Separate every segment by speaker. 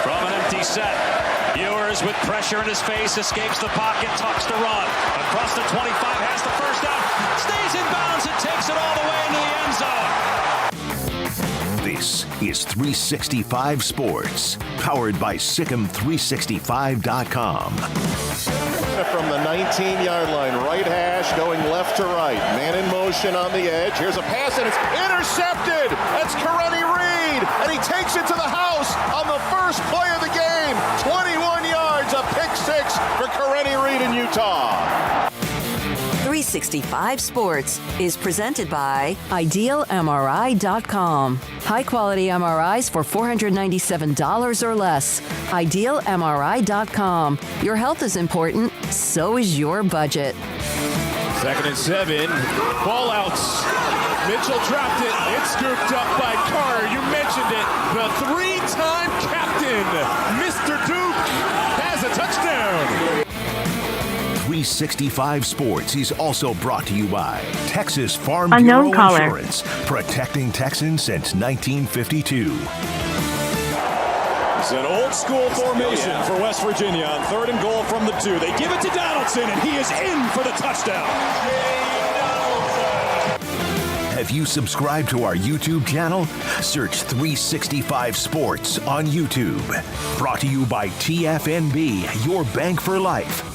Speaker 1: From an empty set, Ewers with pressure in his face, escapes the pocket, tucks the run. Across the 25, has the first down, stays in bounds and takes it all the way into the end zone.
Speaker 2: This is 365 Sports, powered by Sikkim365.com.
Speaker 3: From the 19-yard line, right hash going left to right. Man in motion on the edge. Here's a pass, and it's intercepted. That's Kareni Reed, and he takes it to the house on the first play of the game. 21 yards, a pick six for Kareni Reed in Utah.
Speaker 4: 365 Sports is presented by IdealMRI.com. High-quality MRIs for $497 or less. IdealMRI.com. Your health is important, so is your budget.
Speaker 5: 2nd and 7. Ball outs. Mitchell dropped it. It's scooped up by Carr. You mentioned it. The 3-time captain, Mr. Duke, has a touchdown.
Speaker 2: 365 Sports is also brought to you by Texas Farm
Speaker 6: Unknown
Speaker 2: Bureau
Speaker 6: caller.
Speaker 2: Insurance, protecting Texans since 1952.
Speaker 7: It's an old school formation for West Virginia on 3rd and goal from the 2. They give it to Donaldson, and he is in for the touchdown.
Speaker 2: Have you subscribed to our YouTube channel? Search 365 Sports on YouTube. Brought to you by TFNB, your bank for life.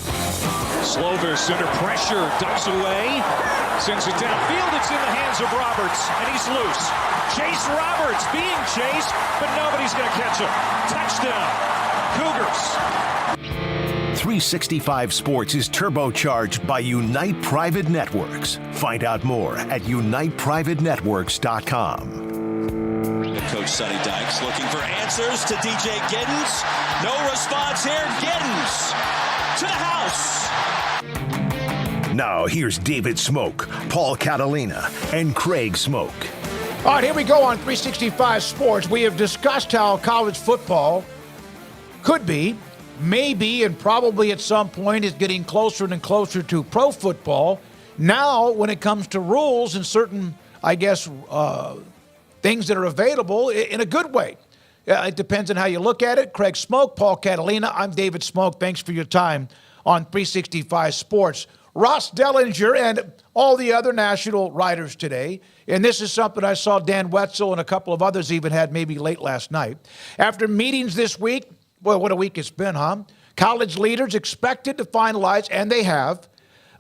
Speaker 1: Slovis under pressure, ducks away, sends it downfield. It's in the hands of Roberts, and he's loose. Chase Roberts being chased, but nobody's going to catch him. Touchdown, Cougars.
Speaker 2: 365 Sports is turbocharged by Unite Private Networks. Find out more at uniteprivatenetworks.com.
Speaker 8: Coach Sonny Dykes looking for answers to DJ Giddens. No response here. Giddens to the house.
Speaker 2: Now here's David Smoak, Paul Catalina, and Craig Smoak.
Speaker 9: All right, here we go on 365 Sports. We have discussed how college football could be, maybe, and probably at some point is getting closer and closer to pro football. Now, when it comes to rules and certain, I guess, things that are available in a good way. It depends on how you look at it. Craig Smoak, Paul Catalina. I'm David Smoak. Thanks for your time on 365 Sports. Ross Dellinger and all the other national writers today, and this is something I saw Dan Wetzel and a couple of others even had maybe late last night. After meetings this week, well, what a week it's been, huh? College leaders expected to finalize, and they have,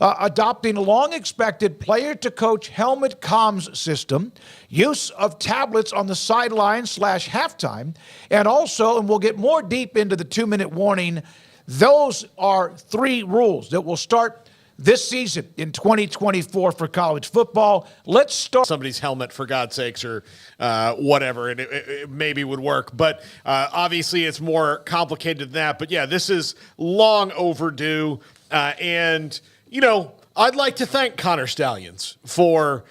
Speaker 9: adopting a long-expected player-to-coach helmet comms system, use of tablets on the sideline / halftime, and also, and we'll get more deep into the 2-minute warning, those are 3 rules that will start this season in 2024 for college football. Let's start.
Speaker 5: Somebody's helmet, for God's sakes, or whatever, and it maybe would work. But obviously it's more complicated than that. But, yeah, this is long overdue. And, you know, I'd like to thank Connor Stallions for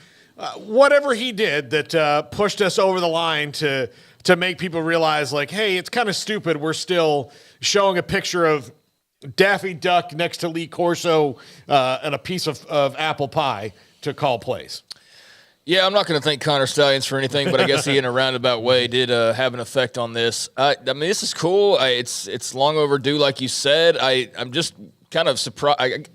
Speaker 5: whatever he did that pushed us over the line to make people realize, like, hey, it's kind of stupid. We're still showing a picture of Daffy Duck next to Lee Corso and a piece of apple pie to call plays.
Speaker 10: Yeah, I'm not going to thank Connor Stallions for anything, but I guess he, in a roundabout way, did have an effect on this. I mean, this is cool. It's long overdue, like you said. I'm just kind of surprised.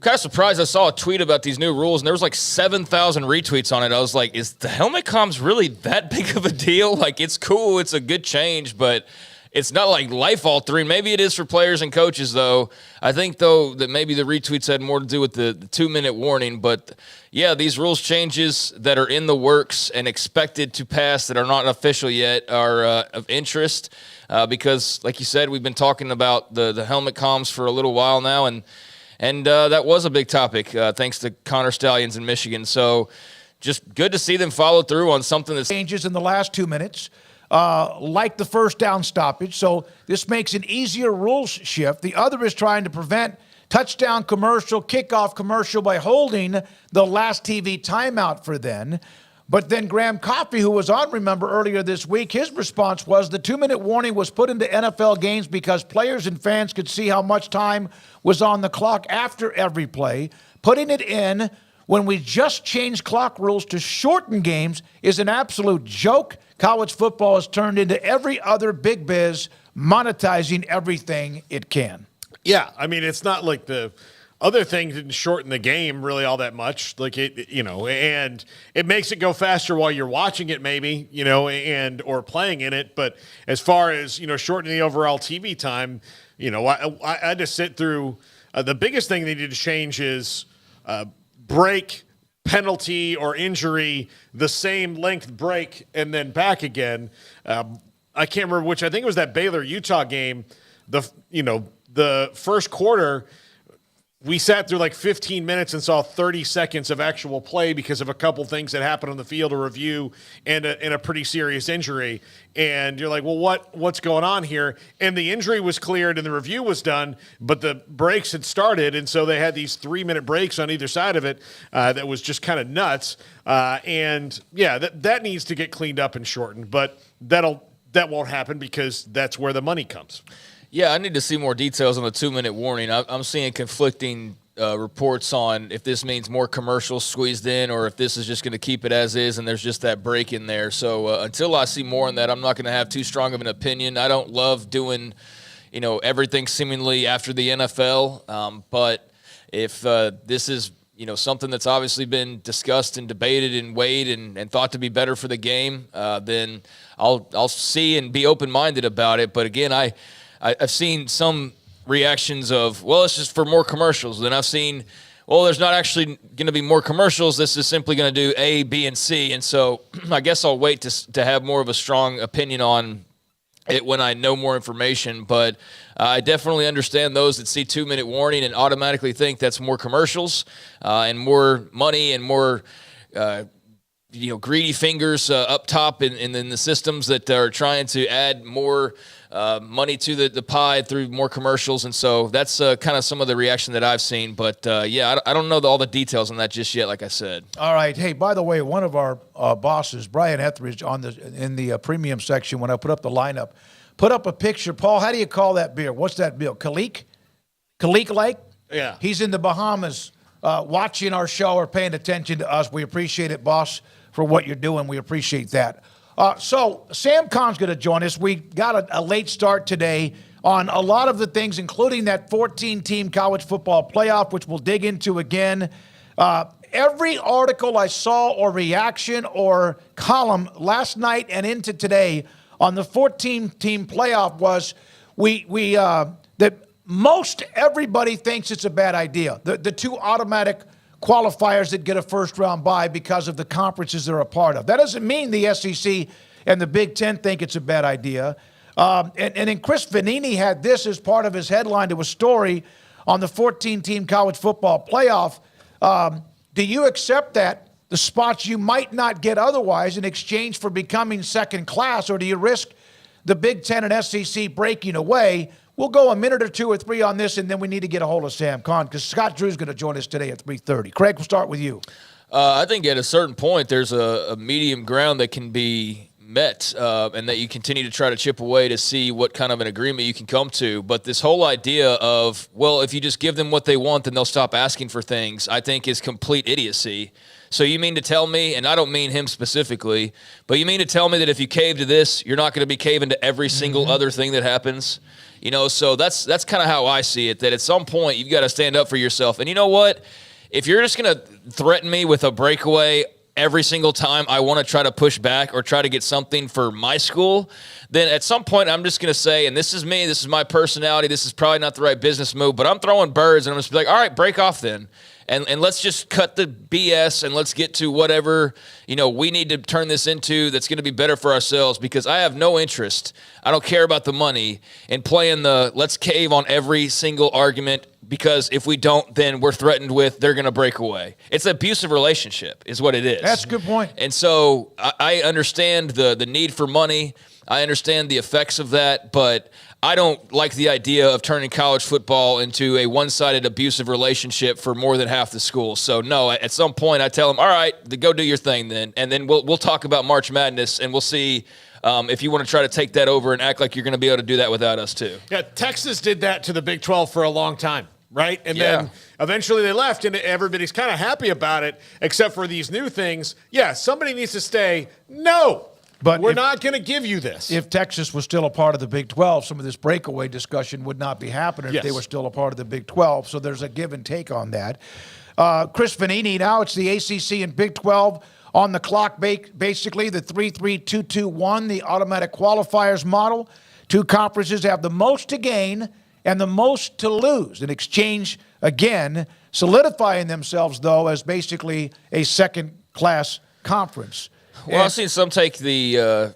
Speaker 10: Kind of surprised. I saw a tweet about these new rules, and there was like 7,000 retweets on it. I was like, is the helmet comms really that big of a deal? Like, it's cool. It's a good change, but it's not like life-altering. Maybe it is for players and coaches, though. I think, though, that maybe the retweets had more to do with the 2-minute warning. But, yeah, these rules changes that are in the works and expected to pass that are not official yet are of interest because, like you said, we've been talking about the helmet comms for a little while now, and that was a big topic thanks to Connor Stallions in Michigan. So just good to see them follow through on something that's
Speaker 9: changes in the last 2 minutes. Like the first down stoppage. So this makes an easier rules shift. The other is trying to prevent touchdown commercial, kickoff commercial by holding the last TV timeout for then. But then Graham Coffey, who was on, remember, earlier this week, his response was the 2-minute warning was put into NFL games because players and fans could see how much time was on the clock after every play. Putting it in when we just changed clock rules to shorten games is an absolute joke. College football has turned into every other big biz, monetizing everything it can.
Speaker 5: Yeah, I mean, it's not like the other thing didn't shorten the game really all that much. Like and it makes it go faster while you're watching it maybe, and or playing in it. But as far as, shortening the overall TV time, I had to sit through the biggest thing they need to change is break, penalty, or injury, the same length break, and then back again. I can't remember which. I think it was that Baylor-Utah game. The first quarter, we sat through like 15 minutes and saw 30 seconds of actual play because of a couple things that happened on the field, a review, and a pretty serious injury. And you're like, well, what's going on here? And the injury was cleared and the review was done, but the breaks had started, and so they had these 3-minute breaks on either side of it that was just kind of nuts. That needs to get cleaned up and shortened, but that won't happen because that's where the money comes.
Speaker 10: Yeah, I need to see more details on the 2-minute warning. I'm seeing conflicting reports on if this means more commercials squeezed in or if this is just going to keep it as is and there's just that break in there. So until I see more on that, I'm not going to have too strong of an opinion. I don't love doing, everything seemingly after the NFL. But if this is, something that's obviously been discussed and debated and weighed and thought to be better for the game, then I'll see and be open-minded about it. But again, I've seen some reactions of, well, it's just for more commercials. Then I've seen, well, there's not actually going to be more commercials. This is simply going to do A, B, and C. And so I guess I'll wait to have more of a strong opinion on it when I know more information. But I definitely understand those that see 2-minute warning and automatically think that's more commercials and more money and more greedy fingers up top in the systems that are trying to add more money to the pie through more commercials. And so that's kind of some of the reaction that I've seen. But, I don't know all the details on that just yet, like I said.
Speaker 9: All right. Hey, by the way, one of our bosses, Brian Etheridge, in the premium section, when I put up the lineup, put up a picture. Paul, how do you call that beer? What's that beer? Kalik Lake? Yeah. He's in the Bahamas watching our show or paying attention to us. We appreciate it, boss, for what you're doing. We appreciate that. So Sam Kahn's going to join us. We got a late start today on a lot of the things, including that 14-team college football playoff, which we'll dig into again. Every article I saw or reaction or column last night and into today on the 14-team playoff was that most everybody thinks it's a bad idea. The two automatic qualifiers that get a first-round bye because of the conferences they're a part of. That doesn't mean the SEC and the Big Ten think it's a bad idea. And then Chris Vanini had this as part of his headline to a story on the 14-team college football playoff. Do you accept that the spots you might not get otherwise in exchange for becoming second class, or do you risk the Big Ten and SEC breaking away? We'll go a minute or two or three on this, and then we need to get a hold of Sam Kahn because Scott Drew's going to join us today at 3:30. Craig, we'll start with you.
Speaker 10: I think at a certain point there's a medium ground that can be met and that you continue to try to chip away to see what kind of an agreement you can come to. But this whole idea of, well, if you just give them what they want, then they'll stop asking for things, I think is complete idiocy. So you mean to tell me, and I don't mean him specifically, but you mean to tell me that if you cave to this, you're not going to be caving to every single other thing that happens? So that's kind of how I see it, that at some point you've got to stand up for yourself. And you know what? If you're just going to threaten me with a breakaway every single time I want to try to push back or try to get something for my school, then at some point I'm just going to say, and this is me, this is my personality, this is probably not the right business move, but I'm throwing birds, and I'm just be like, all right, break off then. And let's just cut the BS and let's get to whatever, we need to turn this into that's going to be better for ourselves, because I have no interest. I don't care about the money in playing the let's cave on every single argument, because if we don't, then we're threatened with they're going to break away. It's an abusive relationship is what it is.
Speaker 9: That's a good point.
Speaker 10: And so I understand the need for money. I understand the effects of that, but I don't like the idea of turning college football into a one-sided abusive relationship for more than half the schools. So, no, at some point I tell them, all right, go do your thing then, and then we'll talk about March Madness, and we'll see if you want to try to take that over and act like you're going to be able to do that without us too.
Speaker 5: Yeah, Texas did that to the Big 12 for a long time. right? And then eventually they left, and everybody's kind of happy about it, except for these new things. Yeah, somebody needs to stay. No, but we're not going to give you this.
Speaker 9: If Texas was still a part of the Big 12, some of this breakaway discussion would not be happening if they were still a part of the Big 12. So there's a give and take on that. Chris Vanini, now it's the ACC and Big 12 on the clock, basically the 3-3-2-2-1, the automatic qualifiers model. Two conferences have the most to gain and the most to lose in exchange, again, solidifying themselves, though, as basically a second-class conference.
Speaker 10: Well, I've seen some take the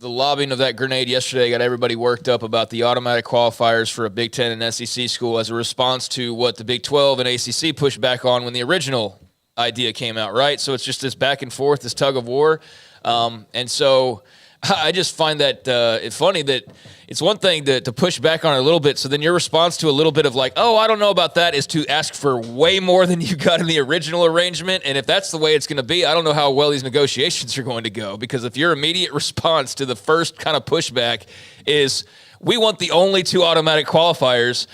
Speaker 10: lobbing of that grenade yesterday, got everybody worked up about the automatic qualifiers for a Big Ten and SEC school as a response to what the Big 12 and ACC pushed back on when the original idea came out, right? So it's just this back and forth, this tug of war. And so I just find that it's funny that it's one thing to push back on it a little bit. So then your response to a little bit of like, oh, I don't know about that, is to ask for way more than you got in the original arrangement. And if that's the way it's going to be, I don't know how well these negotiations are going to go. Because if your immediate response to the first kind of pushback is, we want the only two automatic qualifiers,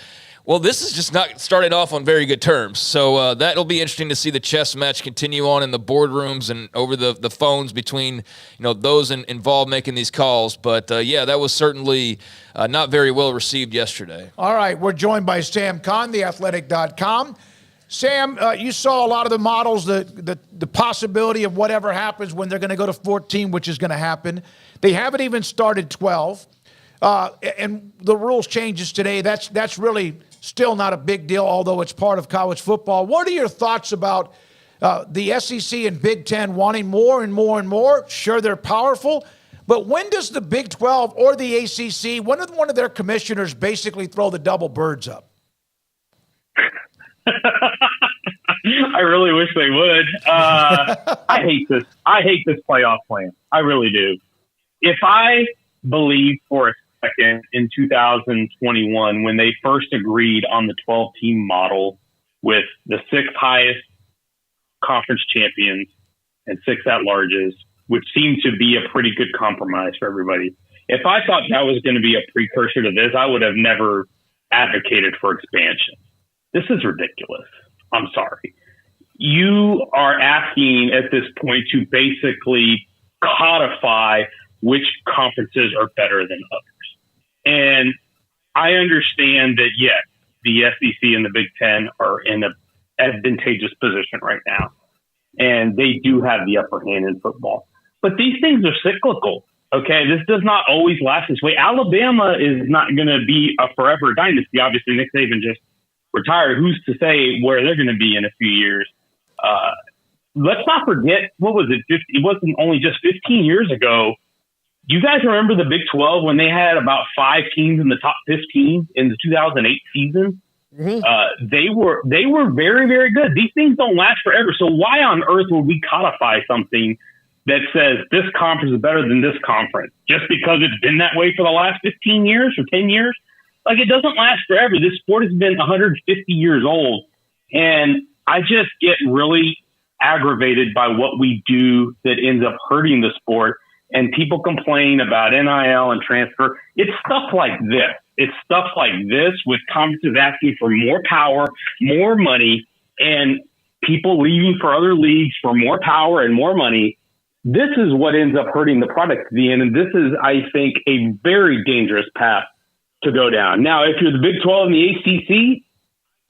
Speaker 10: well, this is just not started off on very good terms. So that'll be interesting to see the chess match continue on in the boardrooms and over the phones between those involved making these calls. But, that was certainly not very well received yesterday.
Speaker 9: All right, we're joined by Sam Kahn, theathletic.com. Sam, you saw a lot of the models, the possibility of whatever happens when they're going to go to 14, which is going to happen. They haven't even started 12. And the rules changes today. That's really still not a big deal, although it's part of college football. What are your thoughts about the SEC and Big Ten wanting more and more and more? Sure, they're powerful, but when does the Big 12 or the ACC, when does one of their commissioners basically throw the double birds up?
Speaker 6: I really wish they would. I hate this. I hate this playoff plan. I really do. If I believe for a second in 2021, when they first agreed on the 12-team model with the 6 highest conference champions and 6 at-larges, which seemed to be a pretty good compromise for everybody. If I thought that was going to be a precursor to this, I would have never advocated for expansion. This is ridiculous. I'm sorry. You are asking at this point to basically codify which conferences are better than others. And I understand that, yes, the SEC and the Big Ten are in an advantageous position right now, and they do have the upper hand in football. But these things are cyclical, okay? This does not always last this way. Alabama is not going to be a forever dynasty. Obviously, Nick Saban just retired. Who's to say where they're going to be in a few years? Let's not forget, what was it? It wasn't only just 15 years ago. You guys remember the Big 12 when they had about 5 teams in the top 15 in the 2008 season? Mm-hmm. They were very, very good. These things don't last forever. So why on earth would we codify something that says this conference is better than this conference just because it's been that way for the last 15 years or 10 years? Like, it doesn't last forever. This sport has been 150 years old. And I just get really aggravated by what we do that ends up hurting the sport. And people complain about NIL and transfer. It's stuff like this. It's stuff like this with conferences asking for more power, more money, and people leaving for other leagues for more power and more money. This is what ends up hurting the product at the end. And this is, I think, a very dangerous path to go down. Now, if you're the Big 12 and the ACC,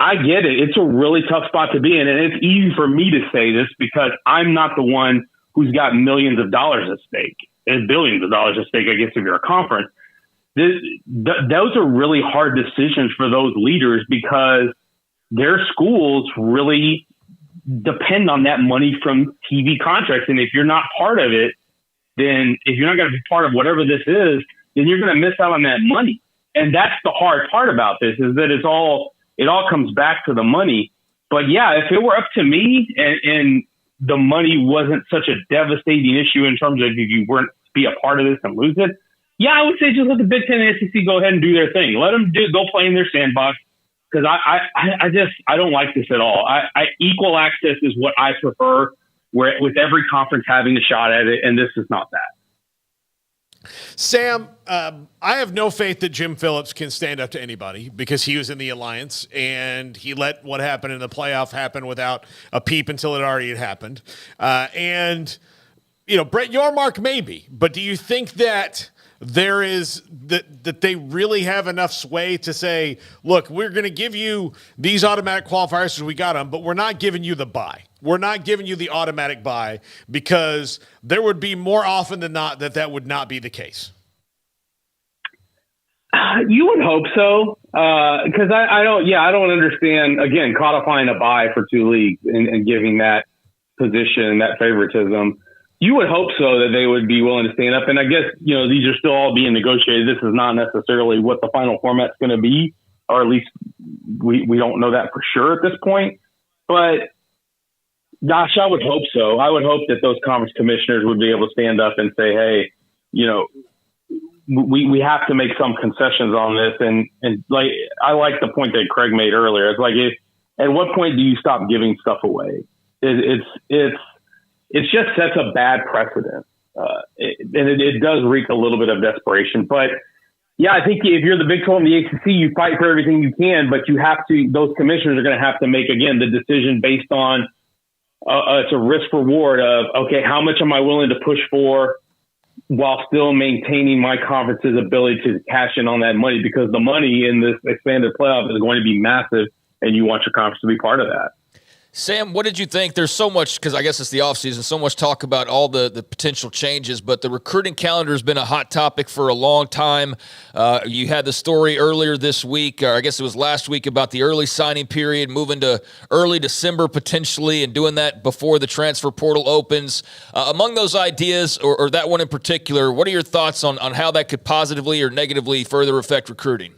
Speaker 6: I get it. It's a really tough spot to be in. And it's easy for me to say this because I'm not the one who's got millions of dollars at stake. And billions of dollars at stake, I guess, if you're a conference. Those are really hard decisions for those leaders because their schools really depend on that money from TV contracts. And if you're not part of it, then if you're not going to be part of whatever this is, then you're going to miss out on that money. And that's the hard part about this is that it all comes back to the money. But yeah, if it were up to me and the money wasn't such a devastating issue in terms of if you weren't be a part of this and lose it, yeah, I would say just let the Big Ten and SEC go ahead and do their thing. Let them go play in their sandbox because I don't like this at all. Equal access is what I prefer, where with every conference having a shot at it, and this is not that.
Speaker 5: Sam, I have no faith that Jim Phillips can stand up to anybody because he was in the alliance and he let what happened in the playoff happen without a peep until it already had happened. And, Brett Yormark maybe, but do you think that there is that they really have enough sway to say, look, we're going to give you these automatic qualifiers as we got them, but we're not giving you the bye. We're not giving you the automatic bye because there would be more often than not that would not be the case.
Speaker 6: You would hope so. Cause I don't understand, again, codifying a bye for two leagues and giving that position, that favoritism. You would hope so that they would be willing to stand up. And I guess, these are still all being negotiated. This is not necessarily what the final format's going to be, or at least we don't know that for sure at this point. But gosh, I would hope so. I would hope that those conference commissioners would be able to stand up and say, hey, we have to make some concessions on this. And like, I like the point that Craig made earlier. It's like, at what point do you stop giving stuff away? It just sets a bad precedent. And it does wreak a little bit of desperation. But yeah, I think if you're the Big 12 and the ACC, you fight for everything you can, but you have to, those commissioners are going to have to make, again, the decision based on it's a risk reward of, okay, how much am I willing to push for while still maintaining my conference's ability to cash in on that money, because the money in this expanded playoff is going to be massive and you want your conference to be part of that.
Speaker 10: Sam, what did you think? There's so much, because I guess it's the offseason, so much talk about all the potential changes, but the recruiting calendar has been a hot topic for a long time. You had the story earlier this week, or I guess it was last week, about the early signing period, moving to early December potentially, and doing that before the transfer portal opens. Among those ideas, or that one in particular, what are your thoughts on how that could positively or negatively further affect recruiting?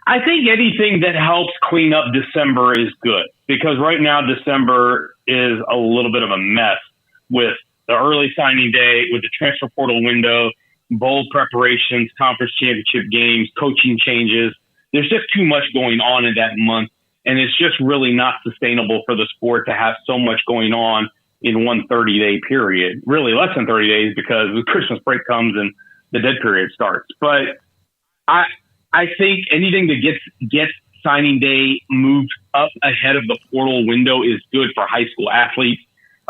Speaker 6: I think anything that helps clean up December is good, because right now December is a little bit of a mess with the early signing day, with the transfer portal window, bowl preparations, conference championship games, coaching changes. There's just too much going on in that month, and it's just really not sustainable for the sport to have so much going on in one 30-day period. Really less than 30 days, because the Christmas break comes and the dead period starts. But I think anything that gets signing day moved up ahead of the portal window is good for high school athletes.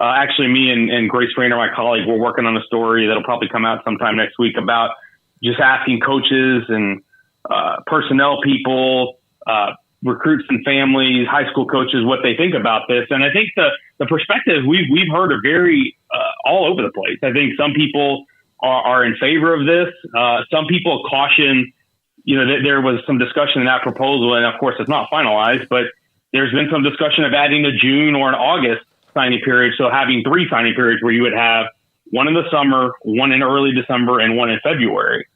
Speaker 6: Actually, me and Grace Rainer, my colleague, we're working on a story that'll probably come out sometime next week about just asking coaches and personnel people, recruits and families, high school coaches, what they think about this. And I think the perspectives we've heard are very all over the place. I think some people are in favor of this. Some people caution. There was some discussion in that proposal, and of course it's not finalized, but there's been some discussion of adding a June or an August signing period. So having 3 signing periods where you would have one in the summer, one in early December, and one in February.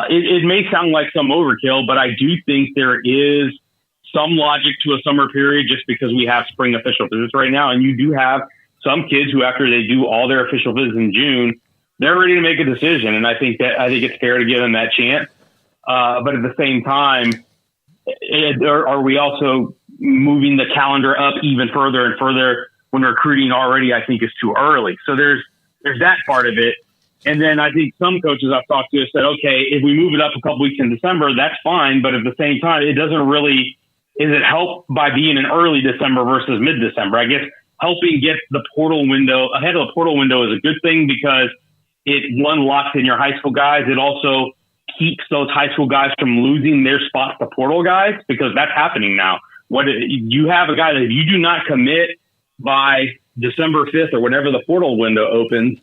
Speaker 6: It may sound like some overkill, but I do think there is some logic to a summer period, just because we have spring official visits right now. And you do have some kids who, after they do all their official visits in June, they're ready to make a decision. And I think it's fair to give them that chance. But at the same time, are we also moving the calendar up even further and further when recruiting already, I think, is too early? So there's that part of it. And then I think some coaches I've talked to have said, okay, if we move it up a couple weeks in December, that's fine. But at the same time, it doesn't really, is it helped by being in early December versus mid-December? I guess helping get the portal window ahead of the portal window is a good thing, because it, one, locks in your high school guys. It also keeps those high school guys from losing their spots to portal guys, because that's happening now. You have a guy that if you do not commit by December 5th or whenever the portal window opens,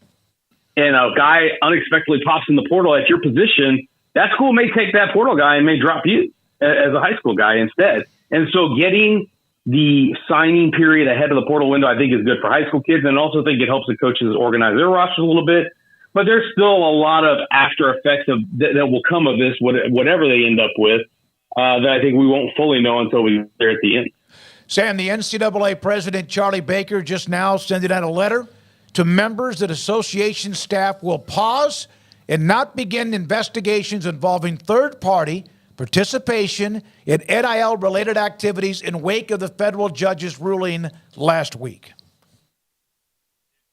Speaker 6: and a guy unexpectedly pops in the portal at your position, that school may take that portal guy and may drop you as a high school guy instead. And so getting the signing period ahead of the portal window, I think, is good for high school kids. And I also think it helps the coaches organize their rosters a little bit. But there's still a lot of after effects that will come of this, whatever they end up with, that I think we won't fully know until we're there at the end.
Speaker 9: Sam, the NCAA president, Charlie Baker, just now sending out a letter to members that association staff will pause and not begin investigations involving third-party participation in NIL-related activities in wake of the federal judge's ruling last week.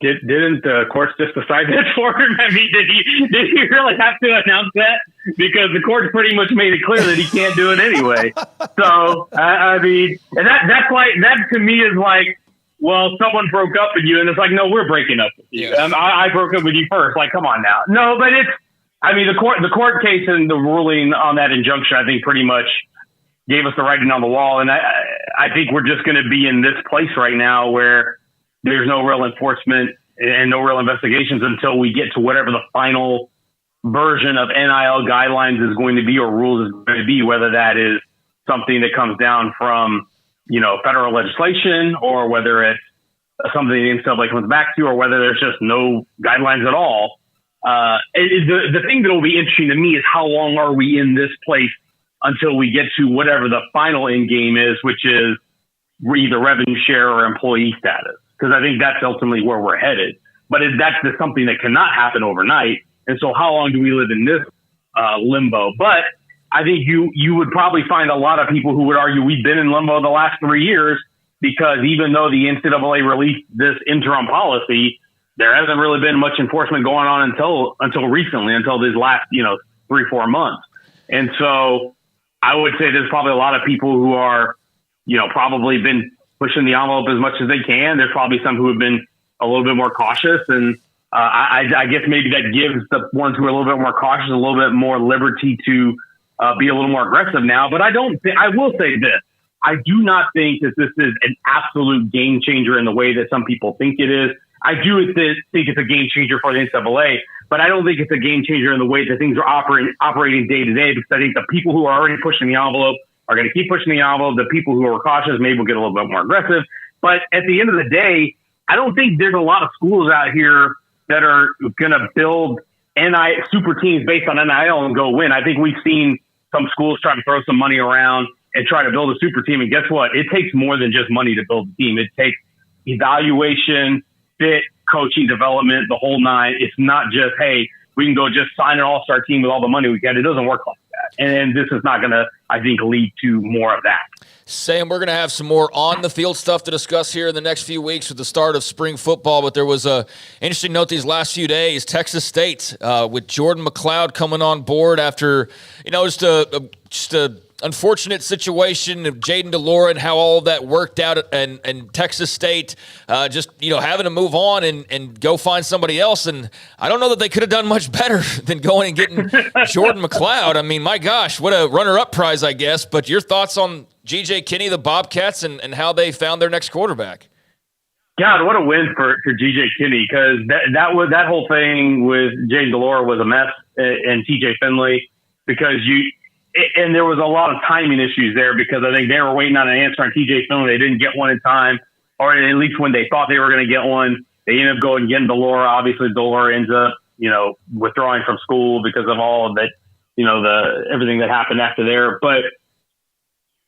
Speaker 6: Didn't the courts just decide that for him? I mean, did he really have to announce that? Because the courts pretty much made it clear that he can't do it anyway. So, I mean, and that's like, that to me is like, well, someone broke up with you, and it's like, no, we're breaking up with you.
Speaker 10: Yeah.
Speaker 6: I broke up with you first. Like, come on now. No, but the court case and the ruling on that injunction, I think pretty much gave us the writing on the wall. And I think we're just going to be in this place right now where there's no real enforcement and no real investigations until we get to whatever the final version of NIL guidelines is going to be or rules is going to be, whether that is something that comes down from, federal legislation, or whether it's something the NCAA comes back to, or whether there's just no guidelines at all. The thing that will be interesting to me is how long are we in this place until we get to whatever the final end game is, which is either revenue share or employee status. Because I think that's ultimately where we're headed. But that's just something that cannot happen overnight. And so how long do we live in this limbo? But I think you would probably find a lot of people who would argue we've been in limbo the last 3 years, because even though the NCAA released this interim policy, there hasn't really been much enforcement going on until recently, until these last 3-4 months. And so I would say there's probably a lot of people who are probably been pushing the envelope as much as they can. There's probably some who have been a little bit more cautious, and I guess maybe that gives the ones who are a little bit more cautious a little bit more liberty to be a little more aggressive now. But I will say this: I do not think that this is an absolute game changer in the way that some people think it is. I do think it's a game changer for the NCAA, but I don't think it's a game changer in the way that things are operating day to day, because I think the people who are already pushing the envelope are going to keep pushing the envelope. The people who are cautious maybe will get a little bit more aggressive. But at the end of the day, I don't think there's a lot of schools out here that are going to build super teams based on NIL and go win. I think we've seen some schools try to throw some money around and try to build a super team. And guess what? It takes more than just money to build a team. It takes evaluation, fit, coaching, development, the whole nine. It's not just, hey, we can go just sign an all-star team with all the money we get. It doesn't work like that. And this is not going to, I think, lead to more of that.
Speaker 10: Sam, we're going to have some more on-the-field stuff to discuss here in the next few weeks with the start of spring football, but there was a interesting note these last few days. Texas State with Jordan McLeod coming on board after, just a unfortunate situation of Jaden DeLora and how all of that worked out, and Texas State having to move on and go find somebody else. And I don't know that they could have done much better than going and getting Jordan McLeod. I mean, my gosh, what a runner-up prize, I guess. But your thoughts on G.J. Kinney, the Bobcats, and how they found their next quarterback?
Speaker 6: God, what a win for G.J. Kinney, because that whole thing with Jaden DeLora was a mess, and T.J. Finley, because and there was a lot of timing issues there, because I think they were waiting on an answer on T.J. Finley. They didn't get one in time, or at least when they thought they were going to get one, they ended up going and getting DeLora. Obviously, DeLora ends up, withdrawing from school because of all of that, everything that happened after there. But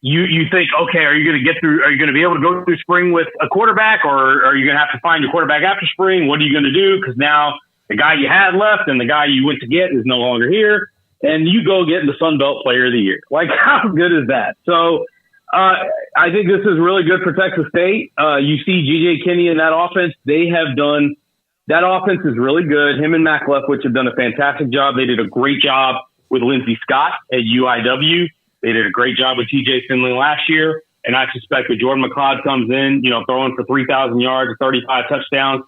Speaker 6: you think, okay, are you going to get through? Are you going to be able to go through spring with a quarterback, or are you going to have to find your quarterback after spring? What are you going to do? Because now the guy you had left and the guy you went to get is no longer here. And you go get the Sun Belt Player of the Year. Like, how good is that? So I think this is really good for Texas State. You see G.J. Kinney in that offense. That offense is really good. Him and Mac Leftwich have done a fantastic job. They did a great job with Lindsey Scott at UIW. They did a great job with T.J. Finley last year. And I suspect that Jordan McLeod comes in, throwing for 3,000 yards, 35 touchdowns.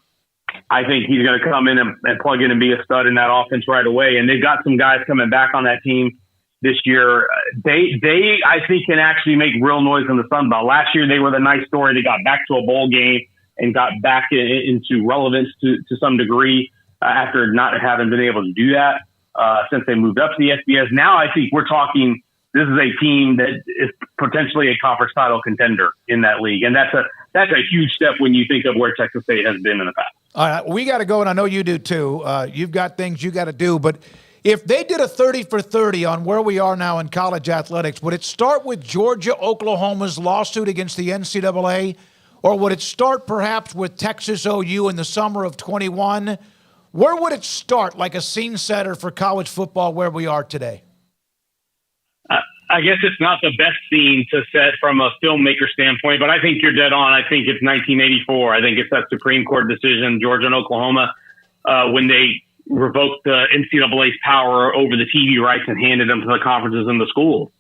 Speaker 6: I think he's going to come in and plug in and be a stud in that offense right away. And they've got some guys coming back on that team this year. They I think, can actually make real noise in the Sun Belt. Last year, they were the nice story. They got back to a bowl game and got back into relevance to some degree after not having been able to do that since they moved up to the FBS. Now I think we're talking, this is a team that is potentially a conference title contender in that league. And that's a huge step when you think of where Texas State has been in the past.
Speaker 9: All right, we got to go, and I know you do too. You've got things you got to do, but if they did a 30 for 30 on where we are now in college athletics, would it start with Georgia-Oklahoma's lawsuit against the NCAA, or would it start perhaps with Texas OU in the summer of 21? Where would it start, like a scene setter for college football where we are today?
Speaker 6: I guess it's not the best scene to set from a filmmaker standpoint, but I think you're dead on. I think it's 1984. I think it's that Supreme Court decision, Georgia and Oklahoma, when they revoked the NCAA's power over the TV rights and handed them to the conferences and the schools.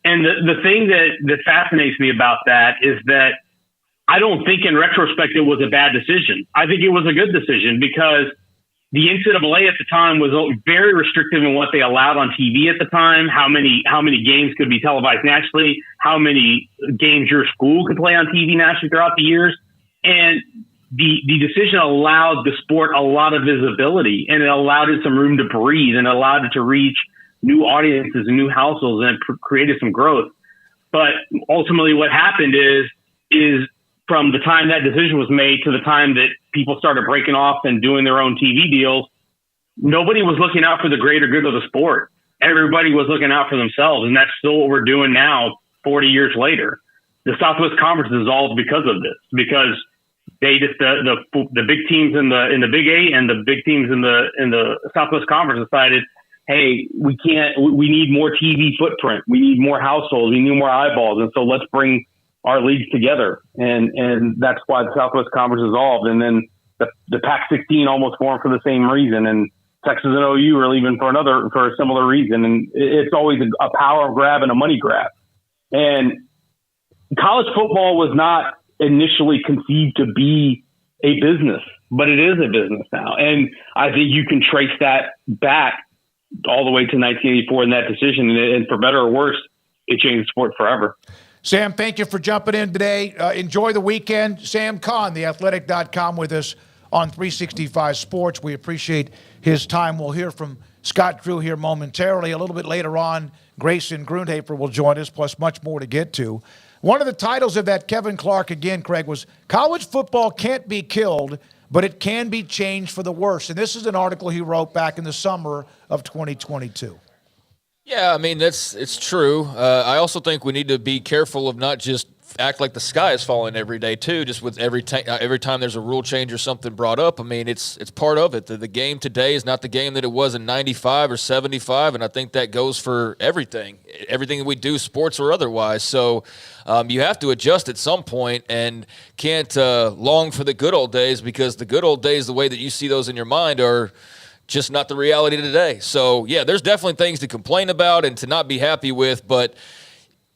Speaker 6: And the thing that fascinates me about that is that I don't think in retrospect it was a bad decision. I think it was a good decision because the NCAA at the time was very restrictive in what they allowed on TV at the time, how many games could be televised nationally, how many games your school could play on TV nationally throughout the years. And the decision allowed the sport a lot of visibility, and it allowed it some room to breathe, and it allowed it to reach new audiences and new households, and it created some growth. But ultimately what happened is from the time that decision was made to the time that people started breaking off and doing their own TV deals, nobody was looking out for the greater good of the sport. Everybody was looking out for themselves, and that's still what we're doing now, 40 years later. The Southwest Conference dissolved because of this, because they just the big teams in the Big 8 and the big teams in the Southwest Conference decided, hey, we need more TV footprint, we need more households, we need more eyeballs, and so let's bring our leagues together, and that's why the Southwest Conference dissolved, and then the Pac-16 almost formed for the same reason, and Texas and OU are leaving for a similar reason, and it's always a power grab and a money grab. And college football was not initially conceived to be a business, but it is a business now, and I think you can trace that back all the way to 1984 in that decision, and for better or worse, it changed the sport forever.
Speaker 9: Sam, thank you for jumping in today. Enjoy the weekend. Sam Kahn, theathletic.com, with us on 365 Sports. We appreciate his time. We'll hear from Scott Drew here momentarily. A little bit later on, Grayson Grundhoefer will join us, plus much more to get to. One of the titles of that Kevin Clark, again, Craig, was College Football Can't Be Killed, but It Can Be Changed for the Worse. And this is an article he wrote back in the summer of 2022.
Speaker 10: Yeah, I mean, it's true. I also think we need to be careful of not just act like the sky is falling every day, too, just with every time there's a rule change or something brought up. I mean, it's part of it. The game today is not the game that it was in 95 or 75, and I think that goes for everything that we do, sports or otherwise. So you have to adjust at some point and can't long for the good old days, because the good old days, the way that you see those in your mind, are just not the reality today. So, yeah, there's definitely things to complain about and to not be happy with, but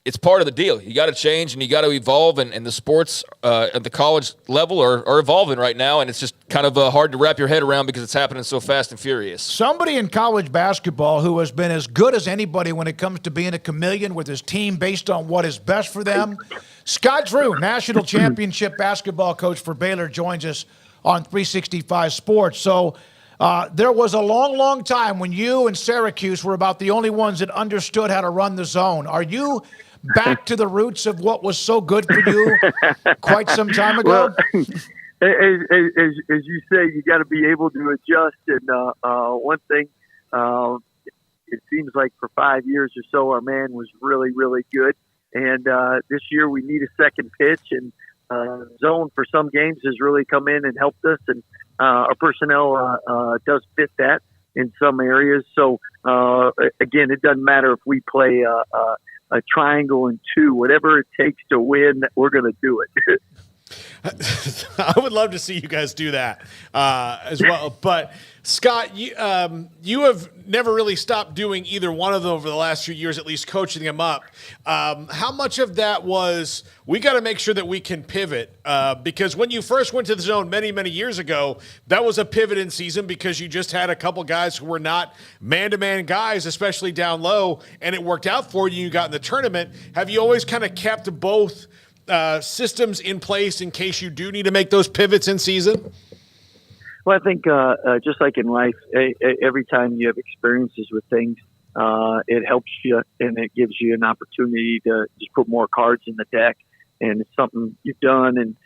Speaker 10: it's part of the deal. You got to change and you got to evolve, and the sports at the college level are evolving right now, and it's just kind of hard to wrap your head around because it's happening so fast and furious.
Speaker 9: Somebody in college basketball who has been as good as anybody when it comes to being a chameleon with his team based on what is best for them, Scott Drew, national championship basketball coach for Baylor, joins us on 365 Sports. So, there was a long, long time when you and Syracuse were about the only ones that understood how to run the zone. Are you back to the roots of what was so good for you quite some time ago?
Speaker 11: Well, as you say, you got to be able to adjust. And one thing, it seems like for 5 years or so, our man was really, really good. And this year we need a second pitch, and zone for some games has really come in and helped us. And our personnel does fit that in some areas. So, again, it doesn't matter if we play a triangle and two, whatever it takes to win, we're going to do it.
Speaker 5: I would love to see you guys do that as well. But, Scott, you have never really stopped doing either one of them over the last few years, at least coaching them up. How much of that was we got to make sure that we can pivot? Because when you first went to the zone many, many years ago, that was a pivot in season because you just had a couple guys who were not man-to-man guys, especially down low, and it worked out for you. You got in the tournament. Have you always kind of kept both systems in place in case you do need to make those pivots in season?
Speaker 11: Well, I think just like in life, every time you have experiences with things, it helps you and it gives you an opportunity to just put more cards in the deck. And it's something you've done and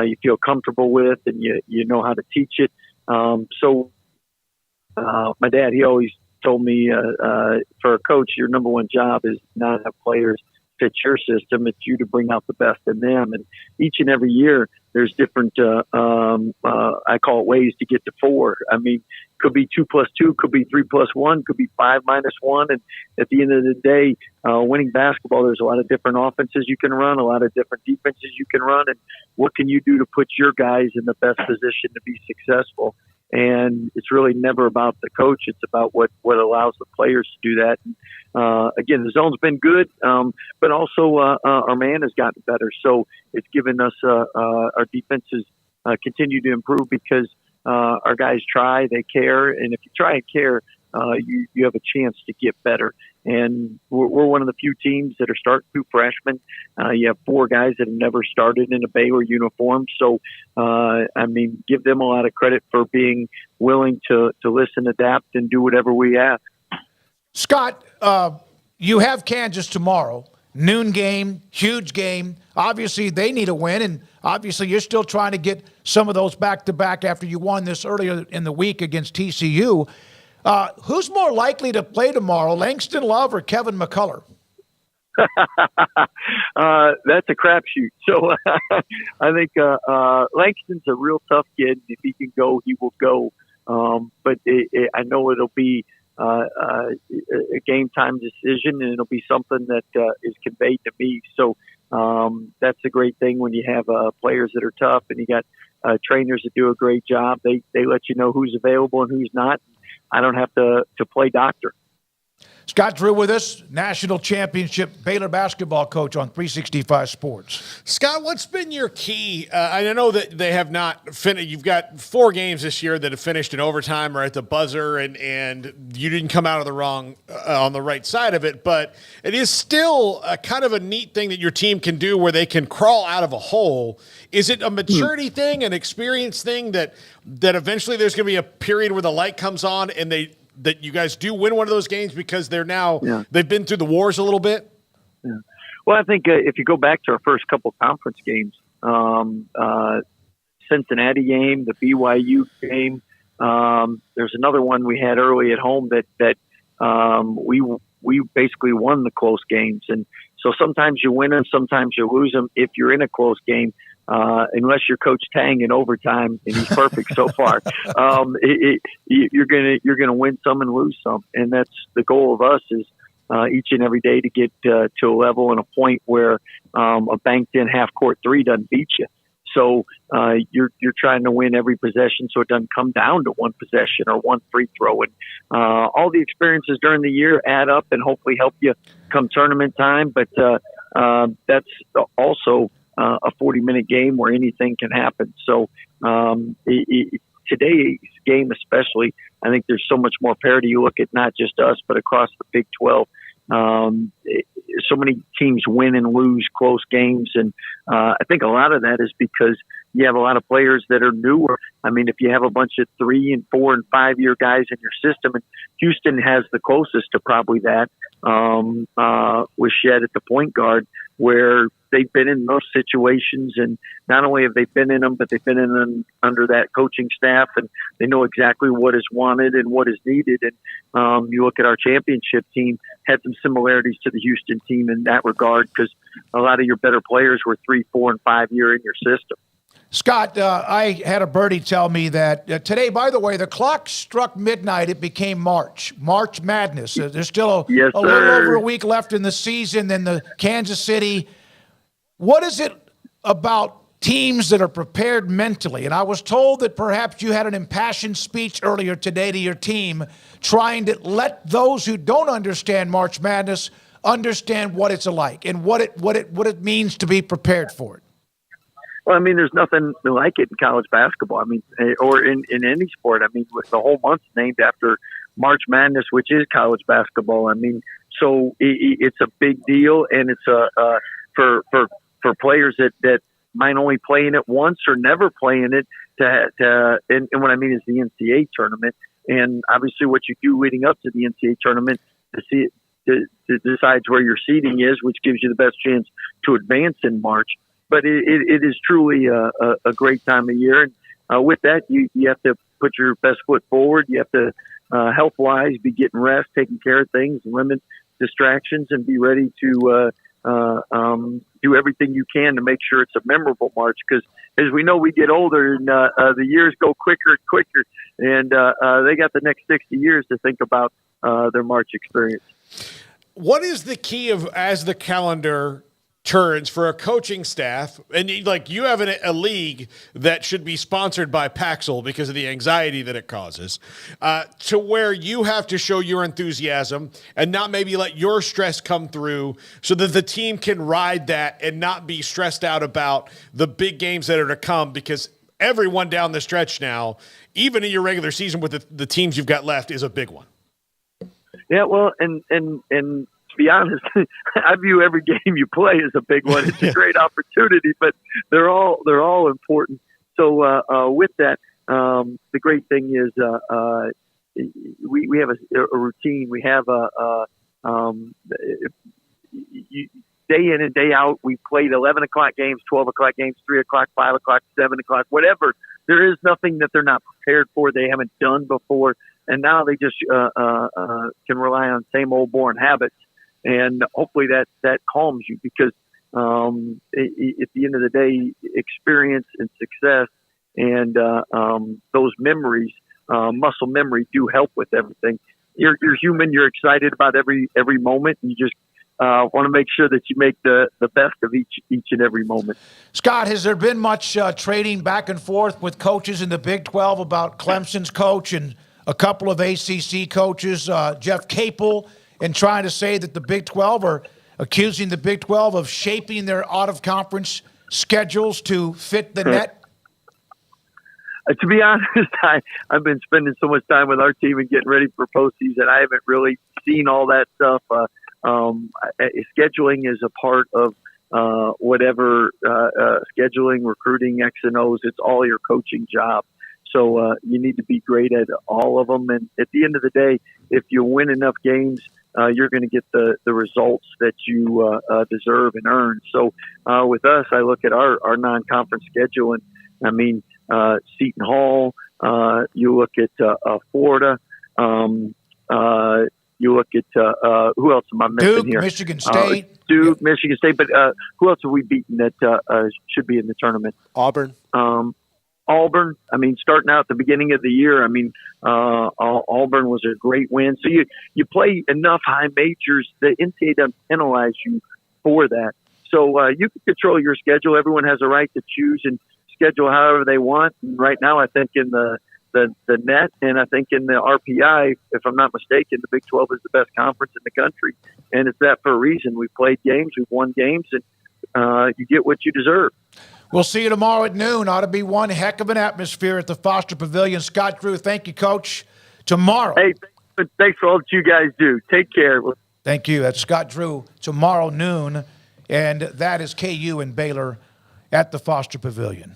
Speaker 11: you feel comfortable with, and you know how to teach it. So my dad, he always told me, for a coach, your number one job is not have players fit your system. It's you to bring out the best in them. And each and every year, there's different, I call it ways to get to four. I mean, could be 2 plus 2, could be 3 plus 1, could be 5 minus 1. And at the end of the day, winning basketball, there's a lot of different offenses you can run, a lot of different defenses you can run. And what can you do to put your guys in the best position to be successful? And it's really never about the coach. It's about what allows the players to do that. And, again, the zone's been good, but also our man has gotten better. So it's given us our defenses continue to improve because our guys try, they care. And if you try and care, you have a chance to get better. And we're one of the few teams that are starting 2 freshmen. You have 4 guys that have never started in a Baylor uniform. So, give them a lot of credit for being willing to listen, adapt, and do whatever we ask.
Speaker 9: Scott, you have Kansas tomorrow. Noon game, huge game. Obviously, they need a win, and obviously you're still trying to get some of those back-to-back after you won this earlier in the week against TCU. Who's more likely to play tomorrow, Langston Love or Kevin McCullough?
Speaker 11: That's a crapshoot. So I think Langston's a real tough kid. If he can go, he will go. But I know it'll be a game time decision, and it'll be something that is conveyed to me. So that's a great thing when you have players that are tough, and you got trainers that do a great job. They let you know who's available and who's not. I don't have to play doctor.
Speaker 9: Scott Drew with us, national championship Baylor basketball coach on 365 Sports.
Speaker 5: Scott, what's been your key? I know that they have not finished. You've got 4 games this year that have finished in overtime or at the buzzer, and you didn't come out of the wrong on the right side of it. But it is still a kind of a neat thing that your team can do where they can crawl out of a hole. Is it a maturity thing, an experience thing that eventually there's going to be a period where the light comes on and that you guys do win one of those games because they've been through the wars a little bit?
Speaker 11: Yeah. Well, I think if you go back to our first couple conference games, Cincinnati game, the BYU game, there's another one we had early at home that we basically won the close games. And so sometimes you win them, sometimes you lose them. If you're in a close game, unless you're Coach Tang in overtime, and he's perfect so far, you're gonna win some and lose some, and that's the goal of us is each and every day to get to a level and a point where a banked-in half-court 3 doesn't beat you. So you're trying to win every possession, so it doesn't come down to one possession or one free throw. And all the experiences during the year add up and hopefully help you come tournament time. But that's also a 40-minute game where anything can happen. So today's game especially, I think there's so much more parity. You look at not just us, but across the Big 12. So many teams win and lose close games. And I think a lot of that is because you have a lot of players that are newer. I mean, if you have a bunch of 3 and 4 and 5 year guys in your system, and Houston has the closest to probably that, with Shed at the point guard, where they've been in those situations, and not only have they been in them, but they've been in them under that coaching staff, and they know exactly what is wanted and what is needed. And you look at our championship team, had some similarities to the Houston team in that regard, because a lot of your better players were 3, 4, and 5 year in your system.
Speaker 9: Scott, I had a birdie tell me that today, by the way, the clock struck midnight. It became March Madness. There's still a little over a week left in the season. Then the Kansas City. What is it about teams that are prepared mentally? And I was told that perhaps you had an impassioned speech earlier today to your team, trying to let those who don't understand March Madness understand what it's like and what it means to be prepared for it.
Speaker 11: Well, I mean, there's nothing like it in college basketball. I mean, or in any sport. I mean, with the whole month named after March Madness, which is college basketball. I mean, so it's a big deal, and it's for players that might only play in it once or never play in it. And what I mean is the NCAA tournament, and obviously what you do leading up to the NCAA tournament decides where your seeding is, which gives you the best chance to advance in March. But it is truly a great time of year. And with that, you have to put your best foot forward. You have to, health-wise, be getting rest, taking care of things, limit distractions, and be ready to do everything you can to make sure it's a memorable march, because as we know, we get older and the years go quicker and quicker, and they got the next 60 years to think about their march experience.
Speaker 5: What is the key of, as the calendar turns for a coaching staff, and you have a league that should be sponsored by Paxil because of the anxiety that it causes, to where you have to show your enthusiasm and not maybe let your stress come through so that the team can ride that and not be stressed out about the big games that are to come, because everyone down the stretch now, even in your regular season with the teams you've got left, is a big one.
Speaker 11: Yeah, well, and to be honest, I view every game you play as a big one. It's a great opportunity, but they're all important. So with that, the great thing is we have a routine. We have day in and day out. We played 11 o'clock games, 12 o'clock games, 3 o'clock, 5 o'clock, 7 o'clock, whatever. There is nothing that they're not prepared for. They haven't done before. And now they just can rely on same old boring habits, and hopefully that calms you, because at the end of the day, experience and success and those memories, muscle memory, do help with everything. You're human. You're excited about every moment. And you just want to make sure that you make the best of each and every moment.
Speaker 9: Scott, has there been much trading back and forth with coaches in the Big 12 about Clemson's coach and a couple of ACC coaches, Jeff Capel, and trying to say that the Big 12 are accusing the Big 12 of shaping their out-of-conference schedules to fit the net?
Speaker 11: To be honest, I've been spending so much time with our team and getting ready for postseason. I haven't really seen all that stuff. Scheduling is a part of whatever scheduling, recruiting, X and O's. It's all your coaching job. So you need to be great at all of them. And at the end of the day, if you win enough games, you're going to get the results that you deserve and earn. So with us, I look at our non-conference schedule, and I mean, Seton Hall, you look at Florida, you look at who else am I missing
Speaker 9: Duke,
Speaker 11: here?
Speaker 9: Michigan State.
Speaker 11: Duke, Michigan State. But who else have we beaten that should be in the tournament?
Speaker 12: Auburn.
Speaker 11: Auburn. I mean, starting out at the beginning of the year, I mean, Auburn was a great win. So you play enough high majors, the NCAA doesn't penalize you for that. So you can control your schedule. Everyone has a right to choose and schedule however they want. And right now, I think in the net, and I think in the RPI, if I'm not mistaken, the Big 12 is the best conference in the country. And it's that for a reason. We've played games, we've won games, and you get what you deserve.
Speaker 9: We'll see you tomorrow at noon. Ought to be one heck of an atmosphere at the Foster Pavilion. Scott Drew, thank you, Coach. Tomorrow.
Speaker 11: Hey, thanks for all that you guys do. Take care.
Speaker 9: Thank you. That's Scott Drew. Tomorrow noon, and that is KU and Baylor at the Foster Pavilion.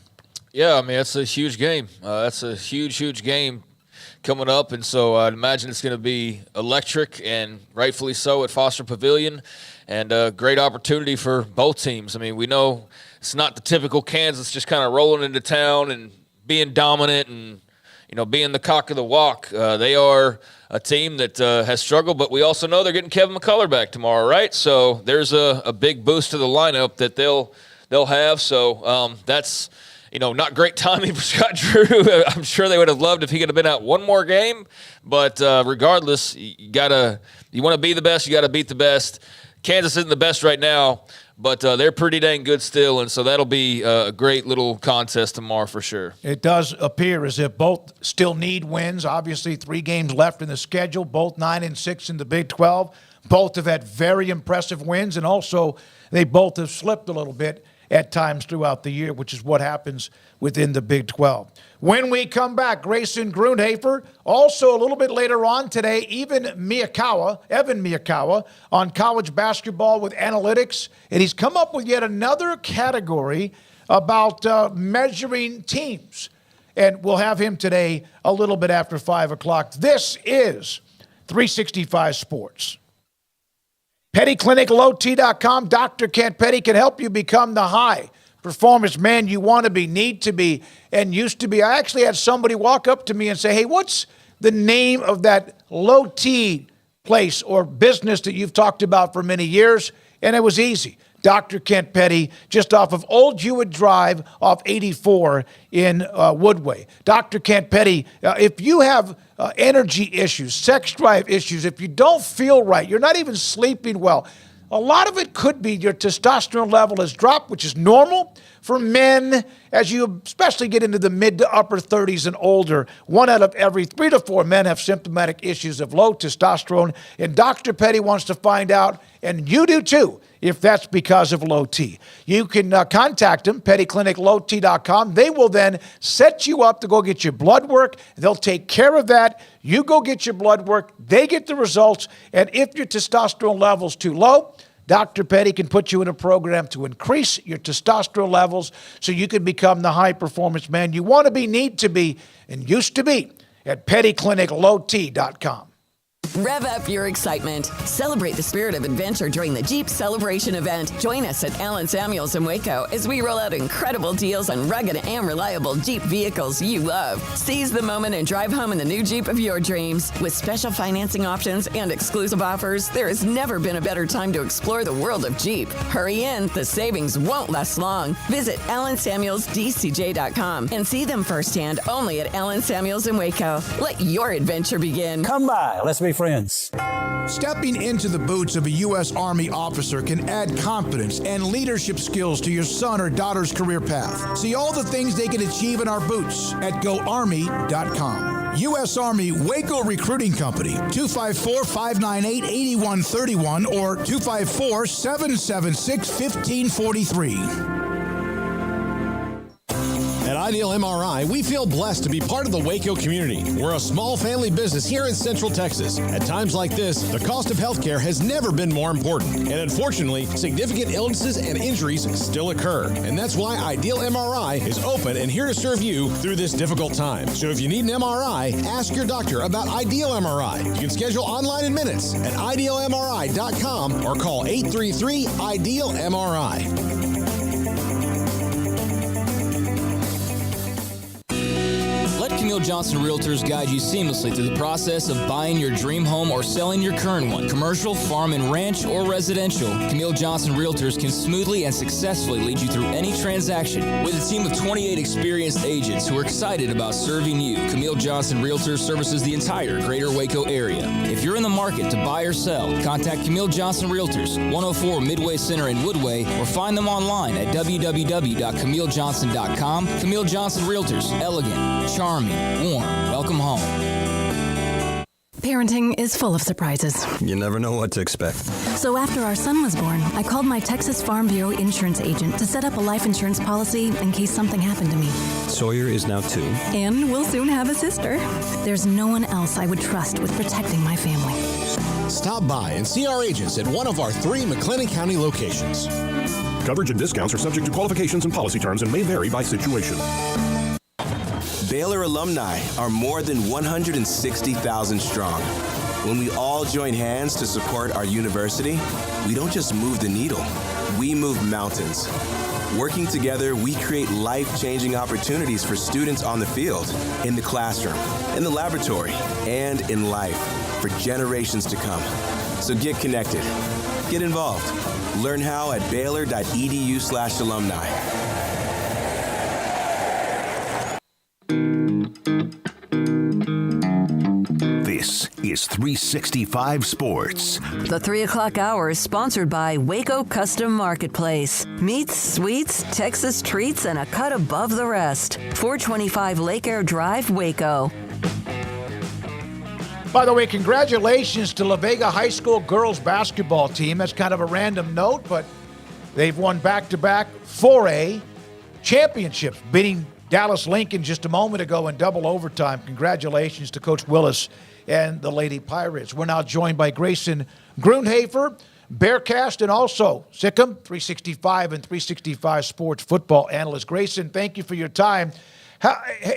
Speaker 10: Yeah, I mean, that's a huge game. That's a huge game coming up, and so I'd imagine it's going to be electric, and rightfully so, at Foster Pavilion, and a great opportunity for both teams. I mean, we know it's not the typical Kansas just kind of rolling into town and being dominant and, being the cock of the walk. They are a team that has struggled, but we also know they're getting Kevin McCullough back tomorrow, right? So there's a big boost to the lineup that they'll have. So that's – not great timing for Scott Drew. I'm sure they would have loved if he could have been out one more game. But regardless, you want to be the best, you got to beat the best. Kansas isn't the best right now, but they're pretty dang good still, and so that'll be a great little contest tomorrow for sure.
Speaker 9: It does appear as if both still need wins. Obviously, 3 games left in the schedule, both 9-6 in the Big 12. Both have had very impressive wins, and also they both have slipped a little bit at times throughout the year, which is what happens within the Big 12. When we come back, Grayson Grundhoefer, also a little bit later on today, Evan Miyakawa on college basketball with analytics, and he's come up with yet another category about measuring teams. And we'll have him today a little bit after 5 o'clock. This is 365 Sports. Petty Clinic, LowT.com. Dr. Kent Petty can help you become the high performance man you want to be, need to be, and used to be. I actually had somebody walk up to me and say, hey, what's the name of that low T place or business that you've talked about for many years? And it was easy. Dr. Kent Petty, just off of Old Jewett Drive off 84 in Woodway. Dr. Kent Petty, if you have energy issues, sex drive issues, if you don't feel right, you're not even sleeping well, a lot of it could be your testosterone level has dropped, which is normal for men as you especially get into the mid to upper 30s and older. 1 out of every 3 to 4 men have symptomatic issues of low testosterone. And Dr. Petty wants to find out, and you do too, if that's because of low T. You can contact them, pettycliniclowt.com. They will then set you up to go get your blood work. They'll take care of that. You go get your blood work. They get the results. And if your testosterone level's too low, Dr. Petty can put you in a program to increase your testosterone levels so you can become the high-performance man you want to be, need to be, and used to be at pettycliniclowt.com.
Speaker 12: Rev up your excitement. Celebrate the spirit of adventure during the Jeep Celebration event. Join us at Allen Samuels in Waco as we roll out incredible deals on rugged and reliable Jeep vehicles you love. Seize the moment and drive home in the new Jeep of your dreams. With special financing options and exclusive offers, there has never been a better time to explore the world of Jeep. Hurry in, the savings won't last long. Visit AllenSamuelsDCJ.com and see them firsthand only at Allen Samuels in Waco. Let your adventure begin.
Speaker 13: Come by, let's be friends.
Speaker 9: Stepping into the boots of a U.S. Army officer can add confidence and leadership skills to your son or daughter's career path. See all the things they can achieve in our boots at GoArmy.com. U.S. Army Waco Recruiting Company, 254-598-8131 or 254-776-1543.
Speaker 14: At Ideal MRI, we feel blessed to be part of the Waco community. We're a small family business here in Central Texas. At times like this, the cost of healthcare has never been more important. And unfortunately, significant illnesses and injuries still occur. And that's why Ideal MRI is open and here to serve you through this difficult time. So if you need an MRI, ask your doctor about Ideal MRI. You can schedule online in minutes at idealmri.com or call 833-IDEAL-MRI.
Speaker 10: Camille Johnson Realtors guide you seamlessly through the process of buying your dream home or selling your current one. Commercial, farm and ranch, or residential, Camille Johnson Realtors can smoothly and successfully lead you through any transaction. With a team of 28 experienced agents who are excited about serving you, Camille Johnson Realtors services the entire greater Waco area. If you're in the market to buy or sell, contact Camille Johnson Realtors, 104 Midway Center in Woodway, or find them online at www.camillejohnson.com. Camille Johnson Realtors, elegant, charming, warm. Welcome home.
Speaker 15: Parenting is full of surprises.
Speaker 16: You never know what to expect.
Speaker 15: So after our son was born, I called my Texas Farm Bureau insurance agent to set up a life insurance policy in case something happened to me.
Speaker 16: Sawyer is now 2.
Speaker 15: And we'll soon have a sister. There's no one else I would trust with protecting my family.
Speaker 14: Stop by and see our agents at one of our 3 McLennan County locations.
Speaker 17: Coverage and discounts are subject to qualifications and policy terms and may vary by situation.
Speaker 18: Baylor alumni are more than 160,000 strong. When we all join hands to support our university, we don't just move the needle, we move mountains. Working together, we create life-changing opportunities for students on the field, in the classroom, in the laboratory, and in life for generations to come. So get connected, get involved. Learn how at baylor.edu/alumni.
Speaker 2: This is 365 Sports.
Speaker 4: The 3 o'clock hour is sponsored by Waco Custom Marketplace. Meats, sweets, Texas treats, and a cut above the rest. 425 Lake Air Drive, Waco.
Speaker 9: By the way, congratulations to La Vega High School girls basketball team. That's kind of a random note, but they've won back-to-back 4A championships, beating Dallas Lincoln just a moment ago in double overtime. Congratulations to Coach Willis and the Lady Pirates. We're now joined by Grayson Grundhoefer, Bearcast, and also Sikkim, 365 and 365 Sports football analyst. Grayson, thank you for your time.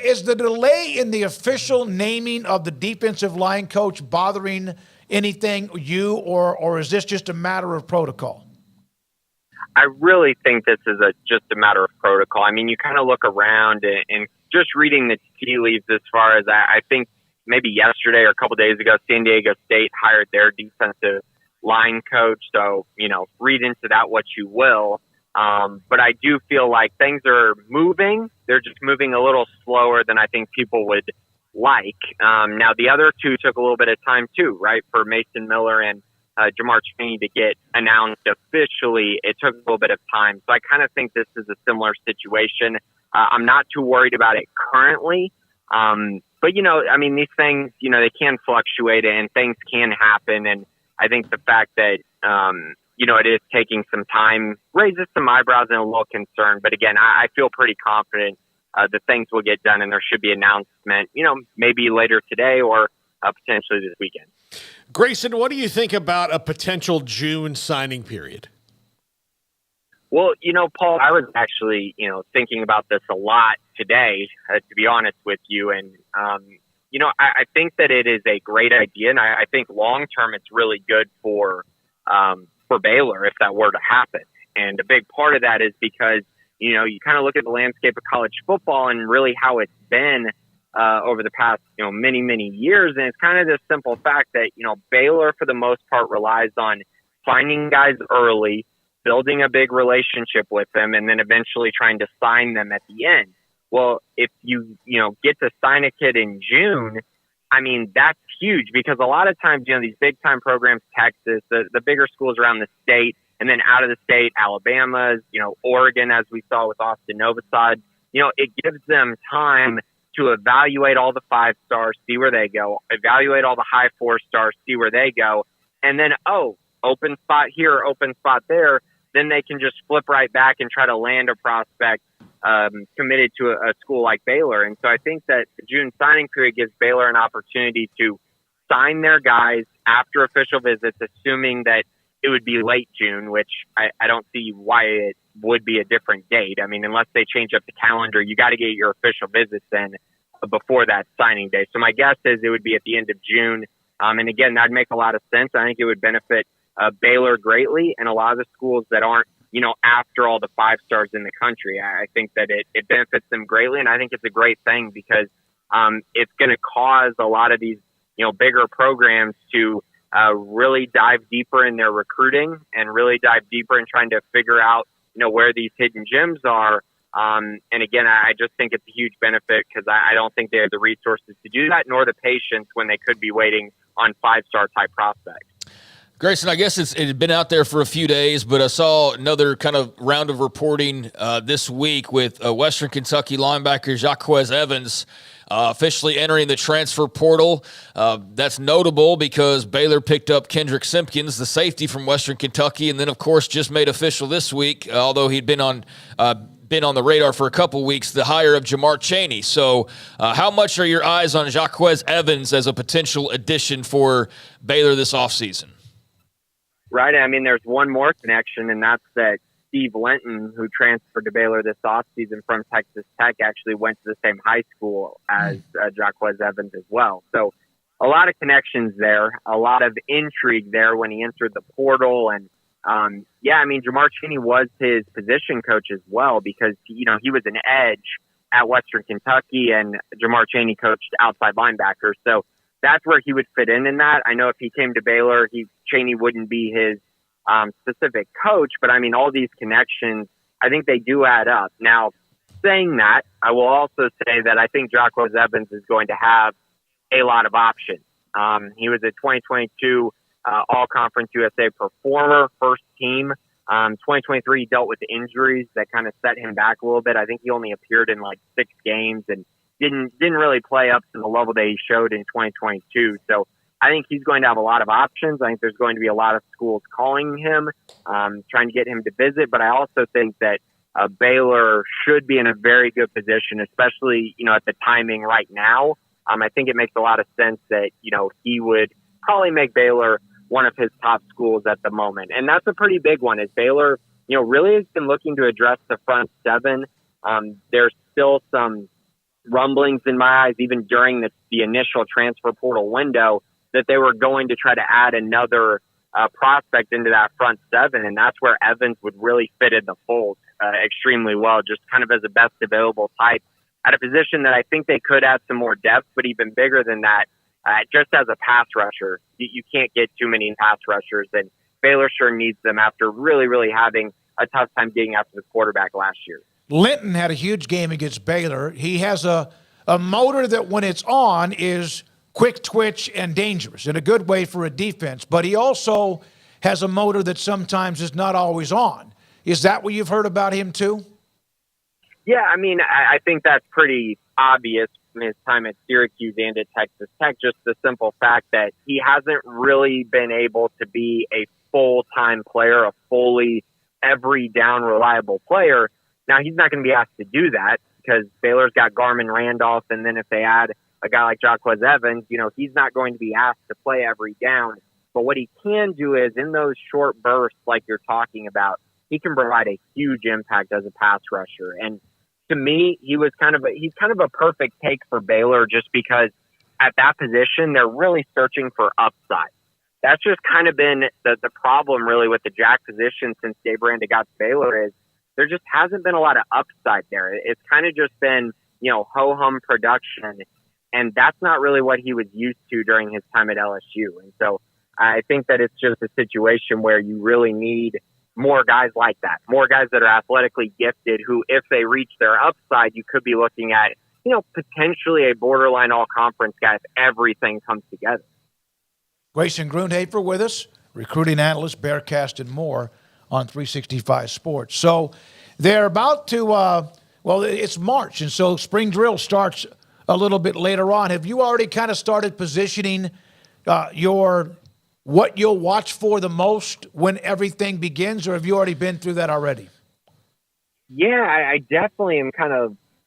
Speaker 9: Is the delay in the official naming of the defensive line coach bothering anything you, or is this just a matter of protocol?
Speaker 19: I really think this is just a matter of protocol. I mean, you kind of look around and just reading the tea leaves as far as I think maybe yesterday or a couple days ago, San Diego State hired their defensive line coach. So, read into that what you will. But I do feel like things are moving. They're just moving a little slower than I think people would like. Now, the other two took a little bit of time too, right? For Mason Miller and Jamar Chaney to get announced officially, it took a little bit of time. So I kind of think this is a similar situation. I'm not too worried about it currently. But, these things, they can fluctuate and things can happen. And I think the fact that, it is taking some time raises some eyebrows and a little concern. But again, I feel pretty confident that things will get done and there should be an announcement, maybe later today or potentially this weekend.
Speaker 5: Grayson, what do you think about a potential June signing period?
Speaker 19: Well, Paul, I was actually, thinking about this a lot today, to be honest with you. And, I think that it is a great idea. And I think long-term it's really good for Baylor if that were to happen. And a big part of that is because, you kind of look at the landscape of college football and really how it's been over the past, many, many years. And it's kind of this simple fact that, Baylor, for the most part, relies on finding guys early, building a big relationship with them, and then eventually trying to sign them at the end. Well, if you, get to sign a kid in June, that's huge because a lot of times, these big time programs, Texas, the bigger schools around the state, and then out of the state, Alabama's, Oregon, as we saw with Austin Novosad, it gives them time to evaluate all the 5 stars, see where they go, evaluate all the high 4 stars, see where they go. And then, open spot here, open spot there. Then they can just flip right back and try to land a prospect committed to a school like Baylor. And so I think that the June signing period gives Baylor an opportunity to sign their guys after official visits, assuming that it would be late June, which I don't see why it would be a different date. Unless they change up the calendar, you got to get your official visits in before that signing day. So my guess is it would be at the end of June. And again, that'd make a lot of sense. I think it would benefit Baylor greatly and a lot of the schools that aren't, after all the 5 stars in the country. I think that it benefits them greatly. And I think it's a great thing because it's going to cause a lot of these, bigger programs to really dive deeper in their recruiting and really dive deeper in trying to figure out, where these hidden gems are. And again, I just think it's a huge benefit because I don't think they have the resources to do that, nor the patience when they could be waiting on 5-star type prospects.
Speaker 10: Grayson, I guess it had been out there for a few days, but I saw another kind of round of reporting this week with Western Kentucky linebacker Jacquez Evans officially entering the transfer portal. That's notable because Baylor picked up Kendrick Simpkins, the safety from Western Kentucky, and then, of course, just made official this week, although he'd been on the radar for a couple weeks, the hire of Jamar Chaney. So how much are your eyes on Jacquez Evans as a potential addition for Baylor this offseason?
Speaker 19: Right. There's one more connection, and that's that Steve Linton, who transferred to Baylor this offseason from Texas Tech, actually went to the same high school as Jacquez Evans as well. So a lot of connections there, a lot of intrigue there when he entered the portal. And, Jamar Chaney was his position coach as well because, he was an edge at Western Kentucky, and Jamar Chaney coached outside linebackers. So that's where he would fit in that. I know if he came to Baylor, Chaney wouldn't be his specific coach, but all these connections, I think they do add up. Now, saying that, I will also say that I think Jacquez Evans is going to have a lot of options. He was a 2022 All-Conference USA performer, first team. 2023 he dealt with injuries that kind of set him back a little bit. I think he only appeared in 6 games and didn't really play up to the level that he showed in 2022. So I think he's going to have a lot of options. I think there's going to be a lot of schools calling him, trying to get him to visit. But I also think that Baylor should be in a very good position, especially, at the timing right now. I think it makes a lot of sense that, he would probably make Baylor one of his top schools at the moment. And that's a pretty big one, is Baylor, really has been looking to address the front 7. There's still some rumblings in my eyes, even during the initial transfer portal window, that they were going to try to add another prospect into that front 7. And that's where Evans would really fit in the fold extremely well, just kind of as a best available type at a position that I think they could add some more depth. But even bigger than that, just as a pass rusher, you can't get too many pass rushers, and Baylor sure needs them after really, really having a tough time getting after the quarterback last year.
Speaker 9: Linton had a huge game against Baylor. He has a motor that when it's on is quick twitch and dangerous in a good way for a defense, but he also has a motor that sometimes is not always on. Is that what you've heard about him too?
Speaker 19: Yeah, I mean, I think that's pretty obvious from his time at Syracuse and at Texas Tech, just the simple fact that he hasn't really been able to be a full-time player, a fully every down reliable player. Now, he's not going to be asked to do that because Baylor's got Garmin Randolph, and then if they add a guy like Jacquez Evans, he's not going to be asked to play every down. But what he can do is in those short bursts like you're talking about, he can provide a huge impact as a pass rusher. And to me, he's kind of a perfect take for Baylor just because at that position, they're really searching for upside. That's just kind of been the problem really with the jack position since Dave Aranda got to Baylor is there just hasn't been a lot of upside there. It's kind of just been, ho-hum production. And that's not really what he was used to during his time at LSU. And so I think that it's just a situation where you really need more guys like that, more guys that are athletically gifted who, if they reach their upside, you could be looking at, potentially a borderline all-conference guy if everything comes together.
Speaker 9: Grayson Grundhoefer with us, recruiting analyst, Bearcast, and more on 365 Sports. So they're about to, it's March, and so spring drill starts a little bit later on. Have you already kind of started positioning what you'll watch for the most when everything begins, or have you already been through that already?
Speaker 19: Yeah, I definitely am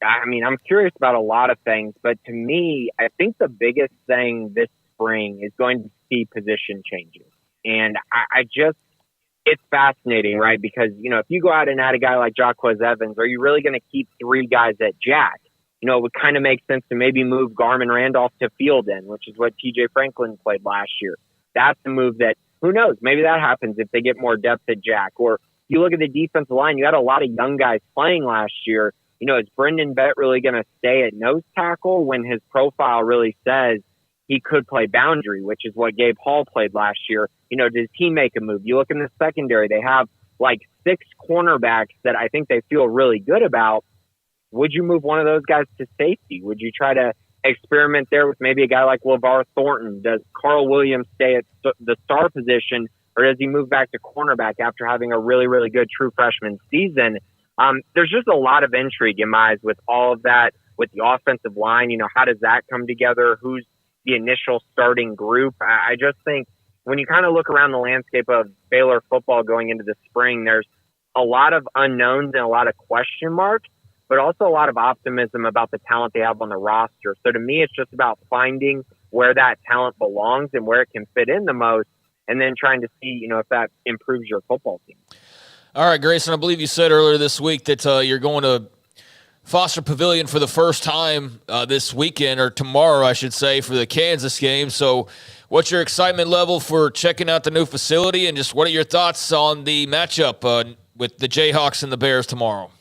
Speaker 19: I'm curious about a lot of things, but to me, I think the biggest thing this spring is going to see position changes. And it's fascinating, right? Because, if you go out and add a guy like Jacquez Evans, are you really going to keep three guys at jack? It would kind of make sense to maybe move Garmin Randolph to field end, which is what TJ Franklin played last year. That's a move that, who knows, maybe that happens if they get more depth at jack. Or you look at the defensive line, you had a lot of young guys playing last year. Is Brendan Bett really going to stay at nose tackle when his profile really says he could play boundary, which is what Gabe Hall played last year? Does he make a move? You look in the secondary, they have like 6 cornerbacks that I think they feel really good about. Would you move one of those guys to safety? Would you try to experiment there with maybe a guy like LeVar Thornton? Does Carl Williams stay at the star position, or does he move back to cornerback after having a really, really good true freshman season? There's just a lot of intrigue in my eyes with all of that, with the offensive line. How does that come together? Who's the initial starting group? I just think when you kind of look around the landscape of Baylor football going into the spring, there's a lot of unknowns and a lot of question marks, but also a lot of optimism about the talent they have on the roster. So to me, it's just about finding where that talent belongs and where it can fit in the most, and then trying to see, if that improves your football team.
Speaker 10: All right, Grayson, I believe you said earlier this week that you're going to Foster Pavilion for the first time this weekend, or tomorrow, I should say, for the Kansas game. So what's your excitement level for checking out the new facility, and just what are your thoughts on the matchup with the Jayhawks and the Bears tomorrow?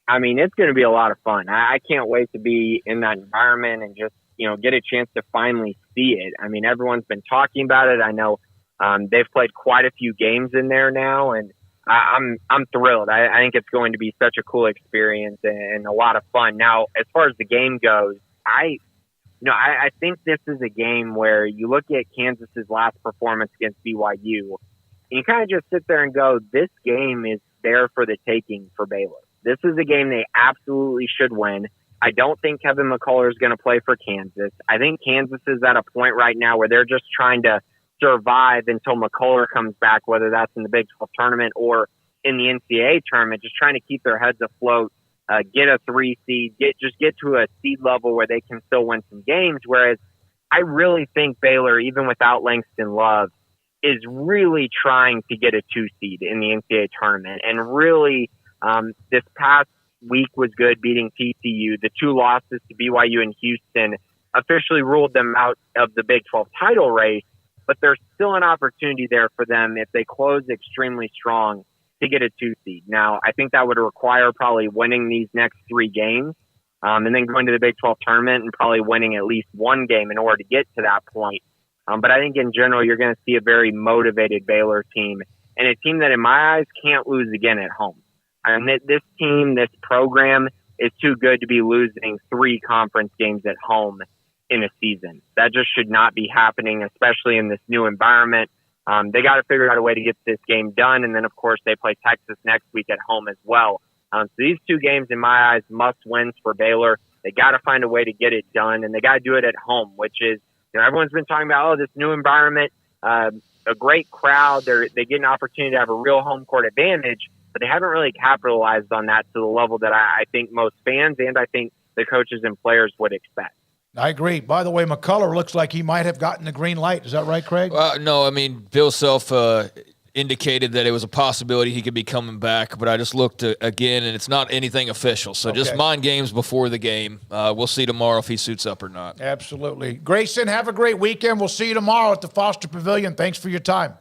Speaker 19: I mean, it's going to be a lot of fun. I can't wait to be in that environment and just, get a chance to finally see it. I mean, everyone's been talking about it. I know they've played quite a few games in there now, and I'm thrilled. I think it's going to be such a cool experience and a lot of fun. Now, as far as the game goes, I think this is a game where you look at Kansas's last performance against BYU, and you kind of just sit there and go, this game is there for the taking for Baylor. This is a game they absolutely should win. I don't think Kevin McCullough is going to play for Kansas. I think Kansas is at a point right now where they're just trying to survive until McCullough comes back, whether that's in the Big 12 tournament or in the NCAA tournament, just trying to keep their heads afloat, get a 3 seed, get to a seed level where they can still win some games. Whereas I really think Baylor, even without Langston Love, is really trying to get a 2 seed in the NCAA tournament. And really, this past week was good, beating TCU. The 2 losses to BYU and Houston officially ruled them out of the Big 12 title race, but there's still an opportunity there for them if they close extremely strong to get a 2 seed. Now, I think that would require probably winning these next 3 games. and then going to the Big 12 tournament and probably winning at least one game in order to get to that point. But I think in general, you're going to see a very motivated Baylor team and a team that in my eyes can't lose again at home. This team, this program is too good to be losing 3 conference games at home in a season. That just should not be happening, especially in this new environment. They got to figure out a way to get this game done. And then, of course, they play Texas next week at home as well. So these 2 games, in my eyes, must wins for Baylor. They got to find a way to get it done, and they got to do it at home, which is, everyone's been talking about, this new environment, a great crowd. They get an opportunity to have a real home court advantage, but they haven't really capitalized on that to the level that I think most fans and I think the coaches and players would expect.
Speaker 9: I agree. By the way, McCullough looks like he might have gotten the green light. Is that right, Craig?
Speaker 10: No, I mean, Bill Self indicated that it was a possibility he could be coming back, but I just looked again, and it's not anything official. So just mind games before the game. We'll see tomorrow if he suits up or not.
Speaker 9: Absolutely. Grayson, have a great weekend. We'll see you tomorrow at the Foster Pavilion. Thanks for your time.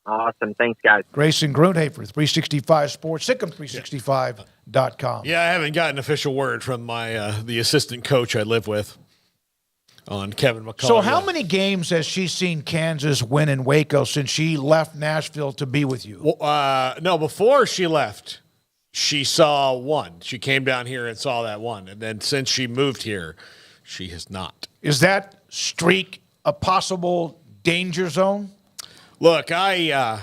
Speaker 19: Awesome. Thanks, guys.
Speaker 9: Grayson Grundhoefer, 365 Sports, Sikkim365.com.
Speaker 5: Yeah, I haven't gotten official word from my the assistant coach I live with on Kevin McCullough.
Speaker 9: So how many games has she seen Kansas win in Waco since she left Nashville to be with you?
Speaker 5: Well, no, before she left, she saw one. She came down here and saw that one. And then since she moved here, she has not.
Speaker 9: Is that streak a possible danger zone?
Speaker 5: Look, I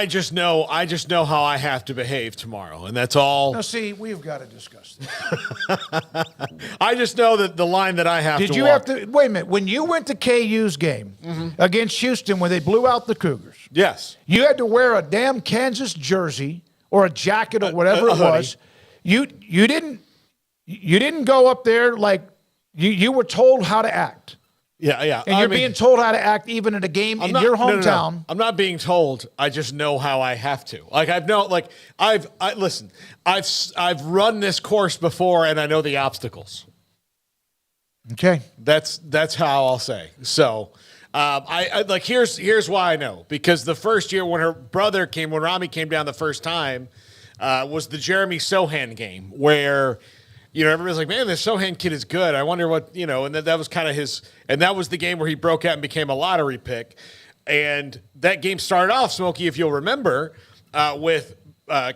Speaker 5: just know how I have to behave tomorrow, and that's all.
Speaker 9: Now, see, we've got to discuss this.
Speaker 5: I just know that the line that I have to walk.
Speaker 9: Did you have to, wait a minute, when you went to KU's game against Houston when they blew out the Cougars,
Speaker 5: yes,
Speaker 9: you had to wear a damn Kansas jersey or a jacket or whatever it was. You didn't go up there like you were told how to act.
Speaker 5: Yeah.
Speaker 9: And you're being told how to act even in a game in your hometown.
Speaker 5: No. I'm not being told. I just know how I have to. I've run this course before, and I know the obstacles.
Speaker 9: Okay,
Speaker 5: that's how I'll say. So, here's why I know, because the first year when Rami came down the first time, was the Jeremy Sohan game where. Everybody's like, man, this Sohan kid is good. I wonder what, and that was kind of and that was the game where he broke out and became a lottery pick. And that game started off, Smokey, if you'll remember, with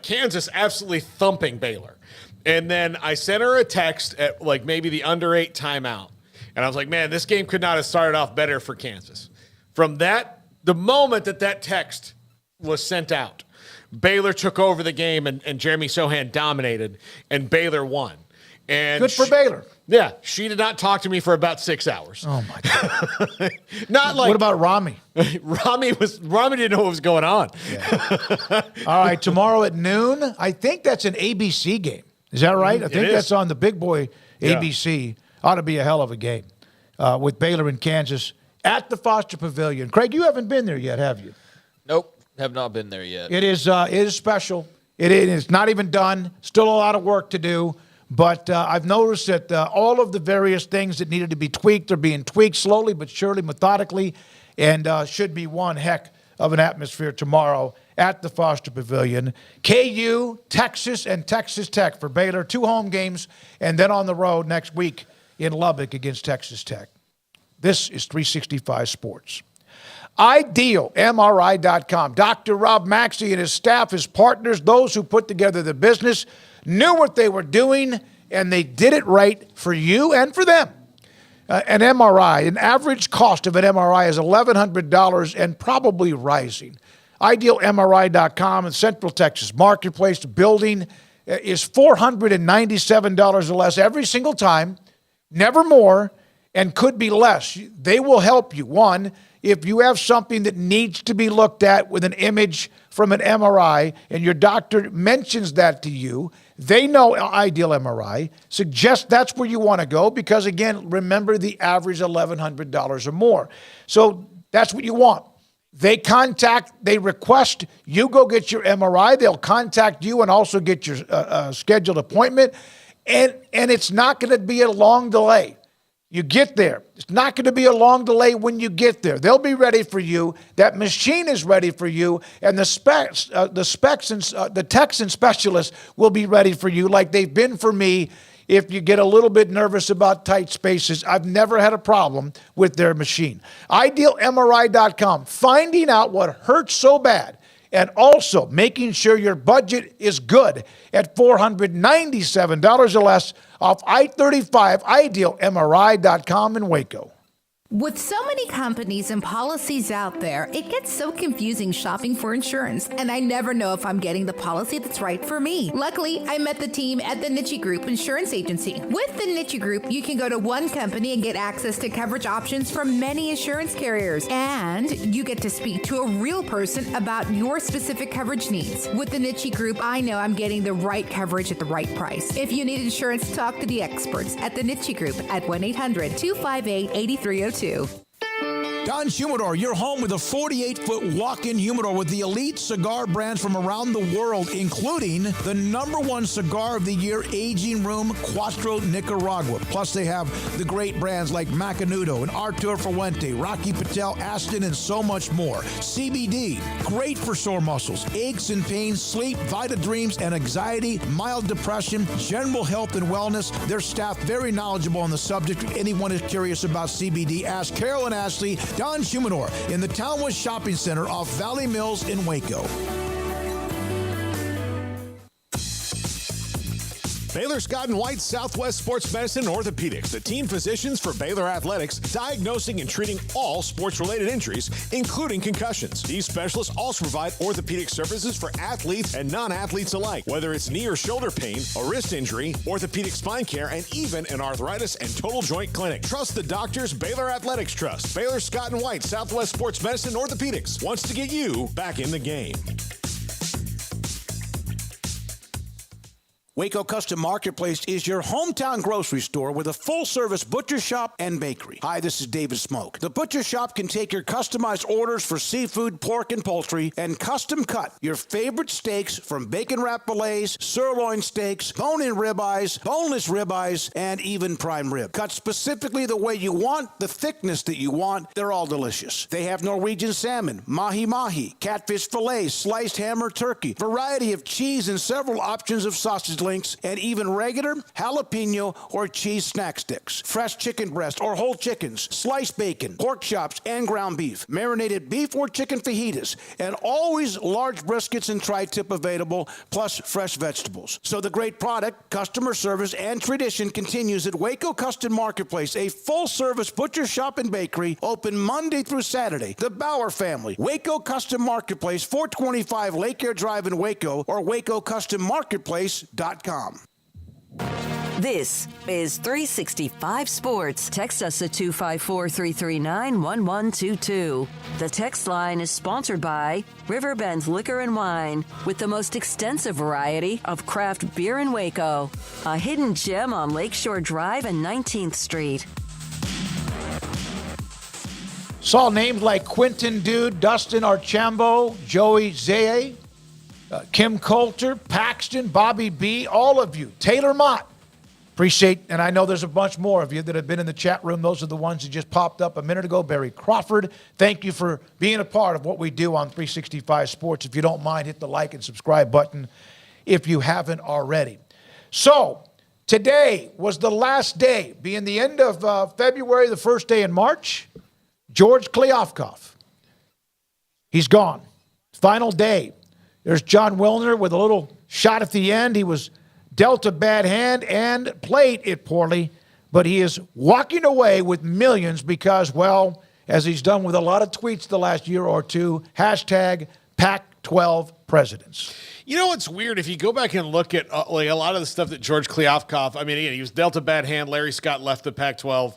Speaker 5: Kansas absolutely thumping Baylor. And then I sent her a text at maybe the under 8 timeout. And I was like, man, this game could not have started off better for Kansas. From the moment that text was sent out, Baylor took over the game and Jeremy Sohan dominated and Baylor won. And
Speaker 9: good for Baylor.
Speaker 5: Yeah, she did not talk to me for about 6 hours.
Speaker 9: Oh my God!
Speaker 5: What
Speaker 9: about Rami?
Speaker 5: Rami didn't know what was going on.
Speaker 9: Yeah. All right, tomorrow at noon. I think that's an ABC game. Is that right? I think that's on the big boy ABC. Yeah. Ought to be a hell of a game with Baylor and Kansas at the Foster Pavilion. Craig, you haven't been there yet, have you?
Speaker 10: Nope, have not been there yet.
Speaker 9: It is special. It is not even done. Still a lot of work to do. But I've noticed that all of the various things that needed to be tweaked are being tweaked slowly but surely, methodically, and should be one heck of an atmosphere tomorrow at the Foster Pavilion. KU, Texas, and Texas Tech for Baylor. 2 home games, and then on the road next week in Lubbock against Texas Tech. This is 365 Sports. IdealMRI.com. Dr. Rob Maxey and his staff, his partners, those who put together the business, knew what they were doing, and they did it right for you and for them. An MRI, an average cost of an MRI is $1,100 and probably rising. IdealMRI.com in Central Texas Marketplace building is $497 or less every single time, never more, and could be less. They will help you. One, if you have something that needs to be looked at with an image from an MRI and your doctor mentions that to you, they know Ideal MRI, suggest that's where you want to go because, again, remember the average $1,100 or more. So that's what you want. They request you go get your MRI. They'll contact you and also get your scheduled appointment. And it's not going to be a long delay. You get there. It's not going to be a long delay when you get there. They'll be ready for you. That machine is ready for you, and the techs and specialists will be ready for you like they've been for me if you get a little bit nervous about tight spaces. I've never had a problem with their machine. IdealMRI.com, finding out what hurts so bad and also making sure your budget is good at $497 or less off I-35, IdealMRI.com in Waco.
Speaker 20: With so many companies and policies out there, it gets so confusing shopping for insurance, and I never know if I'm getting the policy that's right for me. Luckily, I met the team at the Niche Group Insurance Agency. With the Niche Group, you can go to one company and get access to coverage options from many insurance carriers, and you get to speak to a real person about your specific coverage needs. With the Niche Group, I know I'm getting the right coverage at the right price. If you need insurance, talk to the experts at the Niche Group at 1-800-258-8302.
Speaker 9: Don Humidor, your home with a 48-foot walk-in humidor with the elite cigar brands from around the world, including the #1 cigar of the year, Aging Room Cuatro Nicaragua. Plus, they have the great brands like Macanudo and Artur Fuente, Rocky Patel, Aston, and so much more. CBD, great for sore muscles, aches and pains, sleep, Vita Dreams, and anxiety, mild depression, general health and wellness. Their staff very knowledgeable on the subject. If anyone is curious about CBD, ask Carol and Ashley. Don Humidor in the Townwood Shopping Center off Valley Mills in Waco.
Speaker 14: Baylor Scott & White Southwest Sports Medicine and Orthopedics, the team physicians for Baylor Athletics, diagnosing and treating all sports-related injuries, including concussions. These specialists also provide orthopedic services for athletes and non-athletes alike, whether it's knee or shoulder pain, a wrist injury, orthopedic spine care, and even an arthritis and total joint clinic. Trust the doctors Baylor Athletics trust. Baylor Scott & White Southwest Sports Medicine and Orthopedics wants to get you back in the game.
Speaker 9: Waco Custom Marketplace is your hometown grocery store with a full-service butcher shop and bakery. Hi, this is David Smoak. The butcher shop can take your customized orders for seafood, pork, and poultry and custom cut your favorite steaks from bacon wrap fillets, sirloin steaks, bone-in ribeyes, boneless ribeyes, and even prime rib. Cut specifically the way you want, the thickness that you want. They're all delicious. They have Norwegian salmon, mahi-mahi, catfish fillets, sliced ham or turkey, variety of cheese, and several options of sausage links, and even regular jalapeno or cheese snack sticks, fresh chicken breast or whole chickens, sliced bacon, pork chops, and ground beef, marinated beef or chicken fajitas, and always large briskets and tri-tip available, plus fresh vegetables. So the great product, customer service, and tradition continues at Waco Custom Marketplace, a full-service butcher shop and bakery, open Monday through Saturday. The Bauer family, Waco Custom Marketplace, 425 Lake Air Drive in Waco, or WacoCustomMarketplace.com.
Speaker 4: This is 365 Sports. Text us at 254-339-1122. The text line is sponsored by Riverbend Liquor and Wine, with the most extensive variety of craft beer in Waco. A hidden gem on Lakeshore Drive and 19th Street.
Speaker 9: Saw names like Quentin Dude, Dustin Archambault, Joey Zaye, Kim Coulter, Paxton, Bobby B, all of you. Taylor Mott. Appreciate, and I know there's a bunch more of you that have been in the chat room. Those are the ones that just popped up a minute ago. Barry Crawford, thank you for being a part of what we do on 365 Sports. If you don't mind, hit the like and subscribe button if you haven't already. So, today was the last day, being the end of February, the first day in March. George Kliavkoff. He's gone. Final day. There's John Wilner with a little shot at the end. He was dealt a bad hand and played it poorly, but he is walking away with millions because, well, as he's done with a lot of tweets the last year or two, hashtag Pac-12 presidents.
Speaker 5: You know what's weird? If you go back and look at like a lot of the stuff that George Kliavkoff, I mean, again, he was dealt a bad hand. Larry Scott left the Pac-12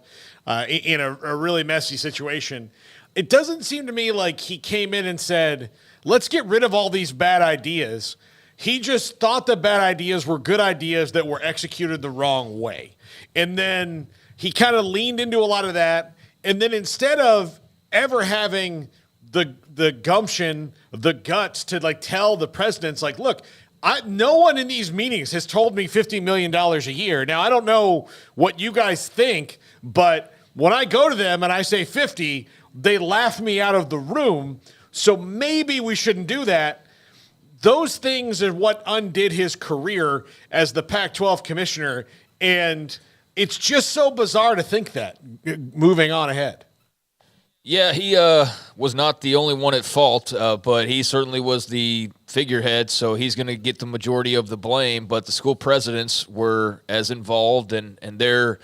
Speaker 5: in a really messy situation. It doesn't seem to me like he came in and said, let's get rid of all these bad ideas. He just thought the bad ideas were good ideas that were executed the wrong way. And then he kind of leaned into a lot of that. And then instead of ever having the gumption, the guts to like tell the presidents, like, look, no one in these meetings has told me $50 million a year. Now, I don't know what you guys think, but when I go to them and I say 50, they laugh me out of the room. So maybe we shouldn't do that. Those things are what undid his career as the Pac-12 commissioner. And it's just so bizarre to think that, moving on ahead.
Speaker 10: Yeah, he was not the only one at fault, but he certainly was the figurehead, so he's going to get the majority of the blame. But the school presidents were as involved, and their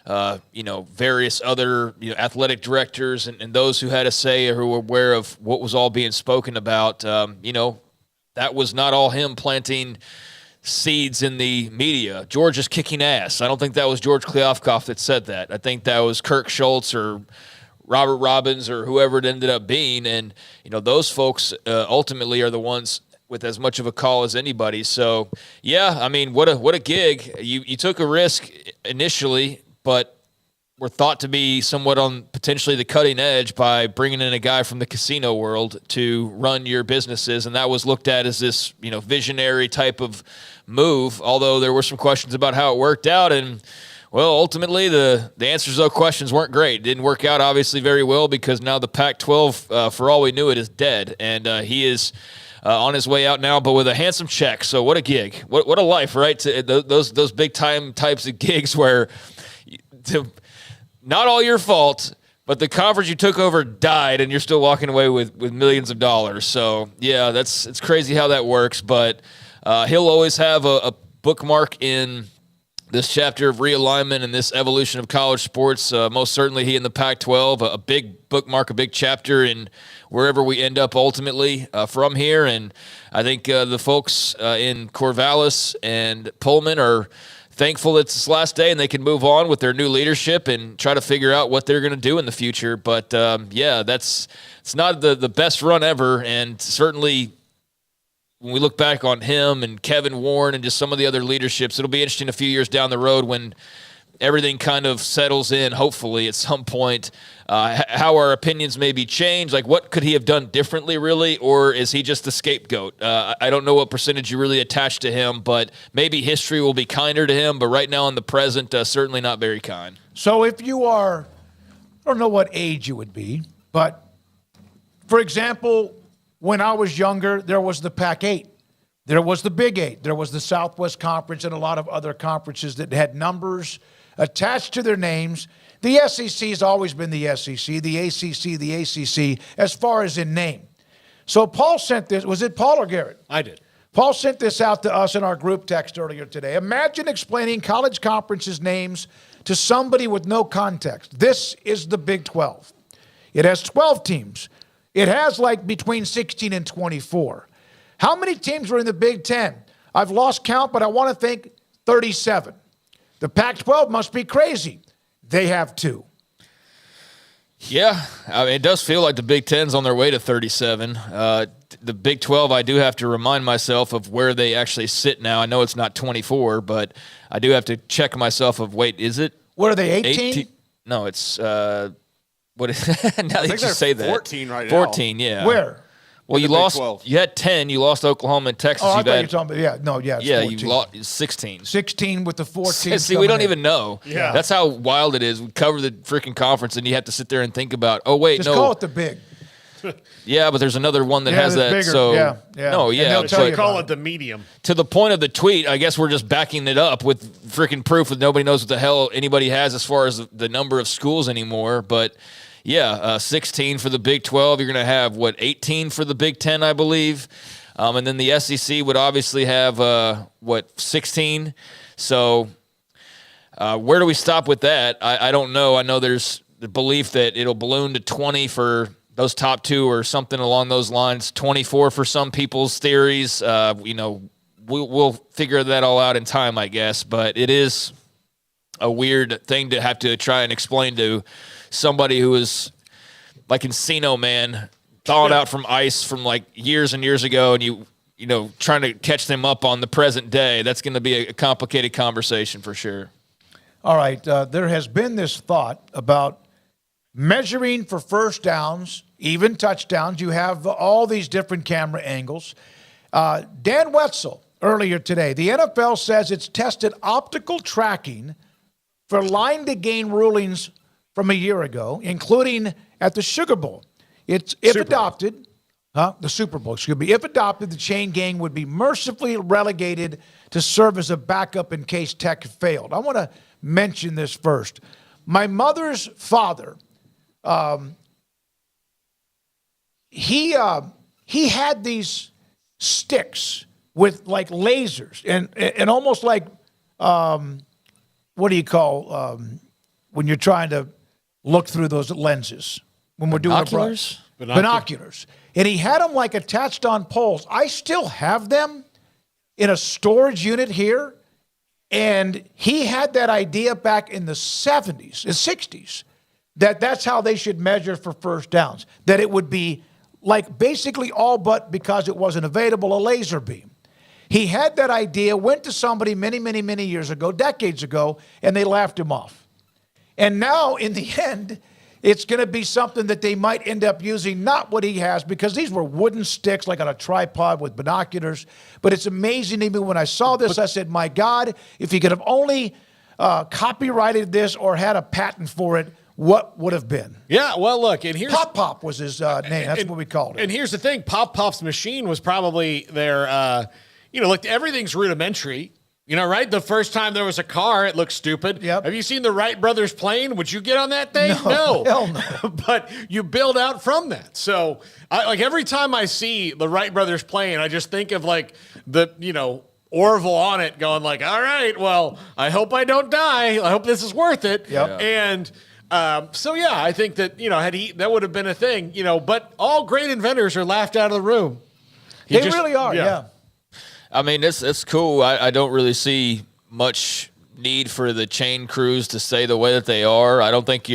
Speaker 10: various other athletic directors and those who had a say or who were aware of what was all being spoken about. That was not all him planting seeds in the media. George is kicking ass. I don't think that was George Kliavkoff that said that. I think that was Kirk Schultz or Robert Robbins or whoever it ended up being. And, those folks ultimately are the ones with as much of a call as anybody. So, yeah, I mean, what a gig. You took a risk initially, but were thought to be somewhat on potentially the cutting edge by bringing in a guy from the casino world to run your businesses. And that was looked at as this, visionary type of move, although there were some questions about how it worked out. And, well, ultimately, the answers to those questions weren't great. It didn't work out, obviously, very well because now the Pac-12, for all we knew it, is dead. And he is on his way out now, but with a handsome check. So what a gig. What a life, right? Those big-time types of gigs where not all your fault, but the conference you took over died, and you're still walking away with millions of dollars. So, yeah, it's crazy how that works. But he'll always have a bookmark in this chapter of realignment and this evolution of college sports. Most certainly he in the Pac-12, a big bookmark, a big chapter in wherever we end up ultimately from here. And I think the folks in Corvallis and Pullman are thankful it's this last day and they can move on with their new leadership and try to figure out what they're going to do in the future. But, it's not the best run ever, and certainly when we look back on him and Kevin Warren and just some of the other leaderships, it'll be interesting a few years down the road when everything kind of settles in, hopefully, at some point, how our opinions may be changed. Like, what could he have done differently, really, or is he just the scapegoat? I don't know what percentage you really attach to him, but maybe history will be kinder to him, but right now in the present, certainly not very kind.
Speaker 9: So if you are, I don't know what age you would be, but, for example, when I was younger, there was the Pac-8. There was the Big 8. There was the Southwest Conference and a lot of other conferences that had numbers attached to their names. The SEC has always been the SEC, the ACC, as far as in name. So Paul sent this. Was it Paul or Garrett?
Speaker 5: I did.
Speaker 9: Paul sent this out to us in our group text earlier today. Imagine explaining college conferences' names to somebody with no context. This is the Big 12. It has 12 teams. It has between 16 and 24. How many teams were in the Big 10? I've lost count, but I want to think 37. The Pac-12 must be crazy. They have 2.
Speaker 10: Yeah, I mean, it does feel like the Big Ten's on their way to 37. The Big 12, I do have to remind myself of where they actually sit now. I know it's not 24, but I do have to check myself of, wait, is it?
Speaker 9: What are they, 18?
Speaker 10: No, it's what is now
Speaker 5: I
Speaker 10: that
Speaker 5: think
Speaker 10: you
Speaker 5: they're
Speaker 10: say that.
Speaker 5: 14 right now.
Speaker 10: 14, yeah.
Speaker 9: Where?
Speaker 10: Well, you lost.
Speaker 5: 12.
Speaker 10: You had 10. You lost Oklahoma and Texas.
Speaker 9: Oh, I thought you were talking about, it's 14.
Speaker 10: You lost 16.
Speaker 9: 16 with the 14.
Speaker 10: See, we don't even know.
Speaker 5: Yeah.
Speaker 10: That's how wild it is. We cover the freaking conference, and you have to sit there and think about, oh, wait,
Speaker 9: Just
Speaker 10: no.
Speaker 9: call it the Big.
Speaker 10: Yeah, but there's another one that has that.
Speaker 9: Bigger.
Speaker 10: So
Speaker 9: yeah.
Speaker 10: No, yeah.
Speaker 9: They'll tell you
Speaker 5: call
Speaker 9: about
Speaker 5: it the medium.
Speaker 10: To the point of the tweet, I guess we're just backing it up with freaking proof that nobody knows what the hell anybody has as far as the number of schools anymore. But, yeah, 16 for the Big 12. You're going to have, 18 for the Big 10, I believe. And then the SEC would obviously have, 16. So where do we stop with that? I don't know. I know there's the belief that it'll balloon to 20 for those top 2 or something along those lines, 24 for some people's theories. We'll figure that all out in time, I guess. But it is a weird thing to have to try and explain to somebody who is like Encino Man, thawed out from ice from years and years ago, and you trying to catch them up on the present day. That's going to be a complicated conversation for sure.
Speaker 9: All right. There has been this thought about measuring for first downs, even touchdowns. You have all these different camera angles. Dan Wetzel, earlier today, the NFL says it's tested optical tracking for line-to-gain rulings from a year ago, including at the Sugar Bowl. It's, if adopted, The Super Bowl, excuse me. If adopted, the chain gang would be mercifully relegated to serve as a backup in case Tech failed. I want to mention this first. My mother's father, he had these sticks with like lasers and almost like what do you call when you're trying to look through those lenses when we're doing binoculars. And he had them like attached on poles. I still have them in a storage unit here. And he had that idea back in the 70s, the 60s, that's how they should measure for first downs, that it would be like basically all but, because it wasn't available, a laser beam. He had that idea, went to somebody many, many, many years ago, decades ago, and they laughed him off. And now, in the end, it's going to be something that they might end up using, not what he has, because these were wooden sticks like on a tripod with binoculars. But it's amazing to me when I saw this, I said, my God, if he could have only copyrighted this or had a patent for it, what would have been?
Speaker 5: Yeah, well, look, and here's...
Speaker 9: Pop was his name. That's what we called it.
Speaker 5: And here's the thing. Pop's machine was probably their, look, everything's rudimentary. Right? The first time there was a car, it looked stupid.
Speaker 9: Yep.
Speaker 5: Have you seen the Wright brothers plane? Would you get on that thing?
Speaker 9: No. Hell no.
Speaker 5: But you build out from that. So, every time I see the Wright brothers plane, I just think of the, Orville on it going like, all right, well, I hope I don't die. I hope this is worth it.
Speaker 9: Yep.
Speaker 5: And I think that, that would have been a thing, but all great inventors are laughed out of the room.
Speaker 9: They really are, yeah.
Speaker 10: I mean, it's cool. I don't really see much need for the chain crews to stay the way that they are. I don't think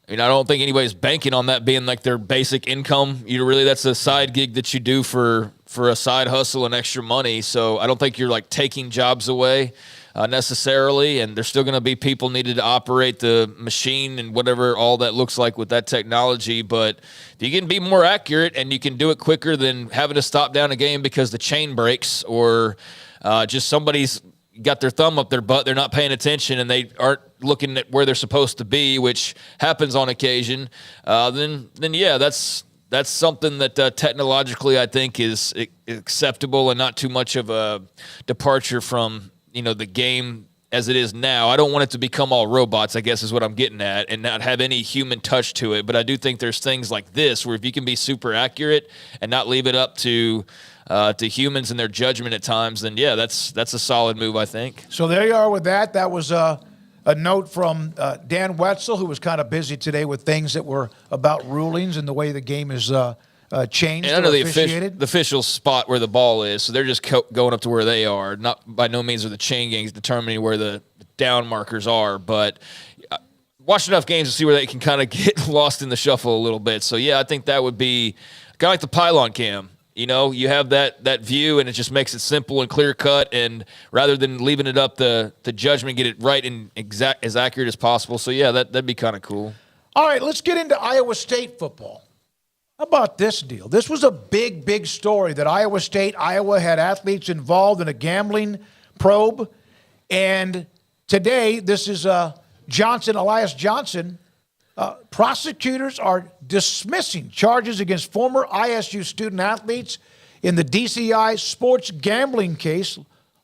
Speaker 10: anybody's banking on that being like their basic income. That's a side gig that you do for a side hustle and extra money. So I don't think you're like taking jobs away necessarily. And there's still going to be people needed to operate the machine and whatever all that looks like with that technology. But if you can be more accurate and you can do it quicker than having to stop down a game because the chain breaks or just somebody's got their thumb up their butt, they're not paying attention and they aren't looking at where they're supposed to be, which happens on occasion, then that's something that technologically I think is acceptable and not too much of a departure from the game as it is now. I don't want it to become all robots, I guess is what I'm getting at, and not have any human touch to it. But I do think there's things like this where if you can be super accurate and not leave it up to humans and their judgment at times, then that's a solid move, I think.
Speaker 9: So there you are with that. That was a note from Dan Wetzel, who was kind of busy today with things that were about rulings and the way the game is changed.
Speaker 10: And under the official spot where the ball is, so they're just going up to where they are. Not by no means are the chain gangs determining where the down markers are, but watch enough games to see where they can kind of get lost in the shuffle a little bit. So I think that would be kind of like the pylon cam. You have that view, and it just makes it simple and clear cut. And rather than leaving it up to judgment, get it right and as accurate as possible. So that'd be kind of cool.
Speaker 9: All right, let's get into Iowa State football. How about this deal? This was a big, big story that Iowa had athletes involved in a gambling probe. And today, this is Elias Johnson. Prosecutors are dismissing charges against former ISU student athletes in the DCI sports gambling case.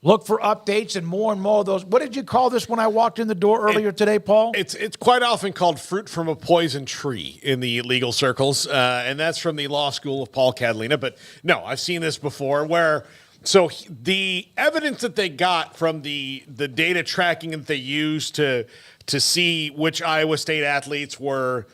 Speaker 9: Look for updates and more of those. What did you call this when I walked in the door earlier today, Paul?
Speaker 5: It's quite often called fruit from a poison tree in the legal circles, and that's from the law school of Paul Catalina. But no, I've seen this before so the evidence that they got from the data tracking that they used to see which Iowa State athletes were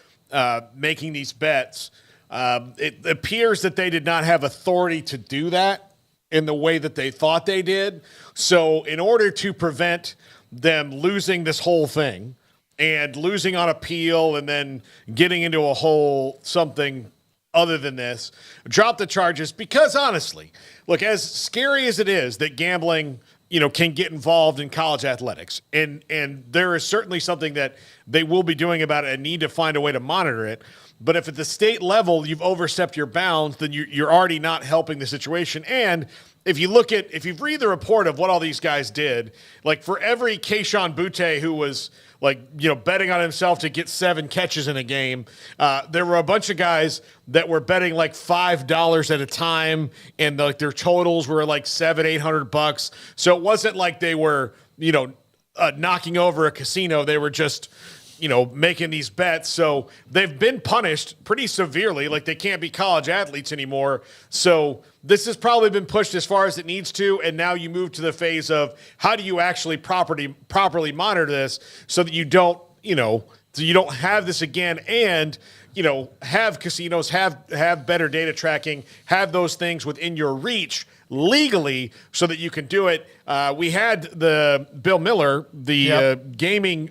Speaker 5: making these bets, it appears that they did not have authority to do that in the way that they thought they did. So in order to prevent them losing this whole thing and losing on appeal and then getting into a whole something other than this, drop the charges because honestly, look, as scary as it is that gambling, can get involved in college athletics, and there is certainly something that they will be doing about it and need to find a way to monitor it. But if at the state level you've overstepped your bounds, then you're already not helping the situation. And if you read the report of what all these guys did, like for every Keishon Butte who was betting on himself to get 7 catches in a game. There were a bunch of guys that were betting like $5 at a time, and their totals were like $700-800. So it wasn't like they were, knocking over a casino. They were just, making these bets. So they've been punished pretty severely. Like, they can't be college athletes anymore. So this has probably been pushed as far as it needs to. And now you move to the phase of how do you actually properly monitor this so that you don't, so you don't have this again, and, have casinos, have better data tracking, have those things within your reach legally so that you can do it. We had the Bill Miller, the gaming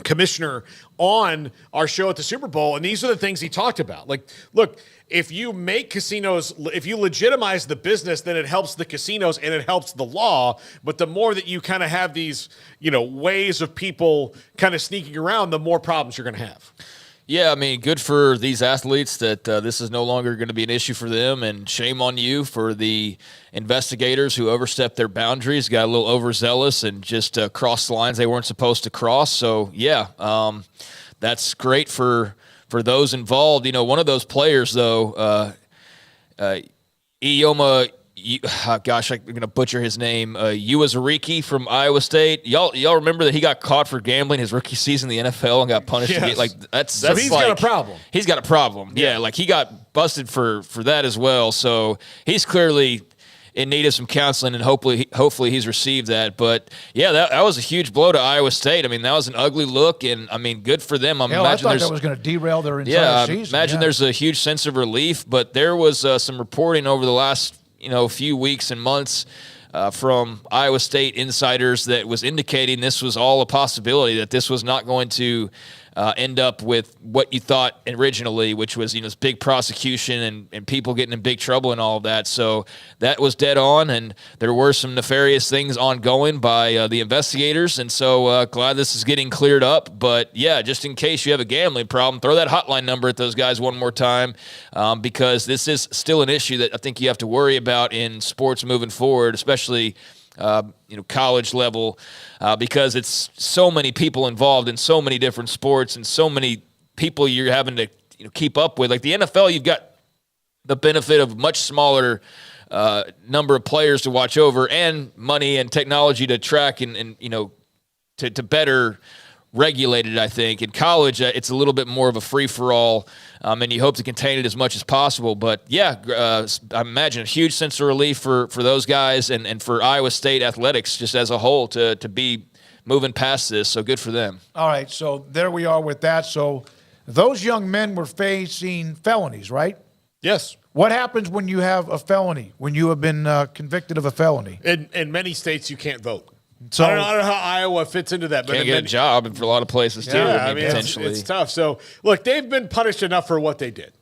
Speaker 5: commissioner, on our show at the Super Bowl, and these are the things he talked about. Like, look, if you make casinos, if you legitimize the business, then it helps the casinos and it helps the law. But the more that you kind of have these, ways of people kind of sneaking around, the more problems you're going to have.
Speaker 10: Yeah, I mean, good for these athletes that this is no longer going to be an issue for them, and shame on you for the investigators who overstepped their boundaries, got a little overzealous, and just crossed the lines they weren't supposed to cross. So, yeah, that's great for those involved. One of those players, though, Iyoma, I'm going to butcher his name, Uwazurike from Iowa State. Y'all remember that he got caught for gambling his rookie season in the NFL and got punished?
Speaker 5: Yes.
Speaker 10: That's
Speaker 5: so he's got a problem.
Speaker 10: He's got a problem. Yeah, like he got busted for that as well. So he's clearly in need of some counseling, and hopefully he's received that. But yeah, that was a huge blow to Iowa State. I mean, that was an ugly look, and I mean, good for them.
Speaker 9: I thought that was going to derail their entire season.
Speaker 10: Imagine there's a huge sense of relief, but there was some reporting over the last few weeks and months from Iowa State insiders that was indicating this was all a possibility, that this was not going to end up with what you thought originally, which was, this big prosecution and people getting in big trouble and all of that. So that was dead on, and there were some nefarious things ongoing by the investigators. And so glad this is getting cleared up. But yeah, just in case you have a gambling problem, throw that hotline number at those guys one more time, because this is still an issue that I think you have to worry about in sports moving forward, especially college level, because it's so many people involved in so many different sports and so many people you're having to keep up with. Like the NFL, you've got the benefit of much smaller number of players to watch over and money and technology to track and to better regulate it. I think in college, it's a little bit more of a free-for-all, and you hope to contain it as much as possible. But yeah, I imagine a huge sense of relief for those guys and for Iowa State athletics just as a whole to be moving past this. So good for them.
Speaker 9: All right, so there we are with that. So those young men were facing felonies, right?
Speaker 5: Yes.
Speaker 9: What happens when you have a felony, when you have been convicted of a felony?
Speaker 5: In many states, you can't vote.
Speaker 9: So,
Speaker 5: I don't know how Iowa fits into that. But
Speaker 10: can't get a job for a lot of places, too.
Speaker 5: Yeah,
Speaker 10: I mean, potentially.
Speaker 5: It's tough. So, look, they've been punished enough for what they did.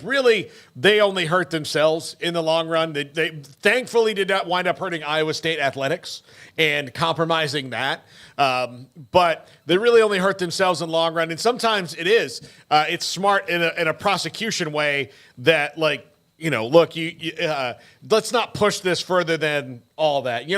Speaker 5: Really, they only hurt themselves in the long run. They thankfully did not wind up hurting Iowa State athletics and compromising that. But they really only hurt themselves in the long run. And sometimes it's smart in a prosecution way that, look, let's not push this further than all that.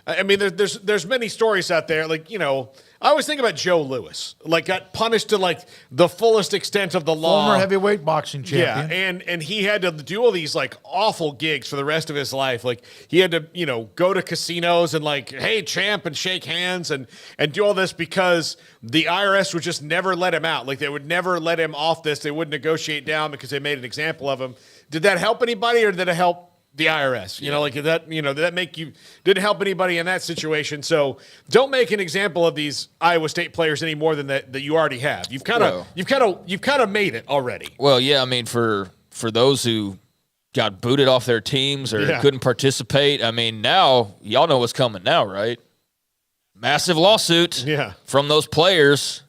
Speaker 5: I mean, there's many stories out there. I always think about Joe Louis, got punished to the fullest extent of the law.
Speaker 9: Former heavyweight boxing champion.
Speaker 5: Yeah, and he had to do all these awful gigs for the rest of his life. He had to go to casinos and hey champ, and shake hands and do all this because the IRS would just never let him out. They would never let him off this. They wouldn't negotiate down because they made an example of him. Did that help anybody, or did it help the IRS? Did that make you, didn't help anybody in that situation? So don't make an example of these Iowa State players any more than that you already have. You've kind of made it already.
Speaker 10: Well, yeah, I mean, for those who got booted off their teams or couldn't participate, I mean, now y'all know what's coming now, right? Massive lawsuit from those players.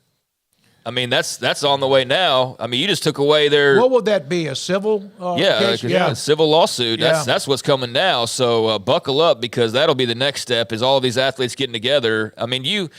Speaker 10: I mean, that's on the way now. I mean, you just took away their.
Speaker 9: What would that be? A civil case?
Speaker 10: A civil lawsuit. That's what's coming now. So buckle up, because that'll be the next step. Is all of these athletes getting together? I mean, you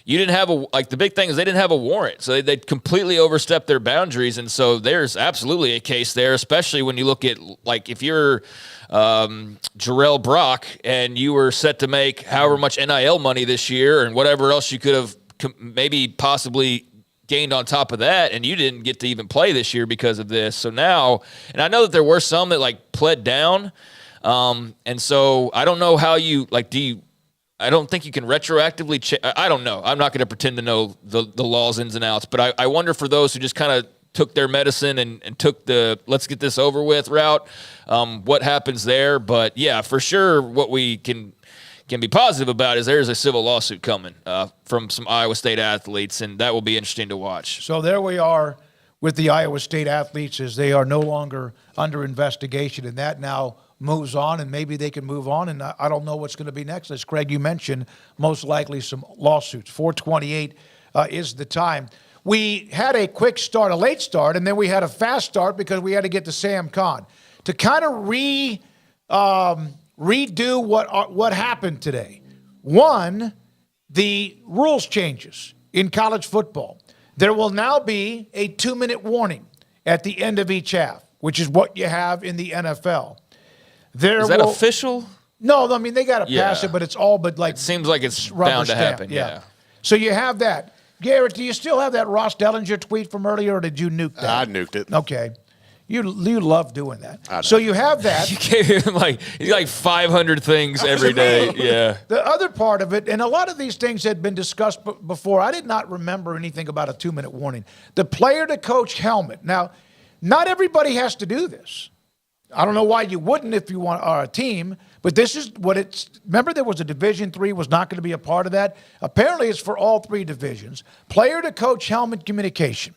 Speaker 10: didn't have the big thing is they didn't have a warrant, so they completely overstepped their boundaries, and so there's absolutely a case there, especially when you look at if you're Jarrell Brock and you were set to make however much NIL money this year and whatever else you could have maybe possibly gained on top of that, and you didn't get to even play this year because of this. So now, and I know that there were some that like pled down, and so I don't know how you like. I don't think you can retroactively. I don't know. I'm not going to pretend to know the laws ins and outs, but I wonder for those who just kind of took their medicine and took the let's get this over with route, what happens there. But yeah, for sure, what we can be positive about is there's a civil lawsuit coming from some Iowa State athletes, and that will be interesting to watch.
Speaker 9: So there we are with the Iowa State athletes as they are no longer under investigation, and that now moves on, and maybe they can move on, and I don't know what's going to be next. As Craig, you mentioned, most likely some lawsuits. 4:28 is the time. We had a quick start, a late start, and then we had a fast start because we had to get to Sam Khan to kind of redo what happened today. One, the rules changes in college football. There will now be a 2-minute warning at the end of each half, which is what you have in the NFL.
Speaker 10: Is that official?
Speaker 9: No, I mean, they got to pass it, but it's all but like.
Speaker 10: It seems like it's bound to happen, yeah.
Speaker 9: So you have that. Garrett, do you still have that Ross Dellinger tweet from earlier, or did you nuke that?
Speaker 5: I nuked it.
Speaker 9: Okay. You love doing that. So you have that.
Speaker 10: You gave him like 500 things every day. Yeah.
Speaker 9: The other part of it, and a lot of these things had been discussed before. I did not remember anything about a 2-minute warning. The player-to-coach helmet. Now, not everybody has to do this. I don't know why you wouldn't if you are a team, but this is what it's. Remember, there was a Division III was not going to be a part of that. Apparently, it's for all 3 divisions. Player-to-coach helmet communication.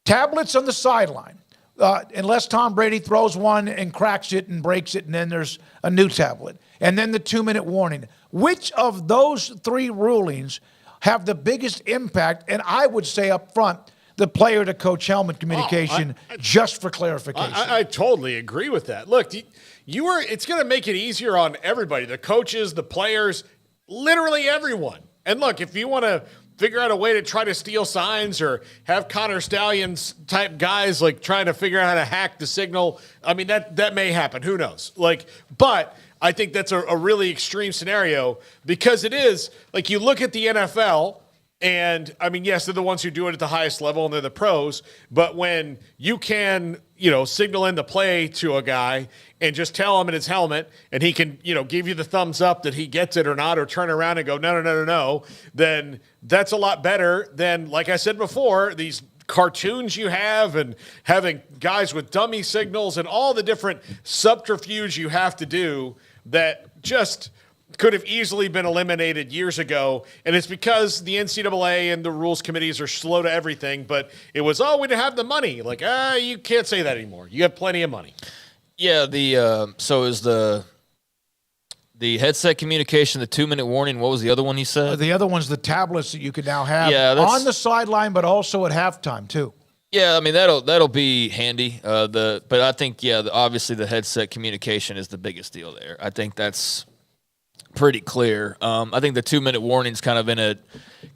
Speaker 9: Tablets on the sideline. Unless Tom Brady throws one and cracks it and breaks it, and then there's a new tablet. And then the 2-minute warning. Which of those 3 rulings have the biggest impact? And I would say up front, the player-to-coach helmet communication, just for clarification.
Speaker 5: I totally agree with that. Look, it's going to make it easier on everybody, the coaches, the players, literally everyone. And look, if you want to figure out a way to try to steal signs or have Connor Stallions type guys like trying to figure out how to hack the signal, I mean, that may happen. Who knows? But I think that's a really extreme scenario because it is, like, you look at the NFL. And, I mean, yes, they're the ones who do it at the highest level, and they're the pros. But when you can, signal in the play to a guy and just tell him in his helmet, and he can, give you the thumbs up that he gets it or not, or turn around and go, no, then that's a lot better than, like I said before, these cartoons you have and having guys with dummy signals and all the different subterfuge you have to do that just could have easily been eliminated years ago. And it's because the NCAA and the rules committees are slow to everything, but it was, we didn't have the money. Like, you can't say that anymore. You have plenty of money.
Speaker 10: Yeah, so is the headset communication, the 2-minute warning, what was the other one he said?
Speaker 9: The other one's the tablets that you can now have on the sideline, but also at halftime too.
Speaker 10: Yeah, I mean, that'll be handy. But I think, obviously the headset communication is the biggest deal there. I think that's pretty clear. I think the 2-minute warning is kind of in a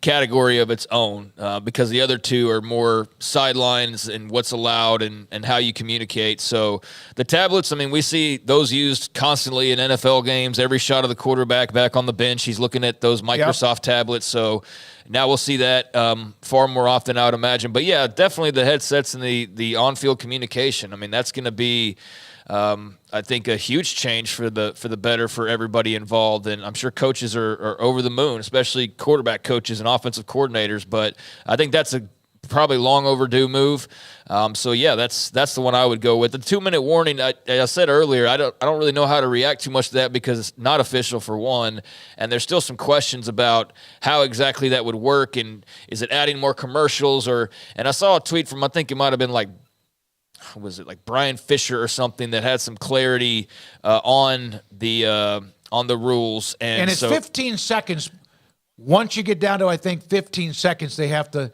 Speaker 10: category of its own because the other 2 are more sidelines and what's allowed and how you communicate. So the tablets, I mean, we see those used constantly in NFL games. Every shot of the quarterback back on the bench, he's looking at those Microsoft tablets. So now we'll see that far more often, I would imagine. But yeah, definitely the headsets and the on-field communication. I mean, that's going to be I think a huge change for the better for everybody involved, and I'm sure coaches are over the moon, especially quarterback coaches and offensive coordinators. But I think that's a probably long overdue move. So yeah, that's the one I would go with. The 2-minute warning, I said earlier, I don't really know how to react too much to that because it's not official for one, and there's still some questions about how exactly that would work, and is it adding more commercials and I saw a tweet from, I think it might have been was it like Brian Fisher or something that had some clarity on the rules, and
Speaker 9: it's 15 seconds. Once you get down to, I think, 15 seconds, you have to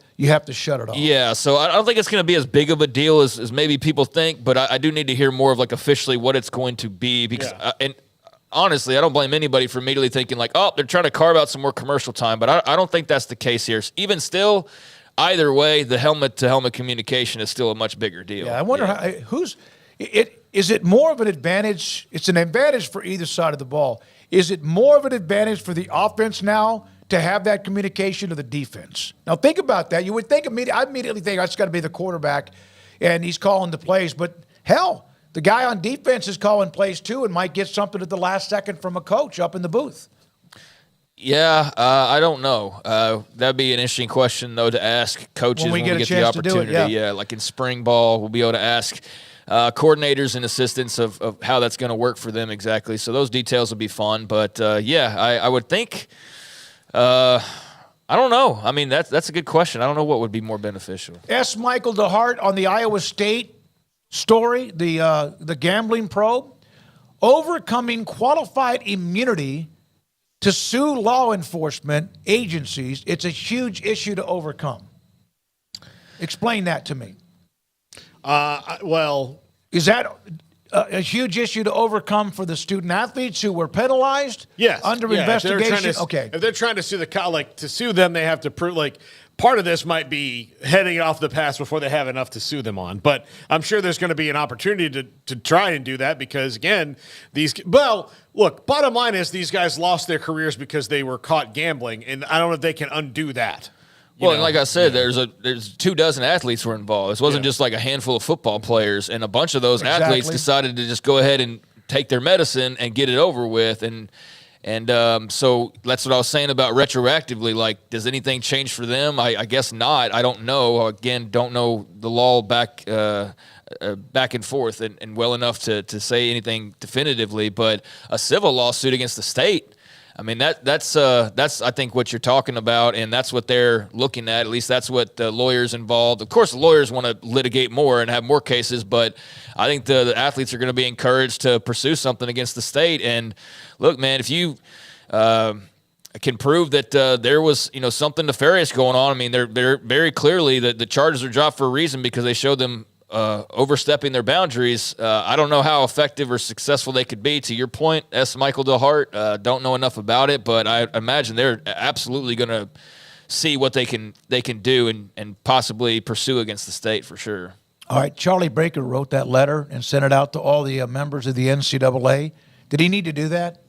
Speaker 9: shut it off.
Speaker 10: Yeah, so I don't think it's going to be as big of a deal as maybe people think, but I do need to hear more of officially what it's going to be because and honestly, I don't blame anybody for immediately thinking they're trying to carve out some more commercial time, but I don't think that's the case here. Even still, either way, the helmet-to-helmet communication is still a much bigger deal.
Speaker 9: Yeah, I wonder is it more of an advantage? It's an advantage for either side of the ball. Is it more of an advantage for the offense now to have that communication to the defense. Now, think about that. You would think I immediately think it's got to be the quarterback, and he's calling the plays. But, hell, the guy on defense is calling plays too and might get something at the last second from a coach up in the booth.
Speaker 10: Yeah, I don't know. That'd be an interesting question, though, to ask coaches when we get the opportunity. Yeah, like in spring ball, we'll be able to ask coordinators and assistants of how that's going to work for them exactly. So those details will be fun. But, I would think I don't know. I mean, that's a good question. I don't know what would be more beneficial.
Speaker 9: S. Michael DeHart on the Iowa State story, the gambling probe, overcoming qualified immunity to sue law enforcement agencies. It's a huge issue to overcome. Explain that to me. Is that a huge issue to overcome for the student athletes who were penalized?
Speaker 5: Yes.
Speaker 9: Under investigation?
Speaker 5: If they're trying to sue to sue them, they have to prove, part of this might be heading off the pass before they have enough to sue them on. But I'm sure there's going to be an opportunity to try and do that because, again, bottom line is these guys lost their careers because they were caught gambling, and I don't know if they can undo that.
Speaker 10: And like I said, there's 24 athletes were involved. This wasn't just like a handful of football players, and a bunch of those athletes decided to just go ahead and take their medicine and get it over with. And so that's what I was saying about retroactively. Like, does anything change for them? I guess not. I don't know. Again, don't know the law back and forth and well enough to say anything definitively. But a civil lawsuit against the state, I mean, that's I think what you're talking about, and that's what they're looking at. At least that's what the lawyers involved. Of course, the lawyers want to litigate more and have more cases, but I think the athletes are going to be encouraged to pursue something against the state. And look, man, if you can prove that there was something nefarious going on, I mean, they're very clearly that the charges are dropped for a reason because they showed them overstepping their boundaries. I don't know how effective or successful they could be. To your point, S. Michael DeHart, don't know enough about it, but I imagine they're absolutely going to see what they can do and possibly pursue against the state for sure.
Speaker 9: All right, Charlie Baker wrote that letter and sent it out to all the members of the NCAA. Did he need to do that?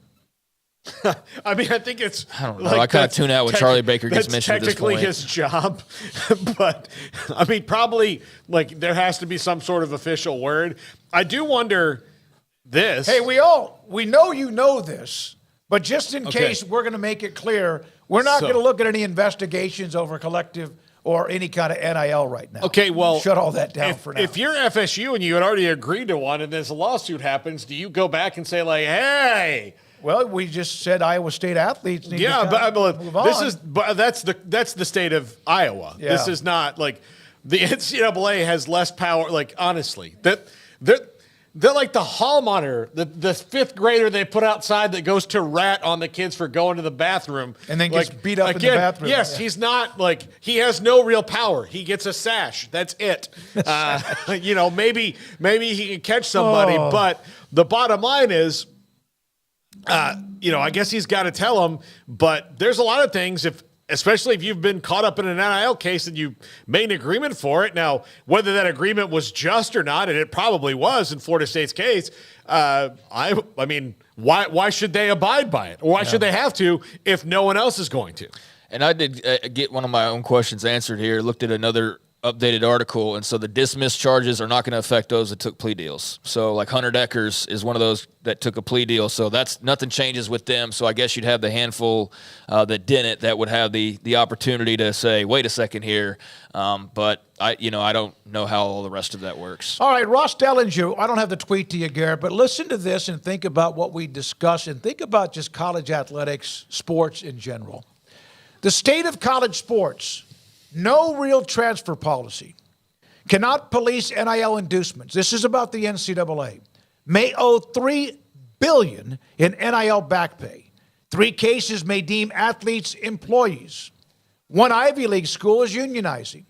Speaker 5: I mean, I think it's.
Speaker 10: I don't know. I kind of tune out when Charlie Baker gets mentioned at this point.
Speaker 5: That's technically his job, but I mean, probably there has to be some sort of official word. I do wonder this.
Speaker 9: Hey, we know you know this, but just in case, we're going to make it clear we're not going to look at any investigations over collective or any kind of NIL right now.
Speaker 5: Okay, well,
Speaker 9: shut all that down for now.
Speaker 5: If you're FSU and you had already agreed to one, and this lawsuit happens, do you go back and say hey?
Speaker 9: Well, we just said Iowa State athletes need to move on.
Speaker 5: That's the state of Iowa. Yeah. This is not the NCAA has less power. Honestly, they're like the hall monitor, the fifth grader they put outside that goes to rat on the kids for going to the bathroom
Speaker 9: and then gets beat up in the bathroom.
Speaker 5: Yes, he's not he has no real power. He gets a sash. That's it. Maybe he can catch somebody, but the bottom line is. I guess he's got to tell them, but there's a lot of things, especially if you've been caught up in an NIL case and you made an agreement for it. Now, whether that agreement was just or not, and it probably was in Florida State's case, I mean, why should they abide by it? Or why should they have to if no one else is going to?
Speaker 10: And I did get one of my own questions answered here, looked at another updated article, and so the dismissed charges are not going to affect those that took plea deals. So like Hunter Deckers is one of those that took a plea deal, so that's nothing changes with them. So I guess you'd have the handful that didn't that would have the opportunity to say, wait a second here. But I don't know how all the rest of that works.
Speaker 9: All right, Ross Dellinger, I don't have the tweet to you, Garrett, but listen to this and think about what we discussed and think about just college athletics, sports in general. The state of college sports. No real transfer policy. Cannot police NIL inducements. This is about the NCAA. May owe $3 billion in NIL back pay. 3 cases may deem athletes employees. 1 Ivy League school is unionizing.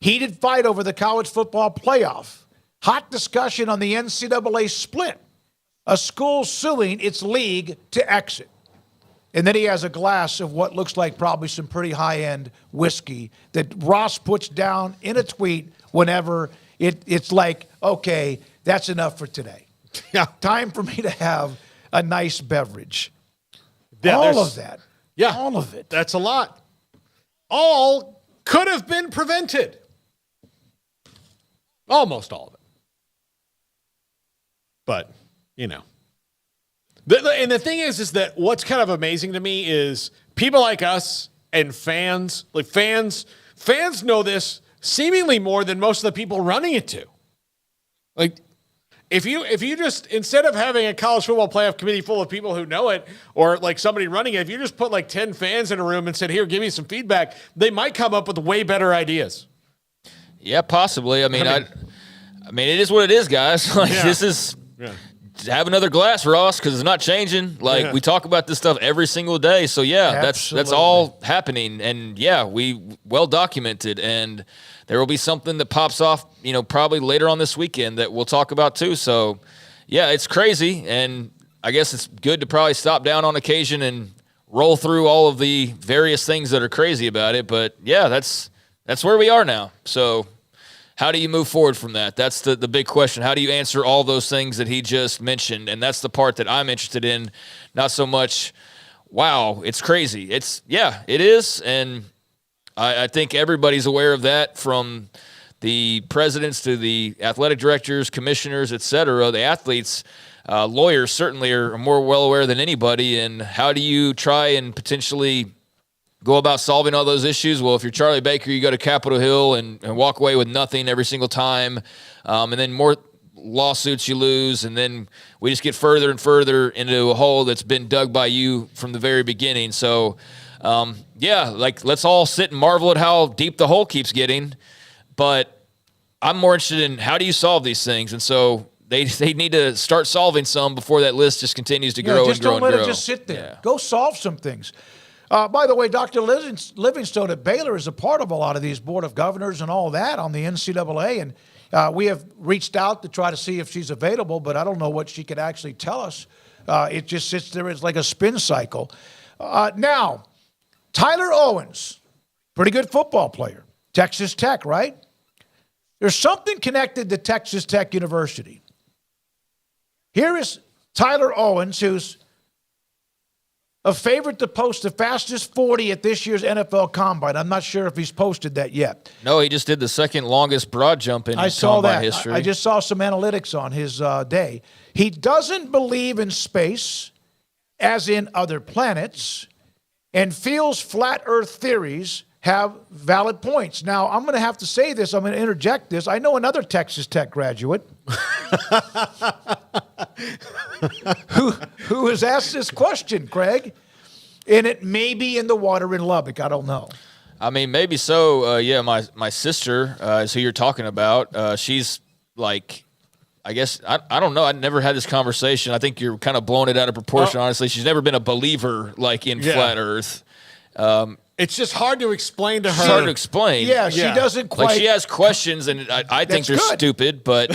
Speaker 9: Heated fight over the college football playoff. Hot discussion on the NCAA split. A school suing its league to exit. And then he has a glass of what looks like probably some pretty high-end whiskey that Ross puts down in a tweet whenever it's like, okay, that's enough for today. Yeah. Time for me to have a nice beverage.
Speaker 5: Yeah,
Speaker 9: all of that.
Speaker 5: Yeah.
Speaker 9: All of it.
Speaker 5: That's a lot. All could have been prevented. Almost all of it. But, you know. And the thing is that what's kind of amazing to me is people like us and fans, like fans know this seemingly more than most of the people running it do. Like, if you just, instead of having a college football playoff committee full of people who know it, or like somebody running it, if you just put like 10 fans in a room and said, here, give me some feedback, they might come up with way better ideas.
Speaker 10: Yeah, possibly. I mean, it is what it is, guys. Like, this is have another glass, Ross, because it's not changing. Like, we talk about this stuff every single day. So, that's all happening. And, we well documented. And there will be something that pops off, probably later on this weekend that we'll talk about too. So, it's crazy. And I guess it's good to probably stop down on occasion and roll through all of the various things that are crazy about it. But, that's where we are now. So how do you move forward from that? That's the big question. How do you answer all those things that he just mentioned? And that's the part that I'm interested in, not so much, wow, it's crazy. It is. And I think everybody's aware of that, from the presidents to the athletic directors, commissioners, et cetera. The athletes, lawyers certainly are more well aware than anybody. And how do you try and potentially go about solving all those issues? Well, if you're Charlie Baker, you go to Capitol Hill and walk away with nothing every single time. And then more lawsuits you lose. And then we just get further and further into a hole that's been dug by you from the very beginning. So, let's all sit and marvel at how deep the hole keeps getting. But I'm more interested in, how do you solve these things? And so they need to start solving some before that list just continues to grow and grow and grow.
Speaker 9: Just don't let it just sit there. Go solve some things. By the way, Dr. Livingstone at Baylor is a part of a lot of these board of governors and all that on the NCAA. And we have reached out to try to see if she's available, but I don't know what she could actually tell us. It just sits there as like a spin cycle. Now, Tyler Owens, pretty good football player. Texas Tech, right? There's something connected to Texas Tech University. Here is Tyler Owens, who's a favorite to post the fastest 40 at this year's NFL Combine. I'm not sure if he's posted that yet.
Speaker 10: No, he just did the second longest broad jump in Combine history.
Speaker 9: I just saw some analytics on his day. He doesn't believe in space, as in other planets, and feels flat Earth theories have valid points. Now, I'm going to have to say this. I'm going to interject this. I know another Texas Tech graduate who has asked this question, Craig, and it may be in the water in Lubbock. I don't know.
Speaker 10: I mean, maybe so. My sister is who you're talking about. She's like, I guess, I don't know. I never had this conversation. I think you're kind of blowing it out of proportion, honestly. She's never been a believer, like, in flat Earth.
Speaker 5: It's just hard to explain to her.
Speaker 10: It's hard to explain.
Speaker 9: Yeah, she doesn't quite.
Speaker 10: Like, she has questions, and I think they're stupid, but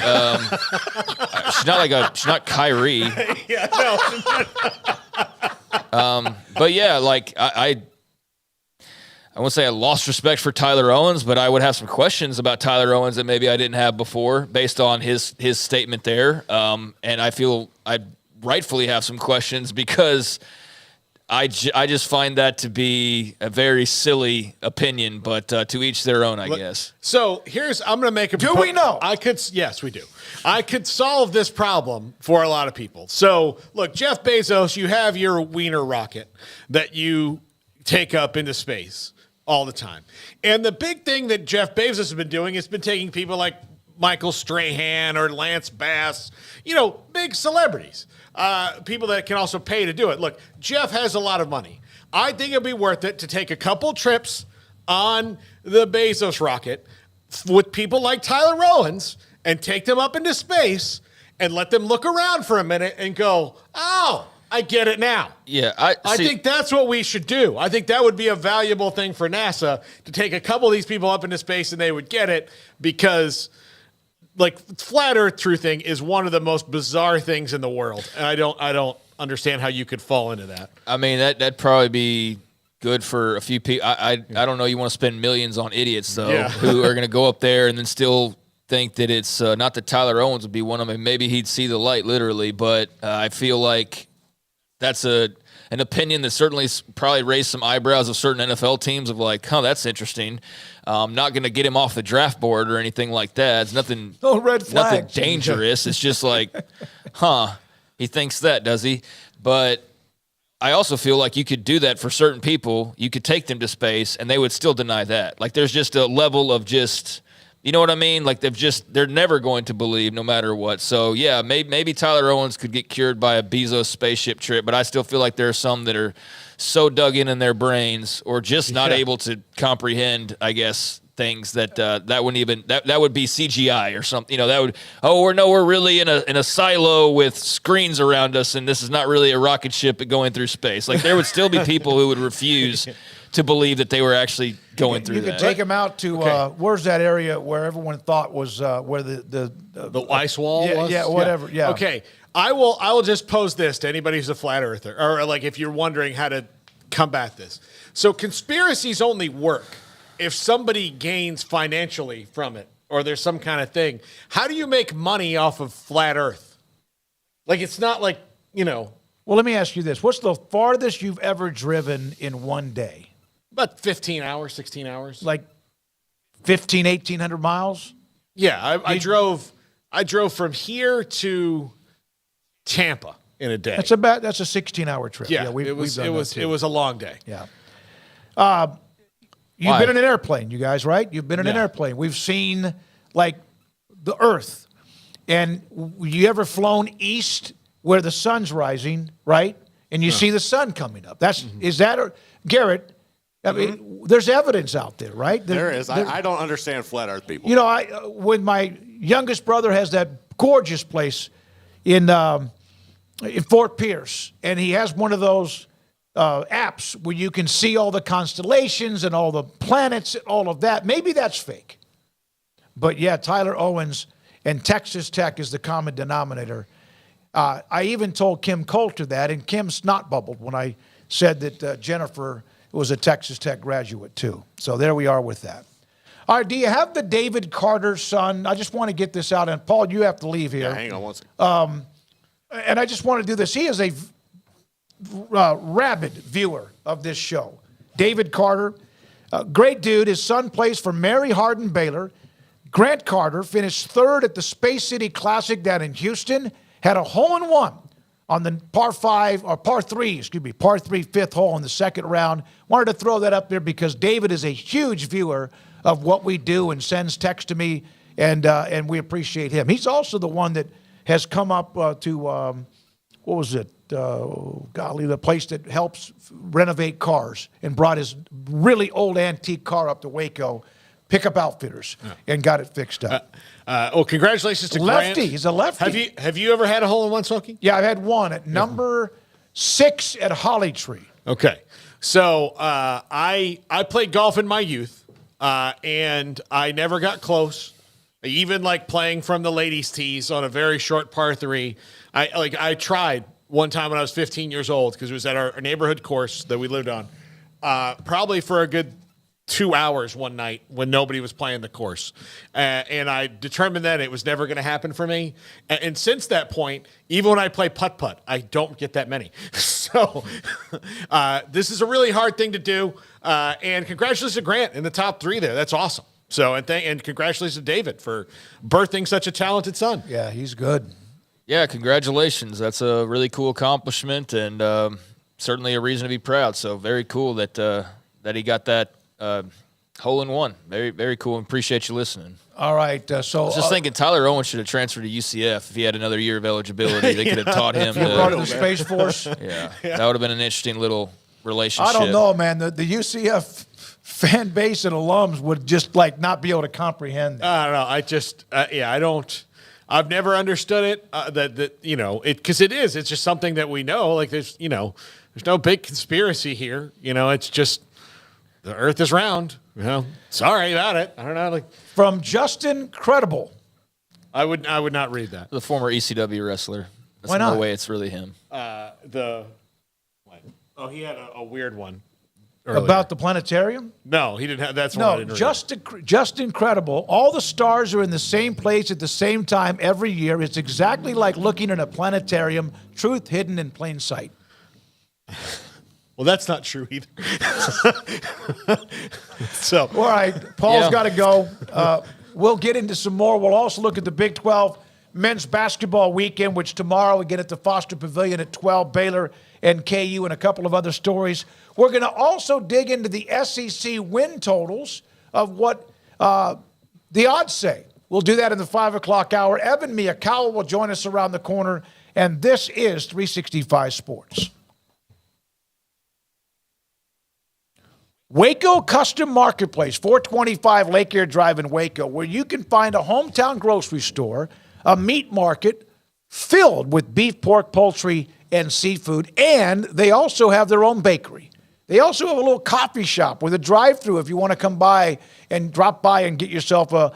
Speaker 10: she's not Kyrie. But yeah, like, I won't say I lost respect for Tyler Owens, but I would have some questions about Tyler Owens that maybe I didn't have before based on his statement there. And I feel I rightfully have some questions because I just find that to be a very silly opinion, but to each their own, I guess.
Speaker 5: So I'm going to make a
Speaker 9: Do we know?
Speaker 5: Yes, we do. I could solve this problem for a lot of people. So, look, Jeff Bezos, you have your wiener rocket that you take up into space all the time. And the big thing that Jeff Bezos has been doing has been taking people like Michael Strahan or Lance Bass, big celebrities. People that can also pay to do it. Look, Jeff has a lot of money. I think it'd be worth it to take a couple trips on the Bezos rocket with people like Tyler Owens and take them up into space and let them look around for a minute and go, oh, I get it now.
Speaker 10: Yeah,
Speaker 5: I think that's what we should do. I think that would be a valuable thing for NASA to take a couple of these people up into space and they would get it because, like, flat Earth truthing is one of the most bizarre things in the world, and I don't understand how you could fall into that.
Speaker 10: I mean, that'd probably be good for a few people. I don't know. You want to spend millions on idiots though, who are going to go up there and then still think that it's not that Tyler Owens would be one of them. Maybe he'd see the light literally, but I feel like that's a an opinion that certainly probably raised some eyebrows of certain NFL teams of like, oh, that's interesting. Not going to get him off the draft board or anything like that. It's nothing,
Speaker 9: no red flag.
Speaker 10: Nothing dangerous. It's just like, he thinks that, does he? But I also feel like you could do that for certain people. You could take them to space and they would still deny that. Like there's just a level of just, you know what I mean? Like they're never going to believe no matter what. So yeah, maybe Tyler Owens could get cured by a Bezos spaceship trip, but I still feel like there are some that are so dug in their brains or just not able to comprehend, I guess, things that wouldn't even that would be CGI or something. You know, that would we're really in a silo with screens around us, and this is not really a rocket ship going through space. Like there would still be people who would refuse to believe that they were actually going through that.
Speaker 9: You could take them out to where's that area where everyone thought was where the
Speaker 5: ice wall was?
Speaker 9: Yeah, whatever. Yeah.
Speaker 5: Okay. I will just pose this to anybody who's a flat earther, or like if you're wondering how to combat this. So conspiracies only work if somebody gains financially from it, or there's some kind of thing. How do you make money off of flat Earth? Like it's not like, you know.
Speaker 9: Well, let me ask you this: what's the farthest you've ever driven in one day?
Speaker 5: About 15 hours, 16 hours.
Speaker 9: Like 1,800 miles?
Speaker 5: Yeah, I drove from here to Tampa in a day.
Speaker 9: That's a 16-hour trip.
Speaker 5: Yeah,
Speaker 9: we've done that too.
Speaker 5: It was a long day.
Speaker 9: Yeah. You've been in an airplane, you guys, right? You've been in an airplane. We've seen like the Earth, and you ever flown east where the sun's rising, right? And you see the sun coming up. Is that Garrett? I mean, there's evidence out there, right?
Speaker 21: There is. I don't understand flat Earth people.
Speaker 9: You know, when my youngest brother has that gorgeous place in Fort Pierce, and he has one of those apps where you can see all the constellations and all the planets and all of that. Maybe that's fake. But yeah, Tyler Owens and Texas Tech is the common denominator. I even told Kim Coulter that, and Kim snot bubbled when I said that Jennifer was a Texas Tech graduate too. So there we are with that. All right, do you have the David Carter son? I just want to get this out. And Paul, you have to leave here.
Speaker 21: Yeah, hang on one second.
Speaker 9: And I just want to do this. He is a rabid viewer of this show. David Carter, great dude. His son plays for Mary Hardin Baylor. Grant Carter finished third at the Space City Classic down in Houston. Had a hole-in-one on the par 3, fifth hole in the second round. Wanted to throw that up there because David is a huge viewer of what we do and sends text to me, and we appreciate him. He's also the one that has come up to, what was it? The place that helps renovate cars, and brought his really old antique car up to Waco, Pickup Outfitters, and got it fixed up.
Speaker 5: Well, congratulations to Grant.
Speaker 9: Lefty. He's a lefty.
Speaker 5: Have you ever had a hole-in-one, Smokey?
Speaker 9: Yeah, I've had one at number 6 at Holly Tree.
Speaker 5: Okay. So I played golf in my youth, and I never got close. Even like playing from the ladies' tees on a very short par 3. I tried one time when I was 15 years old because it was at our neighborhood course that we lived on, probably for a good 2 hours one night when nobody was playing the course. And I determined that it was never going to happen for me. And since that point, even when I play putt-putt, I don't get that many. So this is a really hard thing to do. And congratulations to Grant in the top 3 there. That's awesome. So, and congratulations to David for birthing such a talented son.
Speaker 9: Yeah, he's good.
Speaker 10: Yeah, congratulations. That's a really cool accomplishment, and certainly a reason to be proud. So very cool that he got that hole-in-one. Very, very cool. Appreciate you listening.
Speaker 9: All right. I was
Speaker 10: just thinking Tyler Owens should have transferred to UCF if he had another year of eligibility. They could have taught him.
Speaker 9: Brought to the Space Force.
Speaker 10: Yeah, that would have been an interesting little relationship.
Speaker 9: I don't know, man. The UCF fan base and alums would just like not be able to comprehend that.
Speaker 5: I don't know. I just, I don't. I've never understood it. Because it's just something that we know. Like there's no big conspiracy here. It's just the Earth is round. Sorry about it. I don't know.
Speaker 9: From Justin Credible.
Speaker 5: I would not read that.
Speaker 10: The former ECW wrestler. There's
Speaker 9: Why not?
Speaker 10: No way it's really him.
Speaker 5: He had a weird one.
Speaker 9: Earlier. About the planetarium?
Speaker 5: No, he didn't have. That's one I didn't read.
Speaker 9: Just incredible. All the stars are in the same place at the same time every year. It's exactly like looking at a planetarium. Truth hidden in plain sight.
Speaker 5: Well, that's not true either. So,
Speaker 9: all right, Paul's got to go. We'll get into some more. We'll also look at the Big 12 men's basketball weekend, which tomorrow we get at the Foster Pavilion at 12, Baylor and KU, and a couple of other stories. We're going to also dig into the SEC win totals of what the odds say. We'll do that in the 5 o'clock hour. Evan Miyakawa will join us around the corner, and this is 365 Sports. Waco Custom Marketplace, 425 Lake Air Drive in Waco, where you can find a hometown grocery store, a meat market filled with beef, pork, poultry, and seafood, and they also have their own bakery. They also have a little coffee shop with a drive-thru if you want to come by and drop by and get yourself a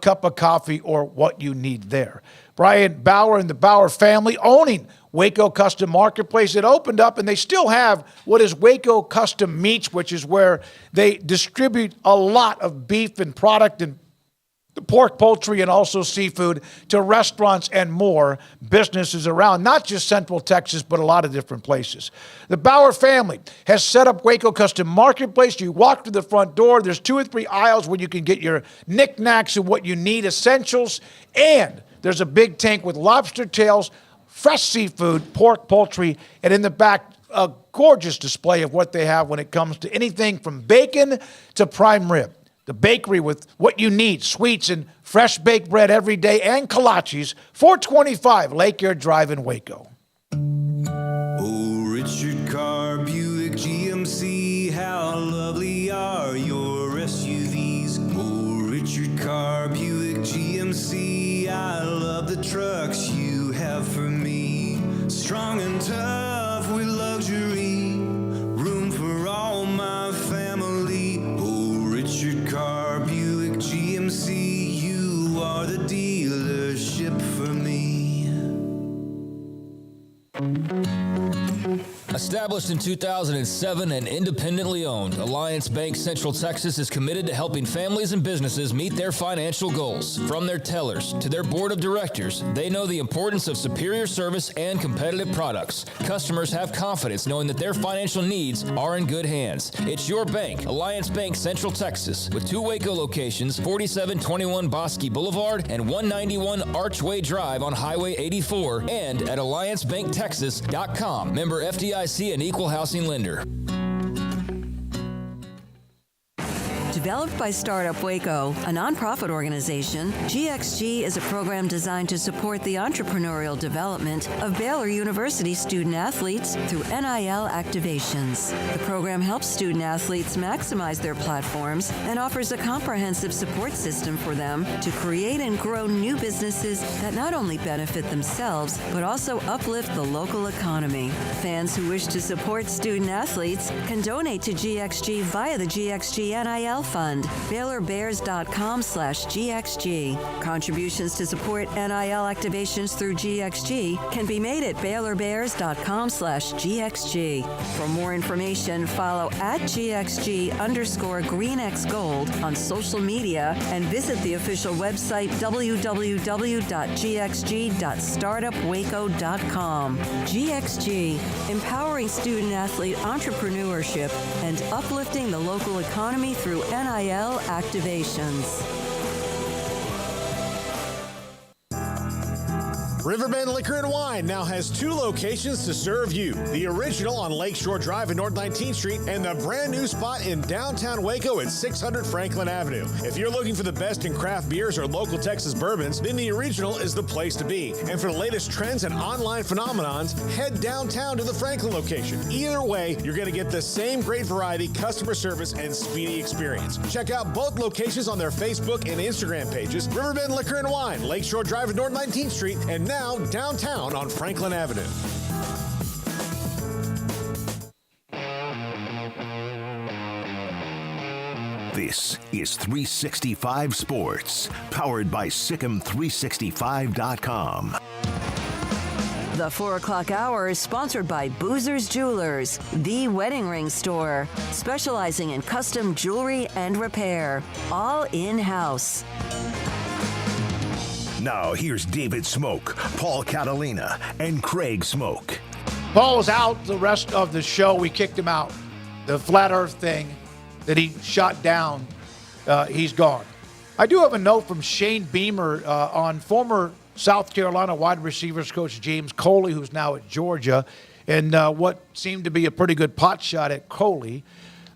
Speaker 9: cup of coffee or what you need there. Brian Bauer and the Bauer family owning Waco Custom Marketplace. It opened up, and they still have what is Waco Custom Meats, which is where they distribute a lot of beef and product and pork, poultry, and also seafood to restaurants and more businesses around, not just Central Texas, but a lot of different places. The Bauer family has set up Waco Custom Marketplace. You walk through the front door. There's 2 or 3 aisles where you can get your knickknacks and what you need, essentials, and there's a big tank with lobster tails, fresh seafood, pork, poultry, and in the back, a gorgeous display of what they have when it comes to anything from bacon to prime rib. The bakery with what you need, sweets and fresh baked bread every day, and kolaches, 425 Lake Air Drive in Waco.
Speaker 3: Oh, Richard Carr, Buick GMC, how lovely are your SUVs. Oh, Richard Carr, Buick GMC, I love the trucks you have for me. Strong and tough with luxury, room for all my family. Oh, Richard Carr, Buick GMC, you are the dealership for me.
Speaker 22: Established in 2007 and independently owned, Alliance Bank Central Texas is committed to helping families and businesses meet their financial goals. From their tellers to their board of directors, they know the importance of superior service and competitive products. Customers have confidence knowing that their financial needs are in good hands. It's your bank, Alliance Bank Central Texas, with 2 Waco locations, 4721 Bosque Boulevard and 191 Archway Drive on Highway 84, and at AllianceBankTexas.com. Member FDIC and equal housing lender.
Speaker 4: Developed by Startup Waco, a nonprofit organization, GXG is a program designed to support the entrepreneurial development of Baylor University student athletes through NIL activations. The program helps student athletes maximize their platforms and offers a comprehensive support system for them to create and grow new businesses that not only benefit themselves, but also uplift the local economy. Fans who wish to support student athletes can donate to GXG via the GXG NIL Fund, BaylorBears.com/GXG. Contributions to support NIL activations through GXG can be made at BaylorBears.com/GXG. For more information, follow at GXG_GreenXGold on social media and visit the official website www.gxg.startupwaco.com. GXG, empowering student athlete entrepreneurship and uplifting the local economy through NIL activations.
Speaker 14: Riverbend Liquor and Wine now has 2 locations to serve you. The original on Lakeshore Drive at North 19th Street and the brand new spot in downtown Waco at 600 Franklin Avenue. If you're looking for the best in craft beers or local Texas bourbons, then the original is the place to be. And for the latest trends and online phenomenons, head downtown to the Franklin location. Either way, you're going to get the same great variety, customer service, and speedy experience. Check out both locations on their Facebook and Instagram pages, Riverbend Liquor and Wine, Lakeshore Drive at North 19th Street, and now downtown on Franklin Avenue.
Speaker 2: This is 365 Sports, powered by Sikkim365.com.
Speaker 4: The 4 o'clock hour is sponsored by Boozer's Jewelers, the wedding ring store, specializing in custom jewelry and repair, all in-house.
Speaker 2: Now here's David Smoak, Paul Catalina, and Craig Smoak.
Speaker 9: Paul was out the rest of the show. We kicked him out. The flat earth thing that he shot down, he's gone. I do have a note from Shane Beamer on former South Carolina wide receivers coach James Coley, who's now at Georgia, and what seemed to be a pretty good pot shot at Coley.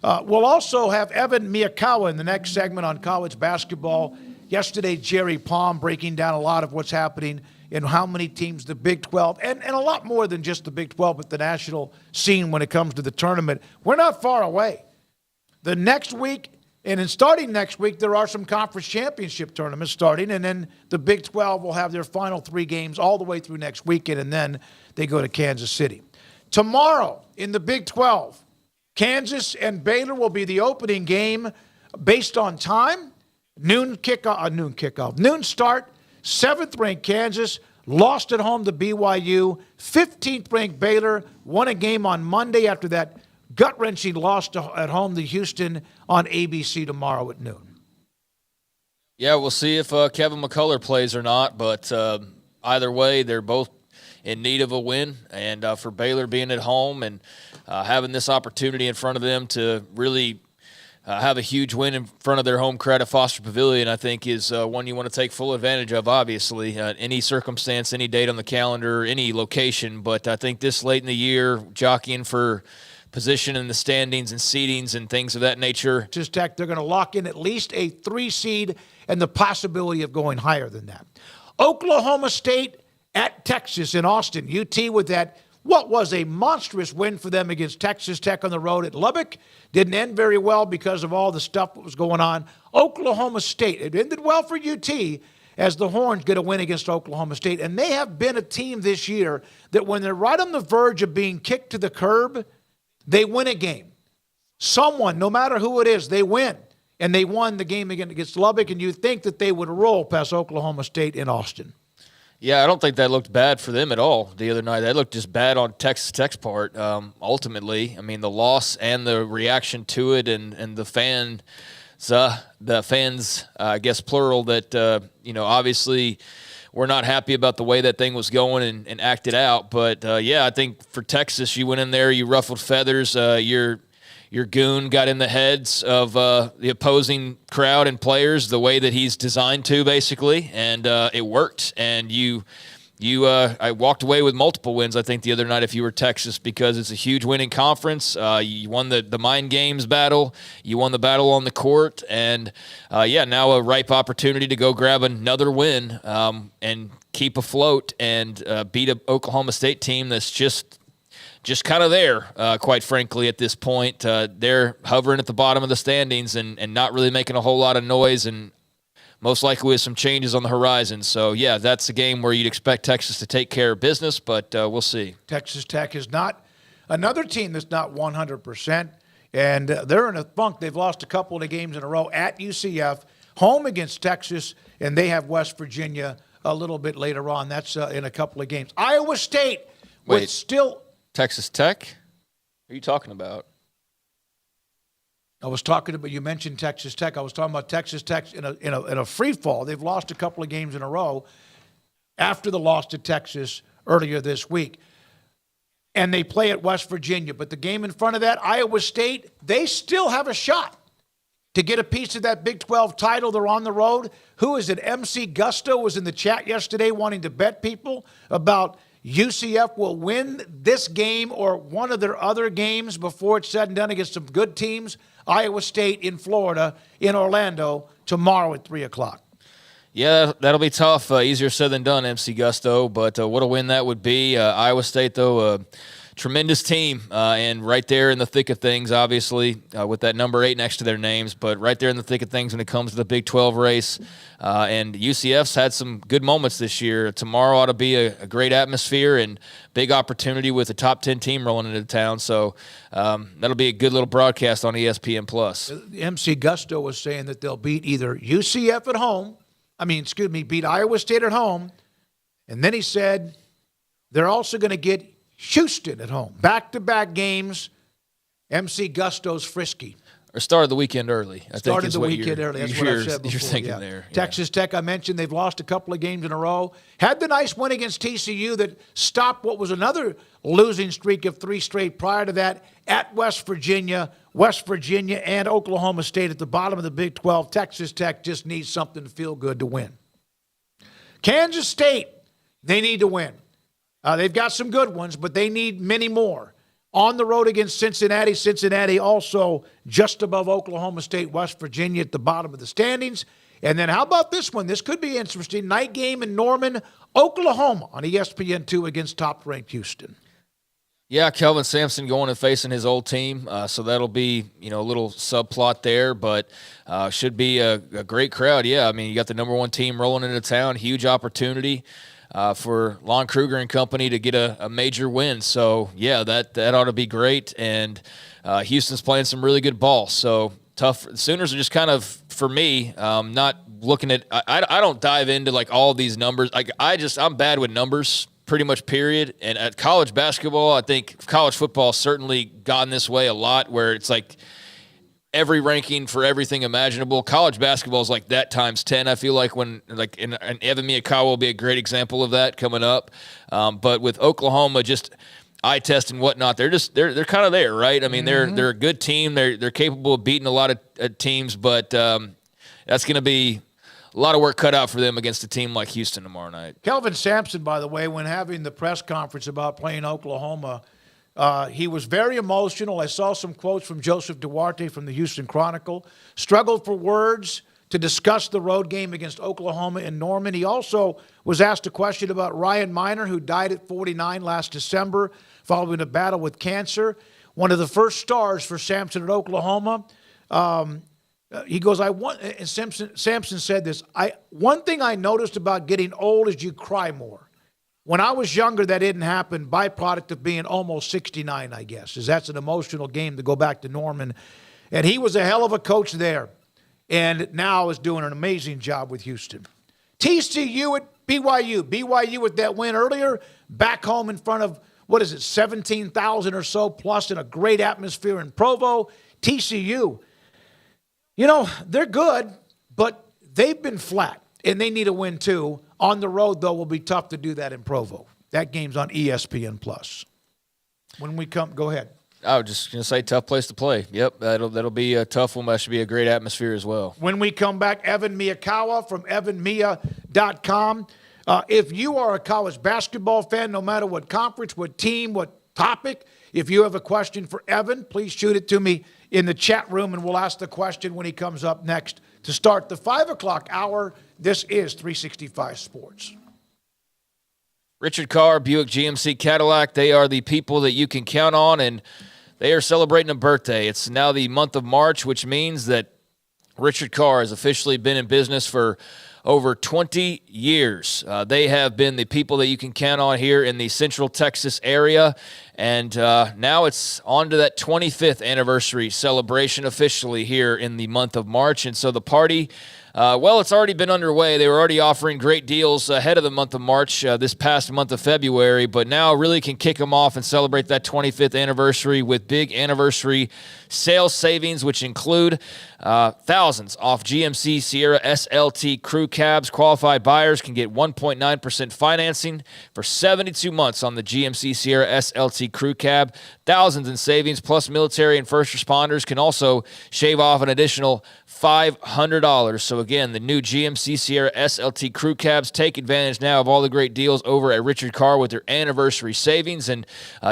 Speaker 9: We'll also have Evan Miyakawa in the next segment on college basketball. Yesterday, Jerry Palm breaking down a lot of what's happening in how many teams the Big 12, and a lot more than just the Big 12, but the national scene when it comes to the tournament. We're not far away. The next week, and in starting next week, there are some conference championship tournaments starting, and then the Big 12 will have their final 3 games all the way through next weekend, and then they go to Kansas City. Tomorrow in the Big 12, Kansas and Baylor will be the opening game based on time. Noon start. 7th-ranked Kansas lost at home to BYU. 15th-ranked Baylor won a game on Monday after that gut-wrenching loss at home to Houston on ABC tomorrow at noon.
Speaker 10: Yeah, we'll see if Kevin McCullough plays or not, but either way, they're both in need of a win. And for Baylor being at home and having this opportunity in front of them to really have a huge win in front of their home crowd at Foster Pavilion, I think is one you want to take full advantage of, obviously. Any circumstance, any date on the calendar, any location. But I think this late in the year, jockeying for position in the standings and seedings and things of that nature.
Speaker 9: Tech, they're going to lock in at least a 3 seed and the possibility of going higher than that. Oklahoma State at Texas in Austin. UT with that, what was a monstrous win for them against Texas Tech on the road at Lubbock. Didn't end very well because of all the stuff that was going on. Oklahoma State, it ended well for UT as the Horns get a win against Oklahoma State. And they have been a team this year that when they're right on the verge of being kicked to the curb, they win a game. Someone, no matter who it is, they win. And they won the game against Lubbock, and you'd think that they would roll past Oklahoma State in Austin.
Speaker 10: Yeah, I don't think that looked bad for them at all the other night. That looked just bad on Texas Tech's part, ultimately. I mean, the loss and the reaction to it and the fans, I guess, plural, that, obviously we're not happy about the way that thing was going and acted out. But, I think for Texas, you went in there, you ruffled feathers, your goon got in the heads of the opposing crowd and players the way that he's designed to, basically, and it worked. And I walked away with multiple wins, I think, the other night if you were Texas, because it's a huge winning conference. You won the mind games battle. You won the battle on the court. And, now a ripe opportunity to go grab another win and keep afloat and beat an Oklahoma State team that's just kind of there, quite frankly, at this point. They're hovering at the bottom of the standings and not really making a whole lot of noise, and most likely with some changes on the horizon. So, that's a game where you'd expect Texas to take care of business, but we'll see.
Speaker 9: Texas Tech is not another team that's not 100%, and they're in a funk. They've lost a couple of the games in a row at UCF, home against Texas, and they have West Virginia a little bit later on. That's in a couple of games. Iowa State with still –
Speaker 10: Texas Tech? What are you talking about?
Speaker 9: I was talking about, you mentioned Texas Tech. I was talking about Texas Tech in a free fall. They've lost a couple of games in a row after the loss to Texas earlier this week. And they play at West Virginia. But the game in front of that, Iowa State, they still have a shot to get a piece of that Big 12 title. They're on the road. Who is it? MC Gusto was in the chat yesterday wanting to bet people about UCF will win this game or one of their other games before it's said and done against some good teams. Iowa State in Florida, in Orlando, tomorrow at 3 o'clock.
Speaker 10: Yeah, that'll be tough. Easier said than done, MC Gusto, but what a win that would be. Iowa State, though, tremendous team, and right there in the thick of things, obviously, with that number 8 next to their names, but right there in the thick of things when it comes to the Big 12 race. And UCF's had some good moments this year. Tomorrow ought to be a great atmosphere and big opportunity with a top 10 team rolling into town. So that'll be a good little broadcast on ESPN+.
Speaker 9: MC Gusto was saying that they'll beat either UCF at home, beat Iowa State at home, and then he said they're also going to get Houston at home. Back-to-back games. MC Gusto's frisky.
Speaker 10: Or started the weekend early.
Speaker 9: Started the weekend early. That's what I said before.
Speaker 10: You're thinking there. Yeah.
Speaker 9: Texas Tech, I mentioned, they've lost a couple of games in a row. Had the nice win against TCU that stopped what was another losing streak of 3 straight prior to that at West Virginia and Oklahoma State at the bottom of the Big 12. Texas Tech just needs something to feel good to win. Kansas State, they need to win. They've got some good ones, but they need many more. On the road against Cincinnati. Cincinnati also just above Oklahoma State, West Virginia at the bottom of the standings. And then how about this one? This could be interesting. Night game in Norman, Oklahoma on ESPN2 against top-ranked Houston.
Speaker 10: Yeah, Kelvin Sampson going and facing his old team. So that'll be, a little subplot there, but should be a great crowd. Yeah, I mean, you got the number 1 team rolling into town. Huge opportunity. For Lon Kruger and company to get a major win. So, yeah, that ought to be great. And Houston's playing some really good ball. So, tough. Sooners are just kind of, for me, not looking at – I don't dive into, like, all these numbers. I'm bad with numbers pretty much, period. And at college basketball, I think college football certainly gotten this way a lot where it's like – every ranking for everything imaginable. College basketball is like that times 10. I feel like and Evan Miyakawa will be a great example of that coming up. But with Oklahoma, just eye test and whatnot, they're kind of there, right? I mean, they're a good team. They're capable of beating a lot of teams, but that's going to be a lot of work cut out for them against a team like Houston tomorrow night.
Speaker 9: Kelvin Sampson, by the way, when having the press conference about playing Oklahoma, he was very emotional. I saw some quotes from Joseph Duarte from the Houston Chronicle. Struggled for words to discuss the road game against Oklahoma in Norman. He also was asked a question about Ryan Miner, who died at 49 last December following a battle with cancer. One of the first stars for Sampson at Oklahoma. He goes, and Sampson said this, one thing I noticed about getting old is you cry more. When I was younger, that didn't happen. Byproduct of being almost 69, I guess, is that's an emotional game to go back to Norman. And he was a hell of a coach there, and now is doing an amazing job with Houston. TCU at BYU. BYU with that win earlier, back home in front of, 17,000 or so, plus in a great atmosphere in Provo. TCU, they're good, but they've been flat. And they need a win, too. On the road, though, will be tough to do that in Provo. That game's on ESPN+. When we come, go ahead.
Speaker 10: I was just going to say tough place to play. Yep, that'll be a tough one. That should be a great atmosphere as well.
Speaker 9: When we come back, Evan Miyakawa from evanmiya.com. If you are a college basketball fan, no matter what conference, what team, what topic, if you have a question for Evan, please shoot it to me in the chat room, and we'll ask the question when he comes up next. To start the 5 o'clock hour, this is 365 Sports.
Speaker 10: Richard Carr, Buick GMC Cadillac, they are the people that you can count on, and they are celebrating a birthday. It's now the month of March, which means that Richard Carr has officially been in business for over 20 years. They have been the people that you can count on here in the Central Texas area. And now it's on to that 25th anniversary celebration officially here in the month of March. And so the party, it's already been underway. They were already offering great deals ahead of the month of March, this past month of February, but now really can kick them off and celebrate that 25th anniversary with big anniversary sales savings, which include thousands off GMC Sierra SLT crew cabs. Qualified buyers can get 1.9% financing for 72 months on the GMC Sierra SLT crew cab. Thousands in savings, plus military and first responders can also shave off an additional $500. So again, the new GMC Sierra SLT crew cabs. Take advantage now of all the great deals over at Richard Carr with their anniversary savings. And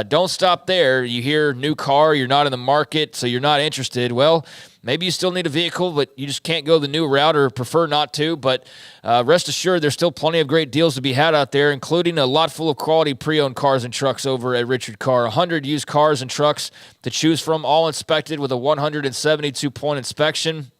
Speaker 10: don't stop there. You hear new car, you're not in the market, so you're not interested. Well, maybe you still need a vehicle, but you just can't go the new route or prefer not to. But rest assured, there's still plenty of great deals to be had out there, including a lot full of quality pre-owned cars and trucks over at Richard Carr. 100 used cars and trucks to choose from, all inspected with a 172-point inspection.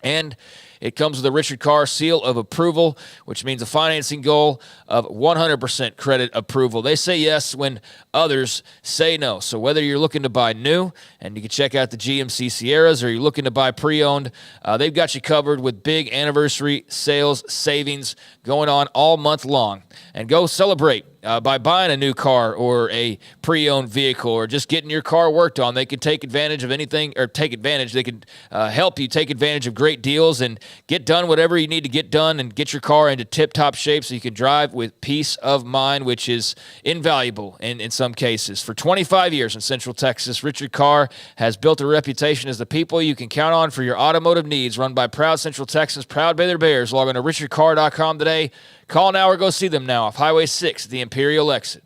Speaker 10: And it comes with a Richard Carr seal of approval, which means a financing goal of 100% credit approval. They say yes when others say no. So whether you're looking to buy new, and you can check out the GMC Sierras, or you're looking to buy pre-owned, they've got you covered with big anniversary sales savings going on all month long. And go celebrate by buying a new car or a pre-owned vehicle or just getting your car worked on. They can take advantage of anything, or they can help you take advantage of great deals and get done whatever you need to get done and get your car into tip-top shape so you can drive with peace of mind, which is invaluable in some cases. For 25 years in Central Texas, Richard Carr has built a reputation as the people you can count on for your automotive needs. Run by proud Central Texans, proud Baylor Bears. Log on to richardcarr.com today. Call now or go see them now off Highway 6, the Imperial exit.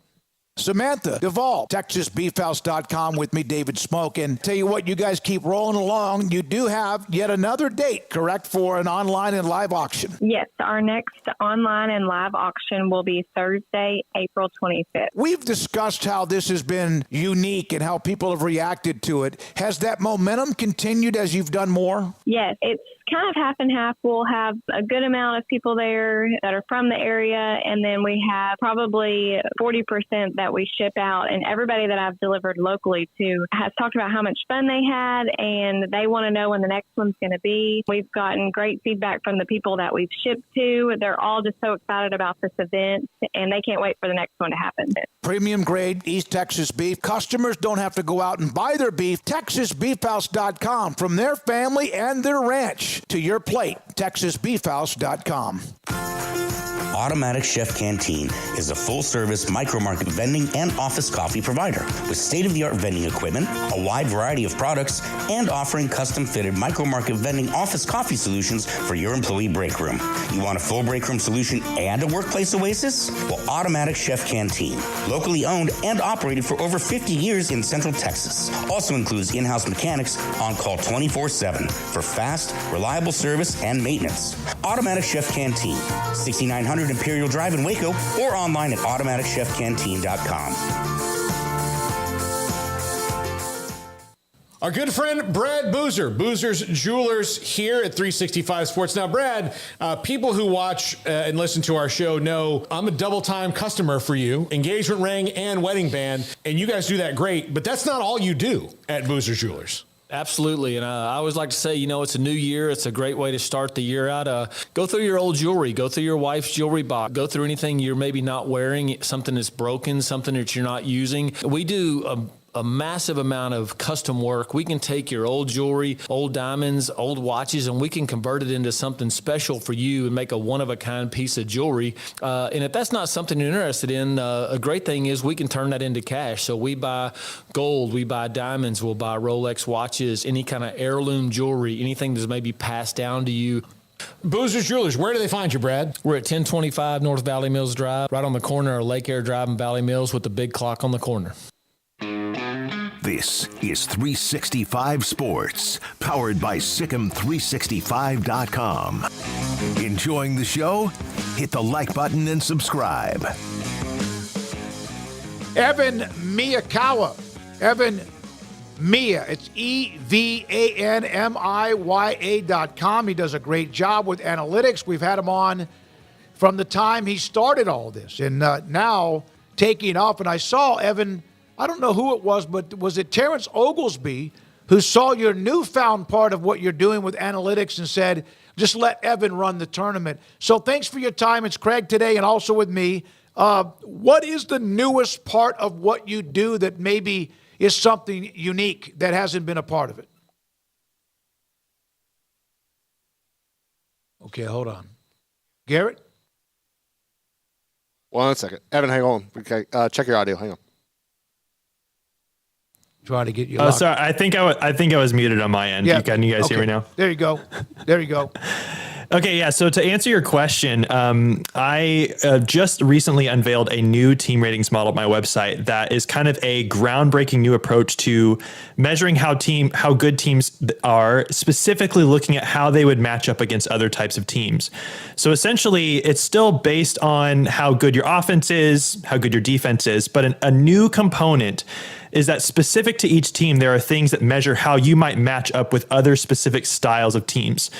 Speaker 9: Samantha Duvall, TexasBeefHouse.com with me, David Smoak. And tell you what, you guys keep rolling along. You do have yet another date, correct, for an online and live auction?
Speaker 1: Yes, our next online and live auction will be Thursday, April 25th.
Speaker 9: We've discussed how this has been unique and how people have reacted to it. Has that momentum continued as you've done more?
Speaker 1: Yes, it's kind of half and half. We'll have a good amount of people there that are from the area, and then we have probably 40% that we ship out. And everybody that I've delivered locally to has talked about how much fun they had, and they want to know when the next one's going to be. We've gotten great feedback from the people that we've shipped to. They're all just so excited about this event, and they can't wait for the next one to happen.
Speaker 9: Premium grade East Texas beef. Customers don't have to go out and buy their beef. TexasBeefHouse.com, from their family and their ranch to your plate. TexasBeefHouse.com.
Speaker 7: Automatic Chef Canteen is a full-service micro-market vending and office coffee provider with state-of-the-art vending equipment, a wide variety of products, and offering custom-fitted micro-market vending office coffee solutions for your employee break room. You want a full break room solution and a workplace oasis? Well, Automatic Chef Canteen, locally owned and operated for over 50 years in Central Texas, also includes in-house mechanics on call 24/7 for fast, reliable service and maintenance. Automatic Chef Canteen, 6900 Imperial Drive in Waco, or online at automaticchefcanteen.com.
Speaker 5: Our good friend Brad Boozer, Boozer's Jewelers, here at 365 Sports. Now, Brad, people who watch and listen to our show know I'm a double-time customer for you, engagement ring and wedding band, and you guys do that great, but that's not all you do at Boozer's Jewelers.
Speaker 23: Absolutely. And I always like to say, it's a new year. It's a great way to start the year out. Go through your old jewelry. Go through your wife's jewelry box. Go through anything you're maybe not wearing, something that's broken, something that you're not using. We do a massive amount of custom work. We can take your old jewelry, old diamonds, old watches, and we can convert it into something special for you and make a one-of-a-kind piece of jewelry. And if that's not something you're interested in, a great thing is we can turn that into cash. So we buy gold, we buy diamonds, we'll buy Rolex watches, any kind of heirloom jewelry, anything that's maybe passed down to you.
Speaker 5: Boozer's Jewelers, where do they find you, Brad?
Speaker 23: We're at 1025 North Valley Mills Drive, right on the corner of Lake Air Drive and Valley Mills with the big clock on the corner.
Speaker 2: This is 365 Sports, powered by SicEm365.com. Enjoying the show? Hit the like button and subscribe.
Speaker 9: Evan Miyakawa. Evan Miya. It's EVANMIYA.com. He does a great job with analytics. We've had him on from the time he started all this, and now taking off. And I saw Evan, I don't know who it was, but was it Terrence Oglesby who saw your newfound part of what you're doing with analytics and said, just let Evan run the tournament. So thanks for your time. It's Craig today and also with me. What is the newest part of what you do that maybe is something unique that hasn't been a part of it? Okay, hold on. Garrett?
Speaker 21: 1 second. Evan, hang on. Okay, check your audio. Hang on.
Speaker 9: Trying to get you.
Speaker 24: Oh, sorry. I think I was muted on my end.
Speaker 9: Yeah.
Speaker 24: Can you guys
Speaker 9: Okay.
Speaker 24: hear me now?
Speaker 9: There you go. There you go.
Speaker 24: Okay, yeah. So to answer your question, I just recently unveiled a new team ratings model at my website that is kind of a groundbreaking new approach to measuring how good teams are, specifically looking at how they would match up against other types of teams. So essentially, it's still based on how good your offense is, how good your defense is, but a new component is that specific to each team, there are things that measure how you might match up with other specific styles of teams.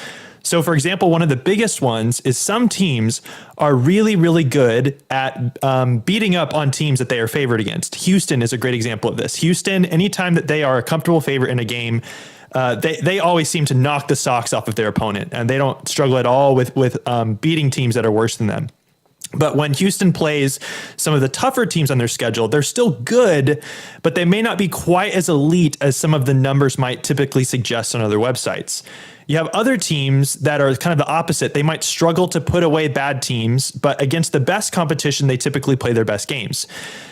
Speaker 24: So, for example, one of the biggest ones is some teams are really, really good at beating up on teams that they are favored against. Houston is a great example of this. Houston, anytime that they are a comfortable favorite in a game, they always seem to knock the socks off of their opponent, and they don't struggle at all with beating teams that are worse than them. But when Houston plays some of the tougher teams on their schedule, they're still good, but they may not be quite as elite as some of the numbers might typically suggest on other websites. You have other teams that are kind of the opposite. They might struggle to put away bad teams, but against the best competition, they typically play their best games.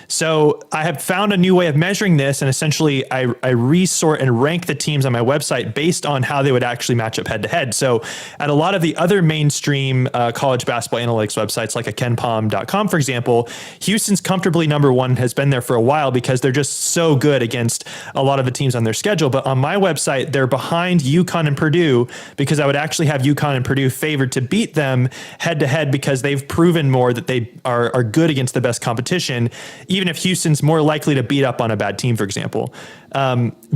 Speaker 24: So I have found a new way of measuring this, and essentially I resort and rank the teams on my website based on how they would actually match up head to head. So at a lot of the other mainstream college basketball analytics websites, like a KenPom.com, for example, Houston's comfortably number one, has been there for a while because they're just so good against a lot of the teams on their schedule. But on my website, they're behind UConn and Purdue because I would actually have UConn and Purdue favored to beat them head to head because they've proven more that they are good against the best competition, even if Houston's more likely to beat up on a bad team, for example.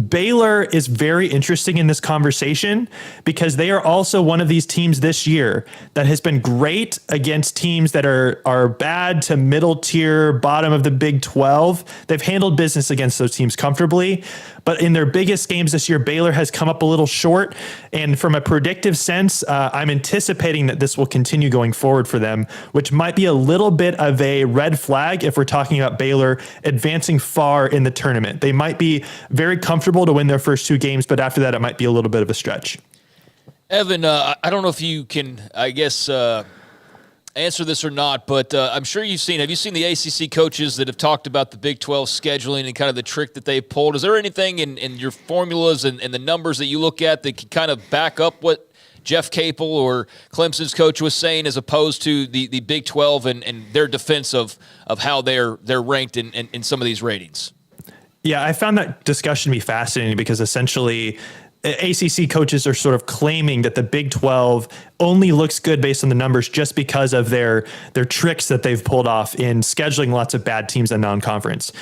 Speaker 24: Baylor is very interesting in this conversation because they are also one of these teams this year that has been great against teams that are bad to middle tier, bottom of the Big 12. They've handled business against those teams comfortably. But in their biggest games this year, Baylor has come up a little short. And from a predictive sense, I'm anticipating that this will continue going forward for them, which might be a little bit of a red flag if we're talking about Baylor advancing far in the tournament. They might be very comfortable to win their first two games, but after that, it might be a little bit of a stretch.
Speaker 10: Evan, I don't know if you can, answer this or not, but I'm sure have you seen the ACC coaches that have talked about the Big 12 scheduling and kind of the trick that they pulled? Is there anything in your formulas and the numbers that you look at that can kind of back up what Jeff Capel or Clemson's coach was saying as opposed to the Big 12 and their defense of how they're ranked in some of these ratings?
Speaker 24: Yeah, I found that discussion to be fascinating because essentially ACC coaches are sort of claiming that the Big 12 only looks good based on the numbers just because of their tricks that they've pulled off in scheduling lots of bad teams in non-conference.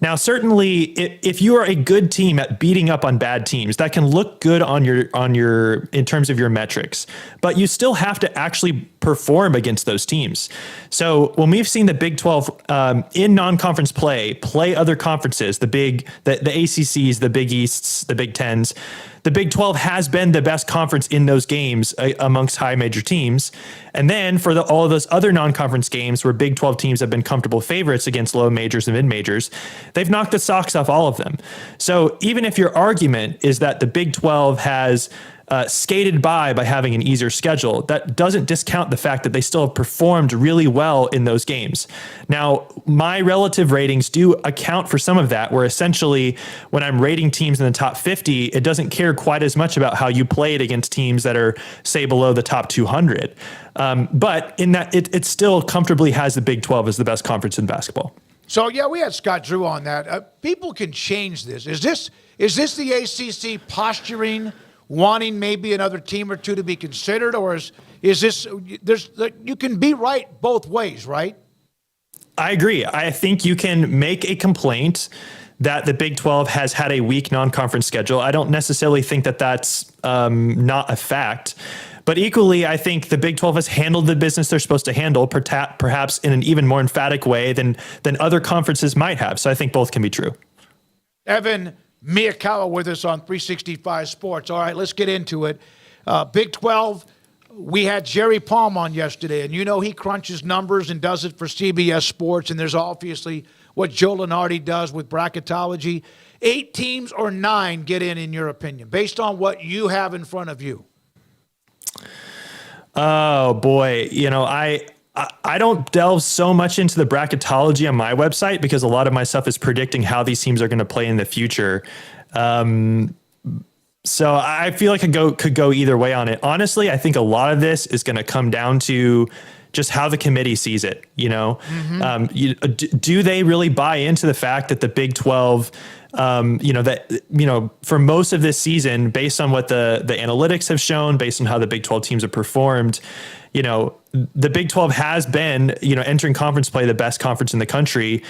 Speaker 24: Now, certainly, if you are a good team at beating up on bad teams, that can look good on your in terms of your metrics, but you still have to actually perform against those teams. So when we've seen the Big 12 in non-conference play other conferences, the ACCs, the Big Easts, the Big Tens, the Big 12 has been the best conference in those games amongst high major teams. And then for all of those other non-conference games where Big 12 teams have been comfortable favorites against low majors and mid majors, they've knocked the socks off all of them. So even if your argument is that the Big 12 has skated by having an easier schedule, that doesn't discount the fact that they still have performed really well in those games. Now, my relative ratings do account for some of that, where essentially when I'm rating teams in the top 50, it doesn't care quite as much about how you played against teams that are, say, below the top 200. But in that, it still comfortably has the Big 12 as the best conference in basketball.
Speaker 9: So, yeah, we had Scott Drew on that. People can change this. Is this the ACC posturing, wanting maybe another team or two to be considered, or is this you can be right both ways, right?
Speaker 24: I agree. I think you can make a complaint that the Big 12 has had a weak non-conference schedule. I don't necessarily think that that's not a fact. But equally, I think the Big 12 has handled the business they're supposed to handle, perhaps in an even more emphatic way than other conferences might have. So I think both can be true.
Speaker 9: Evan, Miya with us on 365 Sports. All right, let's get into it. Big 12, we had Jerry Palm on yesterday, and he crunches numbers and does it for CBS Sports, and there's obviously what Joe Lunardi does with bracketology. 8 teams or 9 get in your opinion, based on what you have in front of you?
Speaker 24: Oh, boy. I don't delve so much into the bracketology on my website because a lot of my stuff is predicting how these teams are going to play in the future. So I feel like could go either way on it. Honestly, I think a lot of this is going to come down to just how the committee sees it. Do they really buy into the fact that the Big 12, for most of this season, based on what the analytics have shown, based on how the Big 12 teams have performed, the Big 12 has been, entering conference play, the best conference in the country.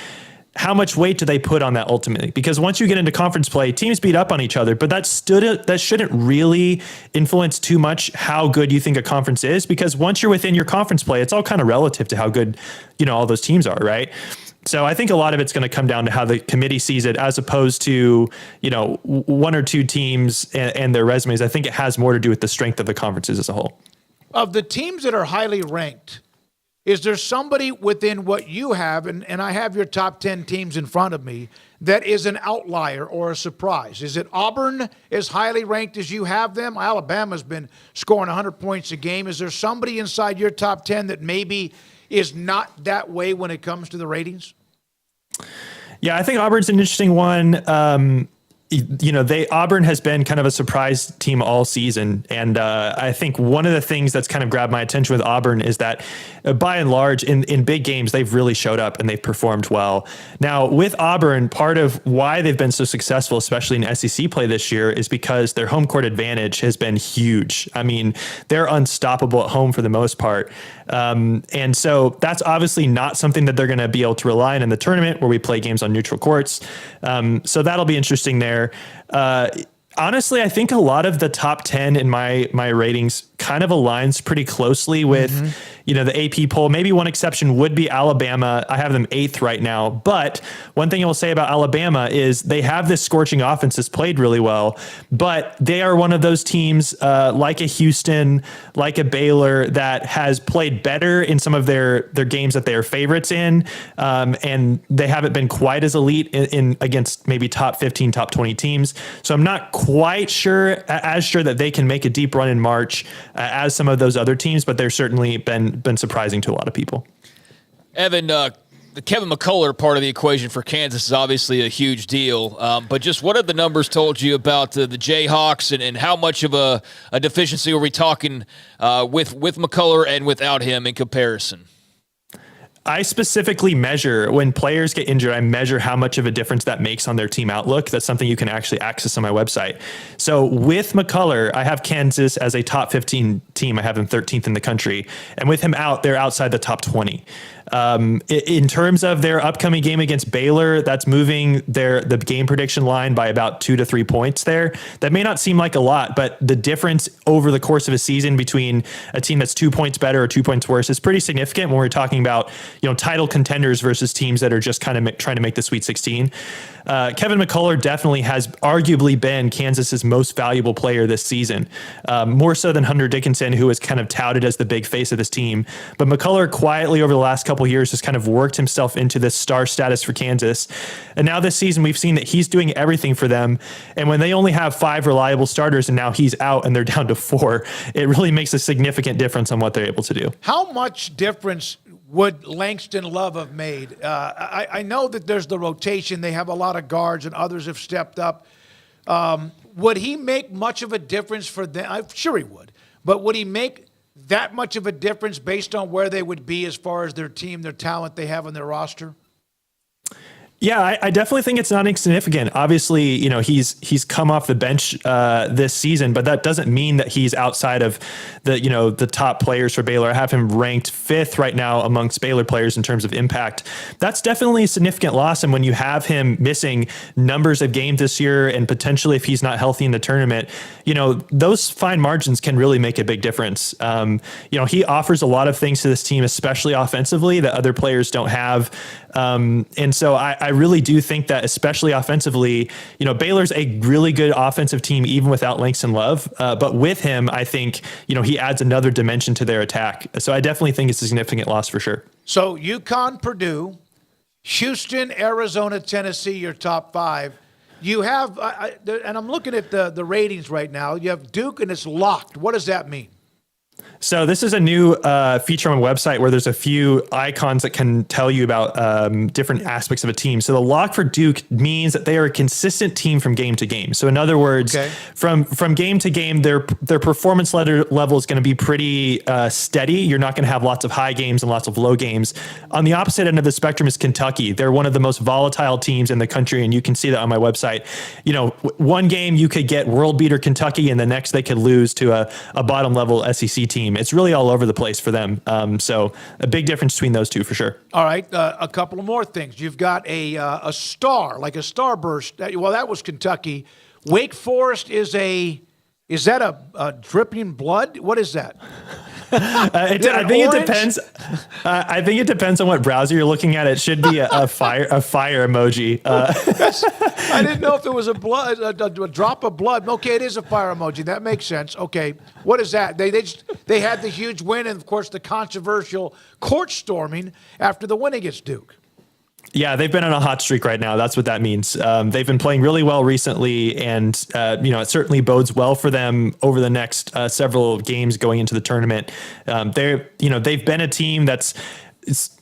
Speaker 24: How much weight do they put on that ultimately? Because once you get into conference play, teams beat up on each other, but that shouldn't really influence too much how good you think a conference is, because once you're within your conference play, it's all kind of relative to how good, all those teams are, right? So I think a lot of it's going to come down to how the committee sees it, as opposed to, 1 or 2 teams and their resumes. I think it has more to do with the strength of the conferences as a whole.
Speaker 9: Of the teams that are highly ranked, Is there somebody within what you have, and I have your top 10 teams in front of me, that is an outlier or a surprise? Is it Auburn as highly ranked as you have them? Alabama's been scoring 100 points a game. Is there somebody inside your top 10 that maybe is not that way when it comes to the ratings?
Speaker 24: Yeah, I think Auburn's an interesting one. Auburn has been kind of a surprise team all season. And I think one of the things that's kind of grabbed my attention with Auburn is that by and large in big games, they've really showed up and they've performed well. Now with Auburn, part of why they've been so successful, especially in SEC play this year, is because their home court advantage has been huge. I mean, they're unstoppable at home for the most part. And so that's obviously not something that they're going to be able to rely on in the tournament where we play games on neutral courts. So that'll be interesting there. Honestly, I think a lot of the top 10 in my ratings kind of aligns pretty closely with, the AP poll. Maybe one exception would be Alabama. I have them 8th right now. But one thing I will say about Alabama is they have this scorching offense that's played really well, but they are one of those teams like a Houston, like a Baylor that has played better in some of their games that they are favorites in. And they haven't been quite as elite in against maybe top 15, top 20 teams. So I'm not quite sure that they can make a deep run in March as some of those other teams, but they're certainly been surprising to a lot of people.
Speaker 10: Evan, the Kevin McCullough part of the equation for Kansas is obviously a huge deal, but just what have the numbers told you about the Jayhawks and how much of a deficiency are we talking with McCullough and without him in comparison?
Speaker 24: I specifically measure when players get injured. I measure how much of a difference that makes on their team outlook. That's something you can actually access on my website. So with McCullough, I have Kansas as a top 15 team. I have them 13th in the country. And with him out, they're outside the top 20. In terms of their upcoming game against Baylor, that's moving the game prediction line by about 2 to 3 points there. That may not seem like a lot, but the difference over the course of a season between a team that's 2 points better or 2 points worse is pretty significant when we're talking about, title contenders versus teams that are just kind of trying to make the Sweet 16. Kevin McCullough definitely has arguably been Kansas's most valuable player this season, more so than Hunter Dickinson, who is kind of touted as the big face of this team. But McCullough quietly over the last couple of years has kind of worked himself into this star status for Kansas. And now this season, we've seen that he's doing everything for them. And when they only have 5 reliable starters and now he's out and they're down to 4, it really makes a significant difference on what they're able to do.
Speaker 9: How much difference would Langston Love have made? I know that there's the rotation. They have a lot of guards and others have stepped up. Would he make much of a difference for them? I'm sure he would. But would he make that much of a difference based on where they would be as far as their team, their talent they have on their roster?
Speaker 24: Yeah, I definitely think it's not insignificant. Obviously, he's come off the bench this season, but that doesn't mean that he's outside of the top players for Baylor. I have him ranked 5th right now amongst Baylor players in terms of impact. That's definitely a significant loss. And when you have him missing numbers of games this year and potentially if he's not healthy in the tournament, those fine margins can really make a big difference. He offers a lot of things to this team, especially offensively, that other players don't have. And so I really do think that, especially offensively, Baylor's a really good offensive team, even without Langston Love. But with him, I think, he adds another dimension to their attack. So I definitely think it's a significant loss for sure.
Speaker 9: So UConn, Purdue, Houston, Arizona, Tennessee, your top 5. You have, and I'm looking at the ratings right now. You have Duke and it's locked. What does that mean?
Speaker 24: So this is a new feature on my website where there's a few icons that can tell you about different aspects of a team. So the lock for Duke means that they are a consistent team from game to game. So in other words, from game to game, their performance level is going to be pretty steady. You're not going to have lots of high games and lots of low games. On the opposite end of the spectrum is Kentucky. They're one of the most volatile teams in the country, and you can see that on my website. One game you could get world beater Kentucky, and the next they could lose to a bottom level SEC team. It's really all over the place for them. So a big difference between those two for sure.
Speaker 9: All right. A couple of more things. You've got a star, like a starburst. Well, that was Kentucky. Wake Forest is Is that a dripping blood? What is that?
Speaker 24: I think it depends. I think it depends on what browser you're looking at. It should be a fire emoji.
Speaker 9: I didn't know if it was a drop of blood. Okay, it is a fire emoji. That makes sense. Okay, what is that? They had the huge win, and of course the controversial court storming after the win against Duke.
Speaker 24: Yeah, they've been on a hot streak right now. That's what that means. They've been playing really well recently, and it certainly bodes well for them over the next several games going into the tournament. They've been a team that's,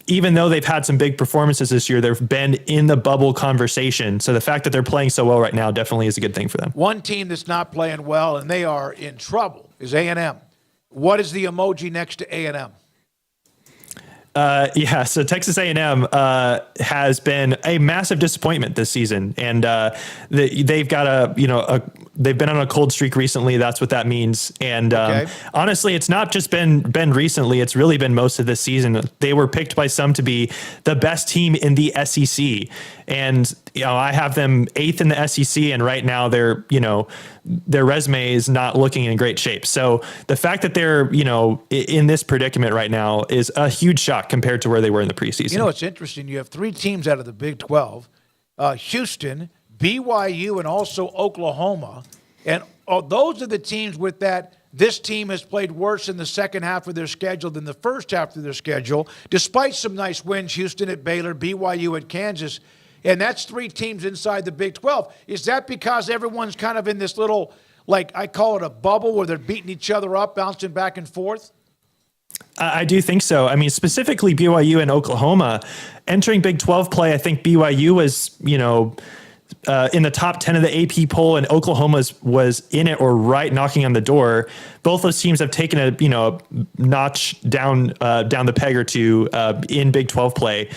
Speaker 24: even though they've had some big performances this year, they've been in the bubble conversation. So the fact that they're playing so well right now definitely is a good thing for them.
Speaker 9: One team that's not playing well, and they are in trouble, is A&M. What is the emoji next to A&M?
Speaker 24: So Texas A&M has been a massive disappointment this season, and they've got they've been on a cold streak recently. That's what that means. And honestly, it's not just been recently; it's really been most of this season. They were picked by some to be the best team in the SEC, and I have them 8th in the SEC, and right now their resume is not looking in great shape. So the fact that they're in this predicament right now is a huge shock compared to where they were in the preseason.
Speaker 9: It's interesting. You have 3 teams out of the Big 12, Houston, BYU, and also Oklahoma. And those are the teams with that. This team has played worse in the second half of their schedule than the first half of their schedule, despite some nice wins, Houston at Baylor, BYU at Kansas. And that's 3 teams inside the Big 12. Is that because everyone's kind of in this little, I call it a bubble, where they're beating each other up, bouncing back and forth?
Speaker 24: I do think so. I mean, specifically BYU and Oklahoma entering Big 12 play. I think BYU was, in the top 10 of the AP poll, and Oklahoma was in it or right knocking on the door. Both those teams have taken a notch down the peg or two in Big 12 play.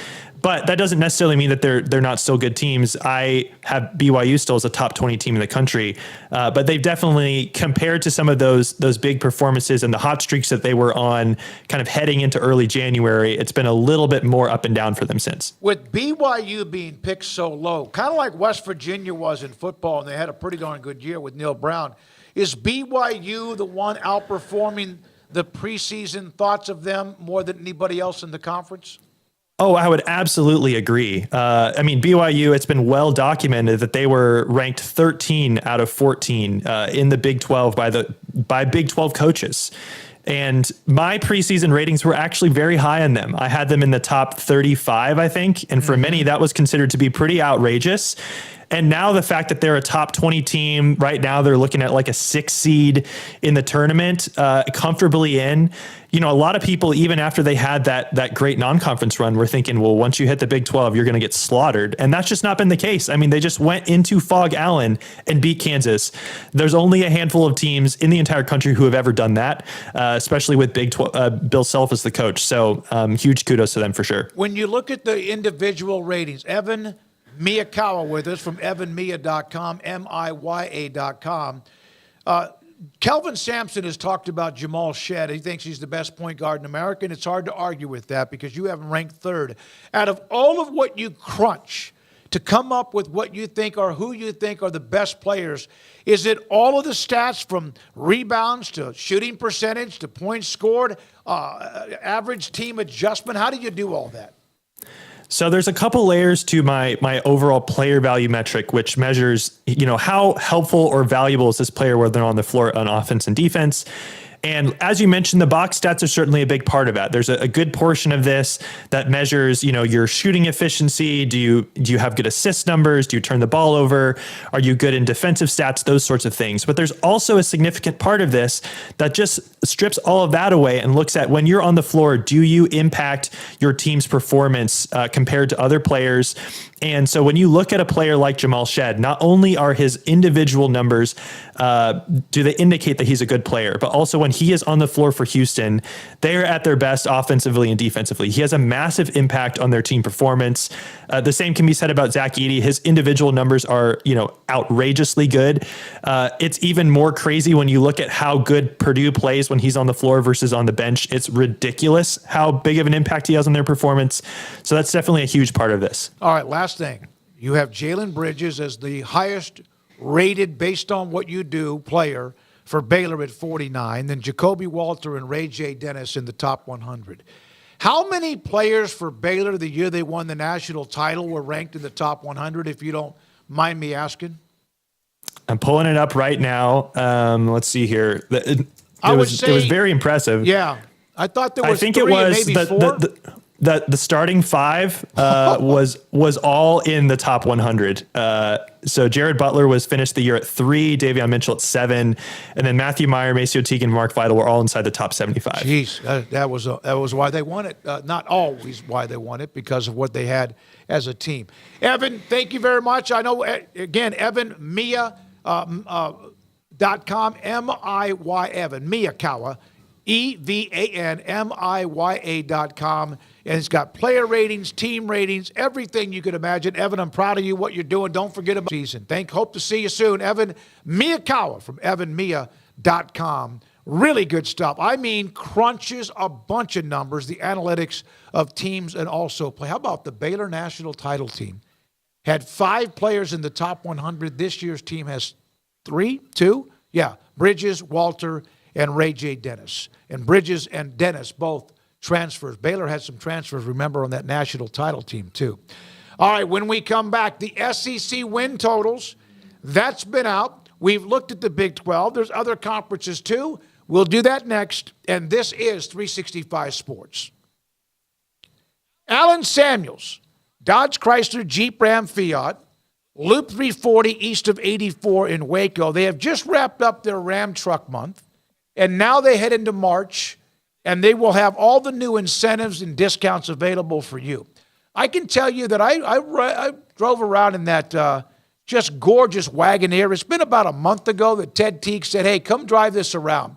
Speaker 24: But that doesn't necessarily mean that they're not still good teams. I have BYU still as a top 20 team in the country, but they've definitely, compared to some of those big performances and the hot streaks that they were on kind of heading into early January, it's been a little bit more up and down for them since.
Speaker 9: With BYU being picked so low, kind of like West Virginia was in football, and they had a pretty darn good year with Neil Brown, is BYU the one outperforming the preseason thoughts of them more than anybody else in the conference?
Speaker 24: Oh, I would absolutely agree. BYU, it's been well documented that they were ranked 13 out of 14 in the Big 12 by Big 12 coaches. And my preseason ratings were actually very high on them. I had them in the top 35, I think. And for many, that was considered to be pretty outrageous. And now the fact that they're a top 20 team right now, they're looking at like a 6 seed in the tournament, comfortably in. A lot of people, even after they had that great non-conference run, were thinking, well, once you hit the Big 12, you're going to get slaughtered. And that's just not been the case. I mean, they just went into Fog Allen and beat Kansas. There's only a handful of teams in the entire country who have ever done that, especially with Bill Self as the coach. So huge kudos to them for sure.
Speaker 9: When you look at the individual ratings, Evan Miyakawa with us from evanmiya.com, MIYA.com. Kelvin Sampson has talked about Jamal Shead. He thinks he's the best point guard in America, and it's hard to argue with that because you have him ranked 3rd. Out of all of what you crunch to come up with what you think or who you think are the best players, is it all of the stats from rebounds to shooting percentage to points scored, average team adjustment? How do you do all that?
Speaker 24: So there's a couple layers to my overall player value metric, which measures, how helpful or valuable is this player, whether they're on the floor on offense and defense. And as you mentioned, the box stats are certainly a big part of that. There's a good portion of this that measures, your shooting efficiency. Do you have good assist numbers? Do you turn the ball over? Are you good in defensive stats? Those sorts of things. But there's also a significant part of this that just strips all of that away and looks at, when you're on the floor, do you impact your team's performance compared to other players? And so when you look at a player like Jamal Shead, not only are his individual numbers, do they indicate that he's a good player, but also when he is on the floor for Houston, they are at their best offensively and defensively. He has a massive impact on their team performance. The same can be said about Zach Edey. His individual numbers are, outrageously good. It's even more crazy when you look at how good Purdue plays when he's on the floor versus on the bench. It's ridiculous how big of an impact he has on their performance. So that's definitely a huge part of this.
Speaker 9: All right, last thing. You have Jalen Bridges as the highest rated, based on what you do, player for Baylor at 49, then Jacoby Walter and Ray J. Dennis in the top 100. How many players for Baylor the year they won the national title were ranked in the top 100, if you don't mind me asking?
Speaker 24: I'm pulling it up right now. Let's see here. It was very impressive.
Speaker 9: Yeah. I thought there was
Speaker 24: I think
Speaker 9: three,
Speaker 24: it was
Speaker 9: maybe four.
Speaker 24: The starting five was all in the top 100. So Jared Butler finished the year at 3, Davion Mitchell at 7, and then Matthew Meyer, Maceo Teague, and Mark Vidal were all inside the top 75.
Speaker 9: Jeez, that was why they won it. Not always why they won it, because of what they had as a team. Evan, thank you very much. I know, again, Evan, Miya, .com, M-I-Y, Evan, Miyakawa, EVANMIYA.com. And it's got player ratings, team ratings, everything you could imagine. Evan, I'm proud of you, what you're doing. Don't forget about the season. Hope to see you soon. Evan Miyakawa from evanmiya.com. Really good stuff. I mean, crunches a bunch of numbers, the analytics of teams and also play. How about the Baylor national title team? Had 5 players in the top 100. This year's team has 2? Yeah, Bridges, Walter, and Ray J. Dennis. And Bridges and Dennis both transfers. Baylor had some transfers, remember, on that national title team, too. All right, when we come back, the SEC win totals, that's been out. We've looked at the Big 12. There's other conferences, too. We'll do that next, and this is 365 Sports. Alan Samuels, Dodge Chrysler Jeep Ram Fiat, Loop 340 east of 84 in Waco. They have just wrapped up their Ram Truck Month, and now they head into March, and they will have all the new incentives and discounts available for you. I can tell you that I drove around in that just gorgeous Wagoneer. It's been about a month ago that Ted Teague said, hey, come drive this around.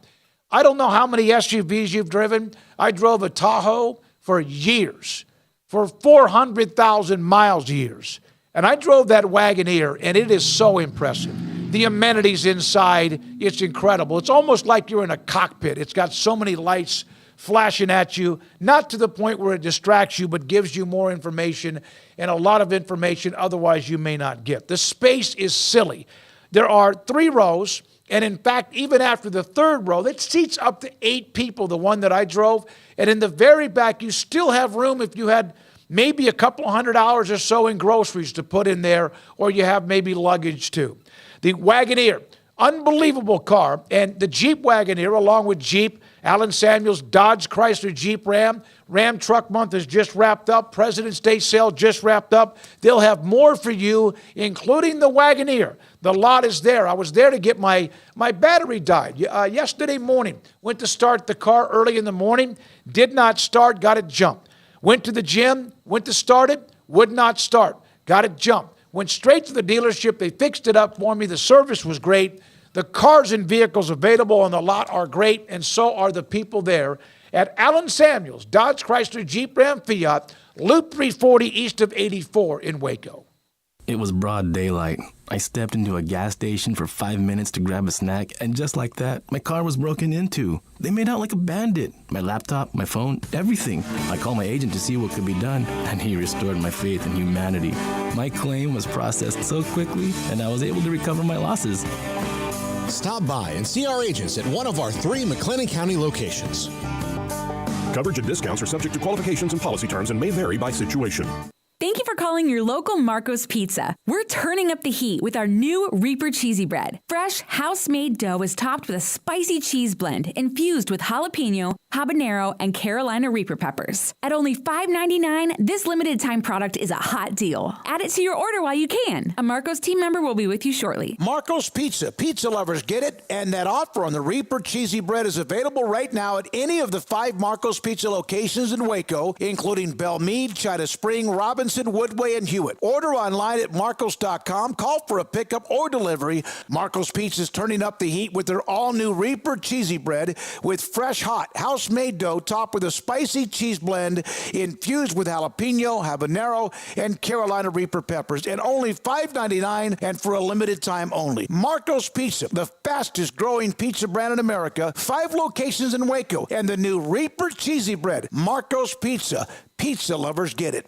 Speaker 9: I don't know how many SUVs you've driven. I drove a Tahoe for years, for 400,000 miles years. And I drove that Wagoneer, and it is so impressive. The amenities inside, it's incredible. It's almost like you're in a cockpit. It's got so many lights flashing at you, not to the point where it distracts you, but gives you more information and a lot of information otherwise you may not get. The space is silly. There are 3 rows, and in fact, even after the 3rd row, that seats up to 8 people, the one that I drove. And in the very back, you still have room if you had maybe a couple $100 or so in groceries to put in there, or you have maybe luggage too. The Wagoneer, unbelievable car, and the Jeep Wagoneer, along with Jeep, Alan Samuels, Dodge Chrysler Jeep Ram. Ram Truck Month is just wrapped up. President's Day sale just wrapped up. They'll have more for you, including the Wagoneer. The lot is there. I was there to get my battery died yesterday morning. Went to start the car early in the morning. Did not start. Got it jumped. Went to the gym. Went to start it. Would not start. Got it jumped. Went straight to the dealership. They fixed it up for me. The service was great. The cars and vehicles available on the lot are great, and so are the people there at Alan Samuels, Dodge Chrysler Jeep Ram Fiat, Loop 340 east of 84 in Waco.
Speaker 6: It was broad daylight. I stepped into a gas station for 5 minutes to grab a snack, and just like that, my car was broken into. They made out like a bandit. My laptop, my phone, everything. I called my agent to see what could be done, and he restored my faith in humanity. My claim was processed so quickly, and I was able to recover my losses.
Speaker 14: Stop by and see our agents at one of our 3 McLennan County locations.
Speaker 17: Coverage and discounts are subject to qualifications and policy terms and may vary by situation.
Speaker 8: Thank you for calling your local Marco's Pizza. We're turning up the heat with our new Reaper Cheesy Bread. Fresh, house-made dough is topped with a spicy cheese blend infused with jalapeno, habanero, and Carolina Reaper peppers. At only $5.99, this limited-time product is a hot deal. Add it to your order while you can. A Marco's team member will be with you shortly.
Speaker 9: Marco's Pizza. Pizza lovers get it, and that offer on the Reaper Cheesy Bread is available right now at any of the 5 Marco's Pizza locations in Waco, including Belmead, China Spring, Robinson, Woodway, and Hewitt. Order online at marcos.com. Call for a pickup or delivery. Marco's Pizza is turning up the heat with their all-new Reaper Cheesy Bread with fresh, hot, house-made dough topped with a spicy cheese blend infused with jalapeno, habanero, and Carolina Reaper peppers. And only $5.99 and for a limited time only. Marco's Pizza, the fastest-growing pizza brand in America. 5 locations in Waco. And the new Reaper Cheesy Bread. Marco's Pizza. Pizza lovers get it.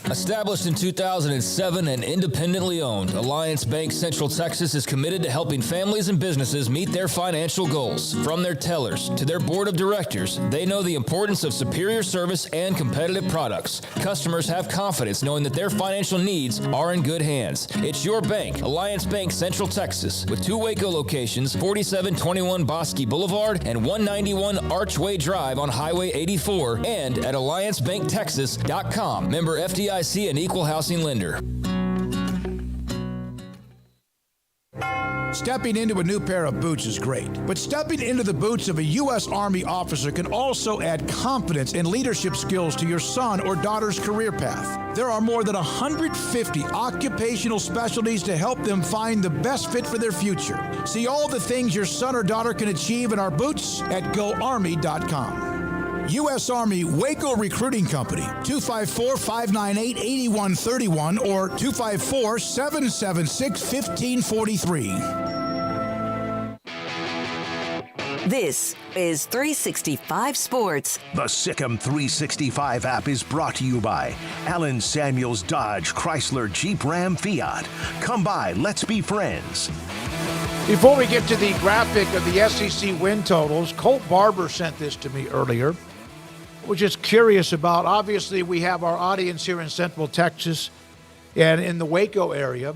Speaker 22: Established in 2007 and independently owned, Alliance Bank Central Texas is committed to helping families and businesses meet their financial goals. From their tellers to their board of directors, they know the importance of superior service and competitive products. Customers have confidence knowing that their financial needs are in good hands. It's your bank, Alliance Bank Central Texas, with 2 Waco locations, 4721 Bosque Boulevard and 191 Archway Drive on Highway 84, and at alliancebanktexas.com. Member FDIC and equal housing lender.
Speaker 9: Stepping into a new pair of boots is great, but stepping into the boots of a U.S. Army officer can also add confidence and leadership skills to your son or daughter's career path. There are more than 150 occupational specialties to help them find the best fit for their future. See all the things your son or daughter can achieve in our boots at GoArmy.com. U.S. Army Waco Recruiting Company, 254-598-8131 or 254-776-1543.
Speaker 4: This is 365 Sports.
Speaker 2: The Sikkim 365 app is brought to you by Allen Samuels Dodge Chrysler Jeep Ram Fiat. Come by, let's be friends.
Speaker 9: Before we get to the graphic of the SEC win totals, Colt Barber sent this to me earlier. We're just curious about, obviously, we have our audience here in Central Texas and in the Waco area.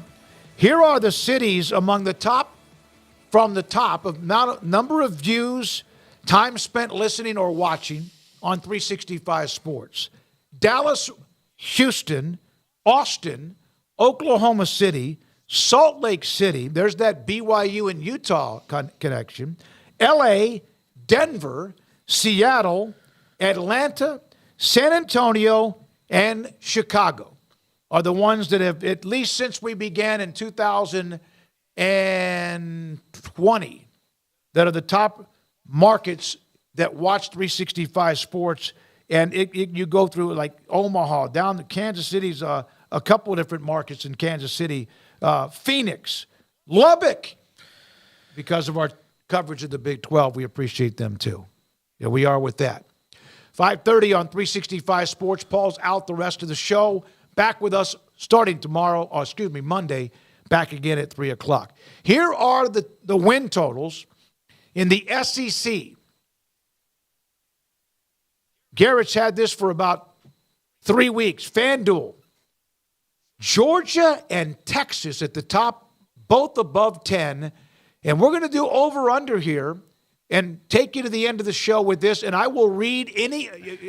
Speaker 9: Here are the cities among the top, from the top of number of views, time spent listening or watching on 365 Sports. Dallas, Houston, Austin, Oklahoma City, Salt Lake City. There's that BYU and Utah connection. LA, Denver, Seattle, Atlanta, San Antonio, and Chicago are the ones that have, at least since we began in 2020, that are the top markets that watch 365 Sports. And you go through like Omaha, down to Kansas City's a couple of different markets in Kansas City, Phoenix, Lubbock, because of our coverage of the Big 12. We appreciate them too. Yeah, we are with that. 5:30 on 365 Sports. Paul's out the rest of the show. Back with us starting Monday, back again at 3 o'clock. Here are the win totals in the SEC. Garrett's had this for about 3 weeks. FanDuel, Georgia and Texas at the top, both above 10. And we're going to do over-under here and take you to the end of the show with this, and I will read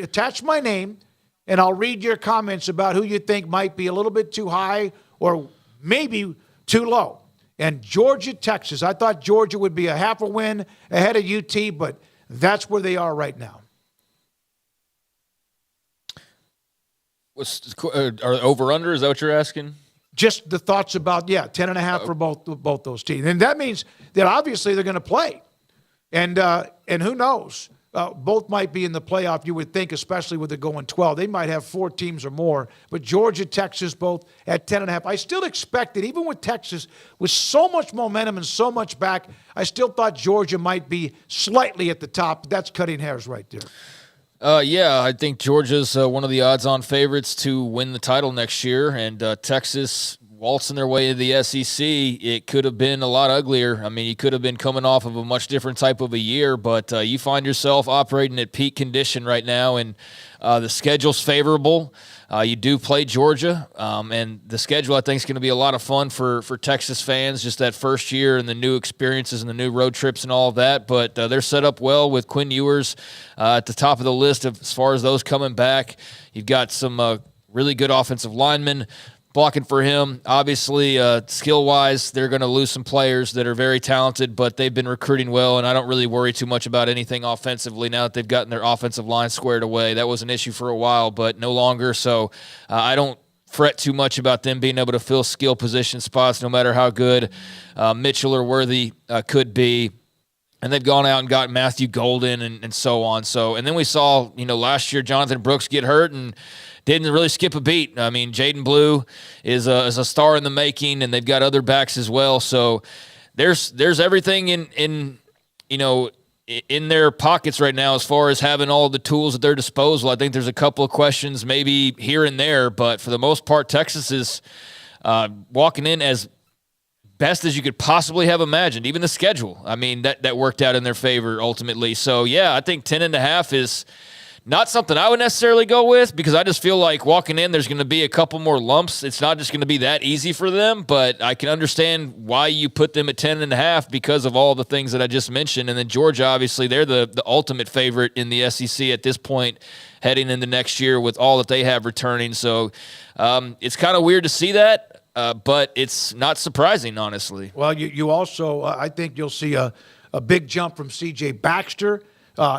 Speaker 9: attach my name, and I'll read your comments about who you think might be a little bit too high or maybe too low. And Georgia, Texas, I thought Georgia would be a half a win ahead of UT, but that's where they are right now.
Speaker 10: Are over-under? Is that what you're asking?
Speaker 9: Just the thoughts about, 10.5 for both those teams. And that means that obviously they're going to play. And who knows? Both might be in the playoff, you would think, especially with it going 12. They might have 4 teams or more. But Georgia, Texas, both at 10.5. I still expected, even with Texas, with so much momentum and so much back, I still thought Georgia might be slightly at the top. That's cutting hairs right there.
Speaker 10: I think Georgia's one of the odds-on favorites to win the title next year. And Texas waltzing their way to the SEC, it could have been a lot uglier. I mean, you could have been coming off of a much different type of a year, but you find yourself operating at peak condition right now, and the schedule's favorable. You do play Georgia, and the schedule, I think, is going to be a lot of fun for Texas fans, just that first year and the new experiences and the new road trips and all of that. But they're set up well with Quinn Ewers at the top of the list as far as those coming back. You've got some really good offensive linemen blocking for him. Obviously, skill-wise, they're going to lose some players that are very talented, but they've been recruiting well, and I don't really worry too much about anything offensively now that they've gotten their offensive line squared away. That was an issue for a while, but no longer, so I don't fret too much about them being able to fill skill position spots no matter how good Mitchell or Worthy could be. And they've gone out and got Matthew Golden and so on. And then we saw, last year Jonathan Brooks get hurt and didn't really skip a beat. I mean, Jaden Blue is a star in the making, and they've got other backs as well. So there's everything in in their pockets right now as far as having all the tools at their disposal. I think there's a couple of questions maybe here and there, but for the most part, Texas is walking in as best as you could possibly have imagined. Even the schedule, I mean, that worked out in their favor ultimately. So, yeah, I think 10.5 is not something I would necessarily go with because I just feel like walking in, there's going to be a couple more lumps. It's not just going to be that easy for them, but I can understand why you put them at 10.5 because of all the things that I just mentioned. And then Georgia, obviously, they're the ultimate favorite in the SEC at this point heading into next year with all that they have returning. So it's kind of weird to see that, but it's not surprising, honestly.
Speaker 9: Well, you also, I think you'll see a big jump from C.J. Baxter.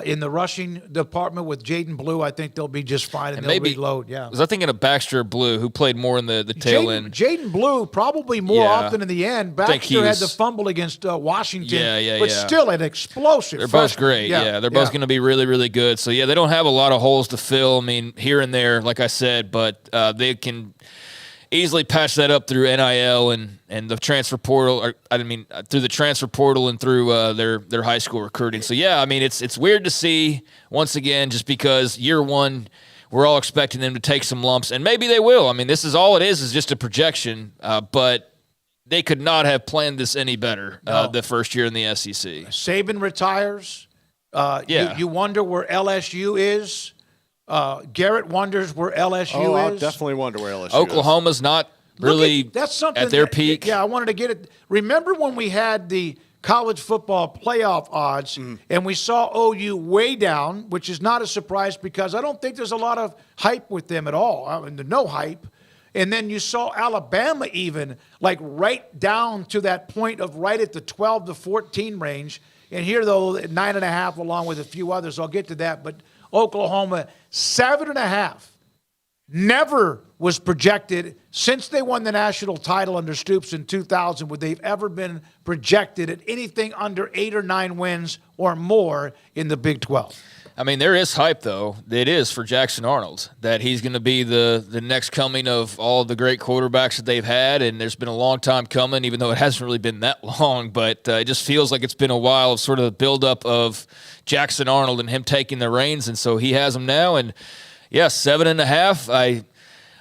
Speaker 9: In the rushing department with Jaden Blue, I think they'll be just fine and they'll
Speaker 10: maybe
Speaker 9: reload. Yeah,
Speaker 10: was I thinking of Baxter or Blue, who played more in the tail end?
Speaker 9: Jaden Blue probably more often in the end. Baxter had the fumble against Washington, but still an explosive.
Speaker 10: They're both great. Yeah, they're both going to be really, really good. So yeah, they don't have a lot of holes to fill. I mean, here and there, like I said, but they can easily patch that up through NIL and the transfer portal, through the transfer portal and through their high school recruiting. So yeah, I mean it's weird to see once again, just because year one we're all expecting them to take some lumps, and maybe they will. I mean, this is all it is just a projection, but they could not have planned this any better the first year in the SEC.
Speaker 9: Saban retires. You wonder where LSU is. Garrett wonders where LSU is.
Speaker 21: I definitely wonder where LSU
Speaker 10: Oklahoma's not really
Speaker 9: that's something
Speaker 10: at their peak.
Speaker 9: Yeah, I wanted to get it. Remember when we had the college football playoff odds and we saw OU way down, which is not a surprise because I don't think there's a lot of hype with them at all. I mean, no hype. And then you saw Alabama even like right down to that point of right at the 12 to 14 range. And here, though, at 9.5 along with a few others. I'll get to that. But Oklahoma, 7.5. Never was projected since they won the national title under Stoops in 2000 would they've ever been projected at anything under 8 or 9 wins or more in the Big 12.
Speaker 10: I mean, there is hype, though. It is for Jackson Arnold that he's going to be the next coming of all the great quarterbacks that they've had, and there's been a long time coming, even though it hasn't really been that long. But it just feels like it's been a while of sort of the buildup of Jackson Arnold and him taking the reins, and so he has them now. And, yeah, 7.5. I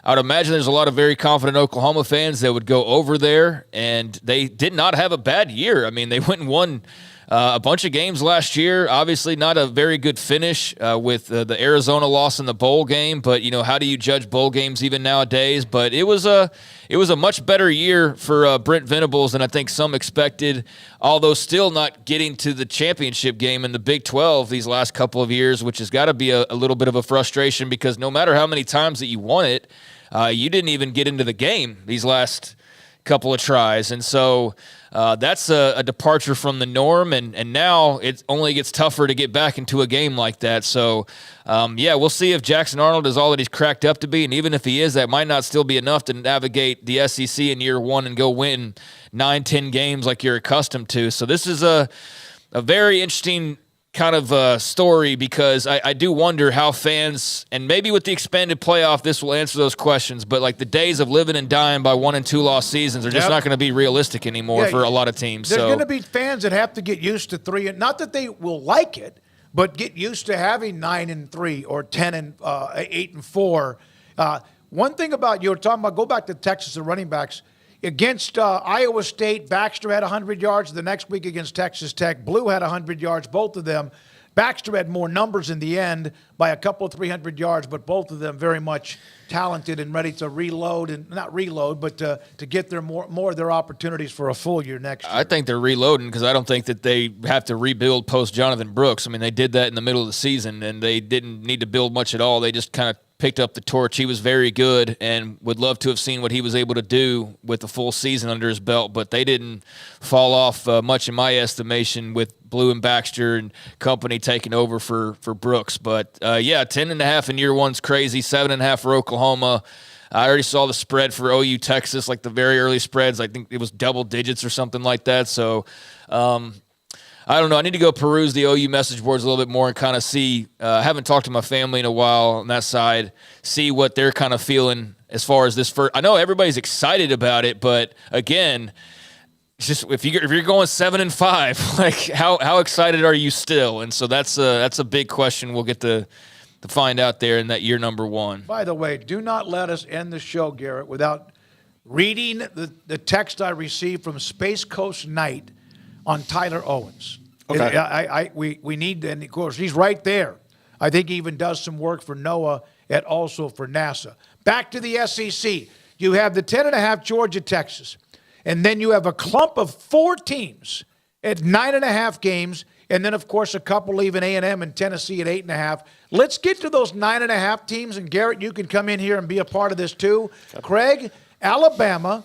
Speaker 10: would imagine there's a lot of very confident Oklahoma fans that would go over there, and they did not have a bad year. I mean, they went and won a bunch of games last year. Obviously not a very good finish with the Arizona loss in the bowl game, but how do you judge bowl games even nowadays? But it was a much better year for Brent Venables than I think some expected, although still not getting to the championship game in the Big 12 these last couple of years, which has got to be a little bit of a frustration because no matter how many times that you won it, you didn't even get into the game these last couple of tries. And so that's a departure from the norm, and now it only gets tougher to get back into a game like that. So, we'll see if Jackson Arnold is all that he's cracked up to be, and even if he is, that might not still be enough to navigate the SEC in year one and go win 9-10 games like you're accustomed to. So this is a very interesting kind of story because I do wonder how fans, and maybe with the expanded playoff this will answer those questions, but like the days of living and dying by 1 and 2 loss seasons are just not going to be realistic anymore for a lot of teams.
Speaker 9: There's going to be fans that have to get used to 3, and not that they will like it, but get used to having 9-3 or 8-4. One thing about you were talking about, go back to Texas and running backs. Against Iowa State, Baxter had 100 yards. The next week against Texas Tech, Blue had 100 yards, both of them. Baxter had more numbers in the end by a couple of 300 yards, but both of them very much talented and ready to reload, and not reload, but to get their more of their opportunities for a full year next year.
Speaker 10: I think they're reloading because I don't think that they have to rebuild post Jonathan Brooks. I mean, they did that in the middle of the season, and they didn't need to build much at all. They just kind of picked up the torch. He was very good and would love to have seen what he was able to do with a full season under his belt, but they didn't fall off much in my estimation with Blue and Baxter and company taking over for Brooks. But 10.5 in year one's crazy, 7.5 for Oklahoma. I already saw the spread for OU Texas, like the very early spreads. I think it was double digits or something like that. So I don't know. I need to go peruse the OU message boards a little bit more and kind of see. I haven't talked to my family in a while on that side, see what they're kind of feeling as far as this first. I know everybody's excited about it, but again, just if you're going 7-5, like how excited are you still? And so that's a big question. We'll get to find out there in that year number 1.
Speaker 9: By the way, do not let us end the show, Garrett, without reading the text I received from Space Coast Knight on Tyler Owens.
Speaker 21: Okay.
Speaker 9: We need to, and of course, he's right there. I think he even does some work for NOAA and also for NASA. Back to the SEC. You have the 10.5 Georgia, Texas. And then you have a clump of 4 teams at 9.5 games. And then, of course, a couple leaving A&M and Tennessee at 8.5. Let's get to those 9.5 teams. And, Garrett, you can come in here and be a part of this too. Craig, Alabama,